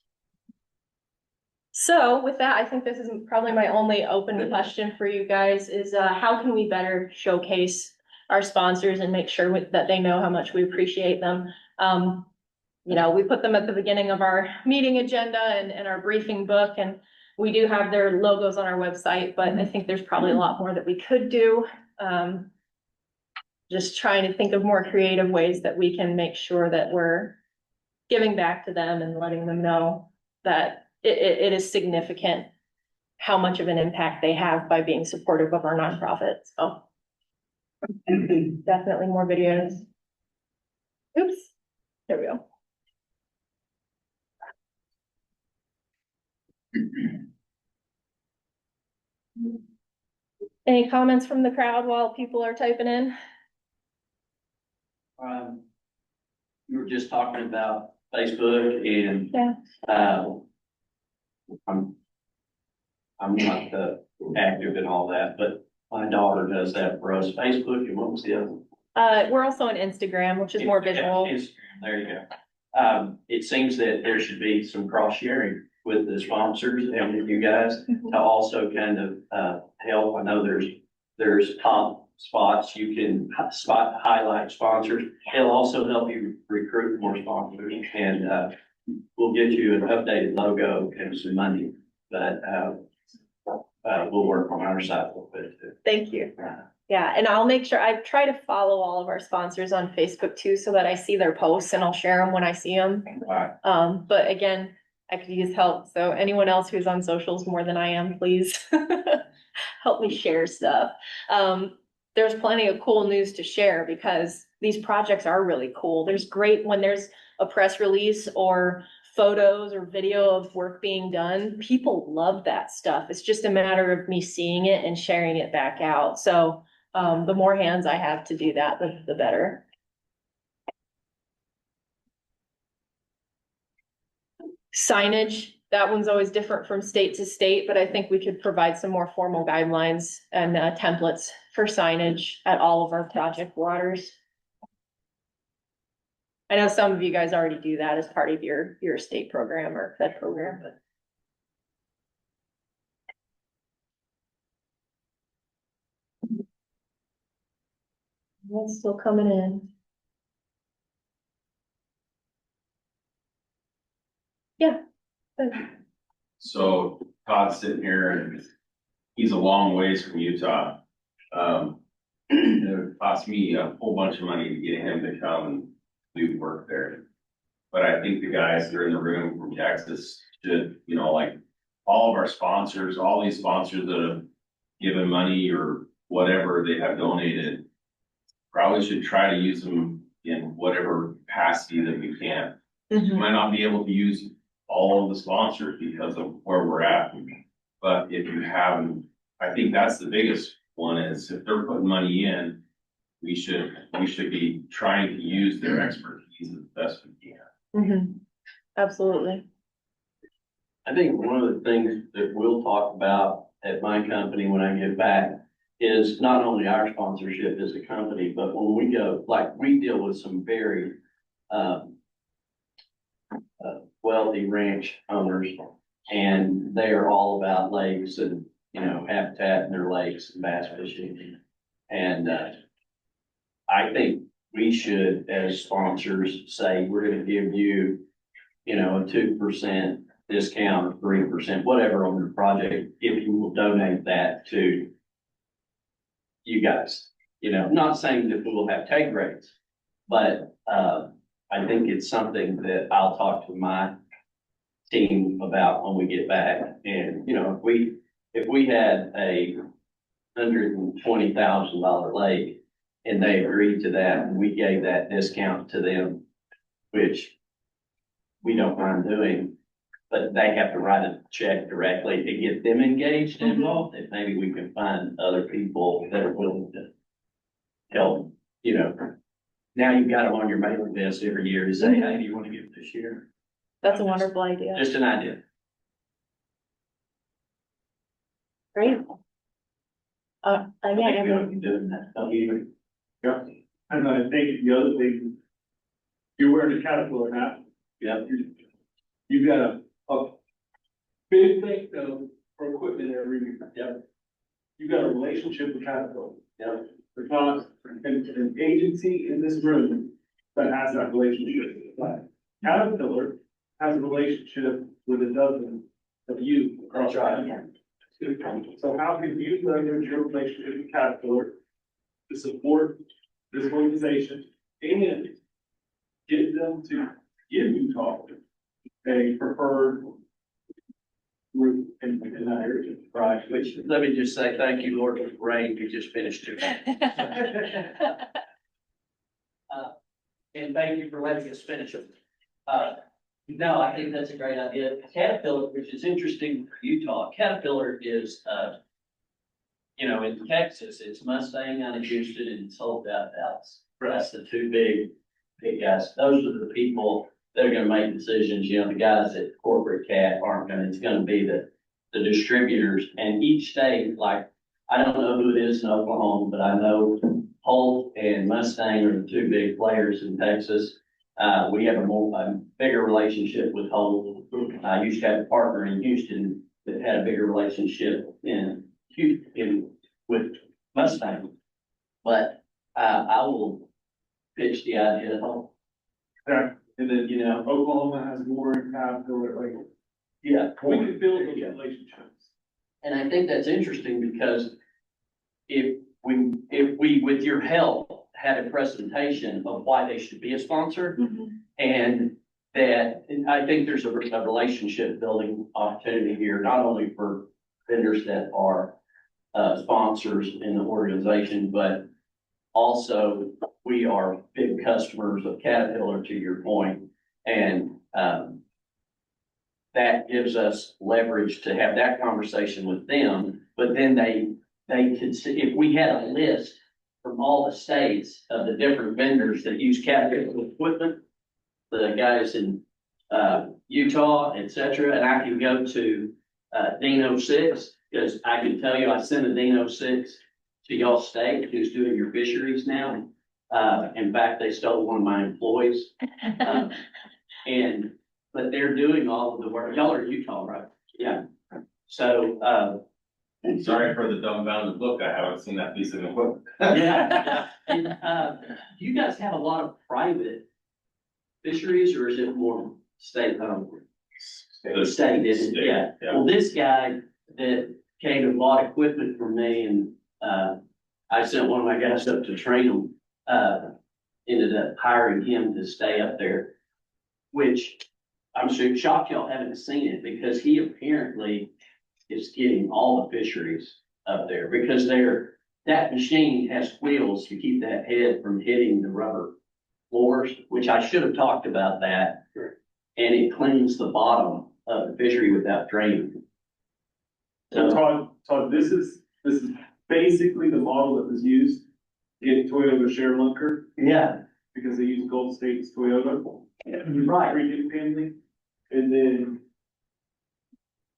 So with that, I think this is probably my only open question for you guys is how can we better showcase our sponsors and make sure that they know how much we appreciate them. You know, we put them at the beginning of our meeting agenda and our briefing book, and we do have their logos on our website, but I think there's probably a lot more that we could do. Just trying to think of more creative ways that we can make sure that we're giving back to them and letting them know that it is significant how much of an impact they have by being supportive of our nonprofit. So definitely more videos. Oops, there we go. Any comments from the crowd while people are typing in? You were just talking about Facebook and Yeah. I'm not active in all that, but my daughter does that for us. Facebook, and what was the other? We're also on Instagram, which is more visual. Instagram, there you go. It seems that there should be some cross sharing with the sponsors and with you guys to also kind of help. I know there's top spots you can highlight sponsors. It'll also help you recruit more sponsors, and we'll get you an updated logo and some money, but we'll work on our side a little bit too. Thank you. Yeah, and I'll make sure I try to follow all of our sponsors on Facebook too, so that I see their posts and I'll share them when I see them. Right. But again, I could use help. So anyone else who's on socials more than I am, please help me share stuff. There's plenty of cool news to share because these projects are really cool. There's great when there's a press release or photos or video of work being done. People love that stuff. It's just a matter of me seeing it and sharing it back out. So the more hands I have to do that, the better. Signage, that one's always different from state to state, but I think we could provide some more formal guidelines and templates for signage at all of our project waters. I know some of you guys already do that as part of your state program or fed program, but. It's still coming in. Yeah. So Todd's sitting here and he's a long ways from Utah. It cost me a whole bunch of money to get him to come and do work there. But I think the guys that are in the room from Texas should, you know, like all of our sponsors, all these sponsors that have given money or whatever they have donated, probably should try to use them in whatever capacity that we can. We might not be able to use all of the sponsors because of where we're at. But if you have, I think that's the biggest one is if they're putting money in, we should be trying to use their expertise as best we can. Absolutely. I think one of the things that we'll talk about at my company when I get back is not only our sponsorship as a company, but when we go, like we deal with some very wealthy ranch owners, and they are all about lakes and, you know, habitat in their lakes and bass fishing. And I think we should, as sponsors, say, we're gonna give you, you know, a 2% discount, 3%, whatever on your project, if you will donate that to you guys. You know, not saying that we will have take rates, but I think it's something that I'll talk to my team about when we get back. And, you know, if we had a $120,000 lake. And they agreed to that, and we gave that discount to them, which we don't mind doing. But they have to write a check directly to get them engaged and involved, and maybe we can find other people that are willing to help, you know. Now you've got them on your mailing list every year to say, hey, do you want to give it this year? That's a wonderful idea. Just an idea. Great. I Yeah, think we ought to be doing that, don't you? Yeah. And I think the other thing, you're wearing a Caterpillar hat. Yeah. You've got a big thing for equipment every year. Yep. You've got a relationship with Caterpillar. Yep. Because an agency in this room that has that relationship. Caterpillar has a relationship with a dozen of you across. That's right. So how can you leverage your relationship with Caterpillar to support this organization and get them to give Utah a preferred route in that area? Right, which, let me just say thank you, Lord, for the rain we just finished it. And thank you for letting us finish it. No, I think that's a great idea. Caterpillar, which is interesting for Utah, Caterpillar is, you know, in Texas, it's Mustang out of Houston and sold out of Dallas. That's the two big guys. Those are the people that are gonna make decisions. You know, the guys at corporate cat aren't gonna, it's gonna be the distributors. And each state, like, I don't know who it is in Oklahoma, but I know Holt and Mustang are the two big players in Texas. We have a bigger relationship with Holt. I used to have a partner in Houston that had a bigger relationship with Mustang. But, I will pitch the idea to Holt. Yeah. And then, you know, Oklahoma has more in Caterpillar, like, yeah. we can build those relationships. And I think that's interesting because if we, with your help, had a presentation of why they should be a sponsor, and that, and I think there's a relationship building opportunity here, not only for vendors that are sponsors in the organization, but also we are big customers of Caterpillar, to your point, and that gives us leverage to have that conversation with them. But then they could see, if we had a list from all the states of the different vendors that use Caterpillar equipment, the guys in Utah, et cetera, and I can go to Dino 6, because I can tell you I sent a Dino 6 to y'all state who's doing your fisheries now. In fact, they stole one of my employees. But they're doing all of the work. Y'all are Utah, right? Yeah. So, Sorry for the dumbfounded look. I haven't seen that piece of equipment. yeah. And, you guys have a lot of private fisheries, or is it more state owned? State, isn't it? Yeah. Well, this guy that came and bought equipment from me, and I sent one of my guys up to train them, ended up hiring him to stay up there, which I'm shocked y'all haven't seen it, because he apparently is getting all the fisheries up there, because that machine has wheels to keep that head from hitting the rubber floors, which I should have talked about that. And it cleans the bottom of the fishery without draining. So Todd, this is basically the model that was used in Toyota Share Lunker. Yeah. Because they use Gold State's Toyota. Right. Family. And then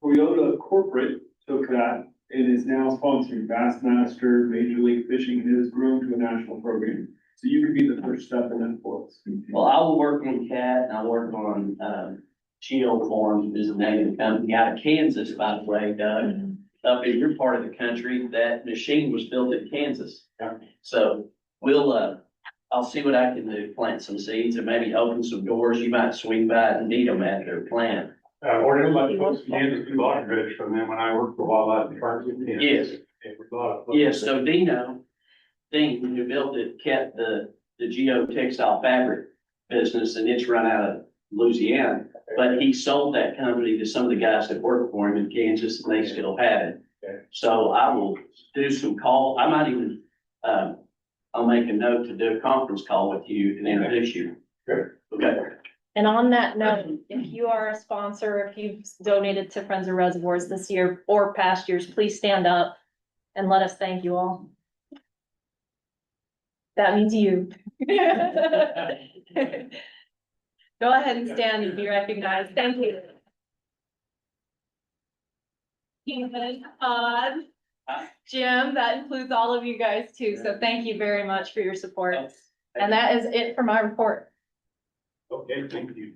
Toyota corporate took that and is now sponsoring Bassmaster, Major League Fishing, and it has grown to a national program. So you could be the first step in that for us. Well, I will work on CAT, and I'll work on Geo Farms, is the name of the company out of Kansas, by the way, Doug. Up in your part of the country, that machine was built in Kansas. So we'll, I'll see what I can do, plant some seeds and maybe open some doors. You might swing by and meet them at their plant. Or nobody folks in Kansas, we bought dredge from them when I worked for Wildlife Department. Yes. We bought it. Yes, so Dean, who built it, kept the geotextile fabric business, and it's run out of Louisiana. But he sold that company to some of the guys that worked for him in Kansas, and they still have it. So I will do some call, I might even, I'll make a note to do a conference call with you and introduce you. Sure. Okay. And on that note, if you are a sponsor, if you've donated to Friends of Reservoirs this year or past years, please stand up and let us thank you all. That means you. Go ahead and stand and be recognized. Thank you. Todd, Jim, that includes all of you guys too. So thank you very much for your support. And that is it for my report. Okay, thank you.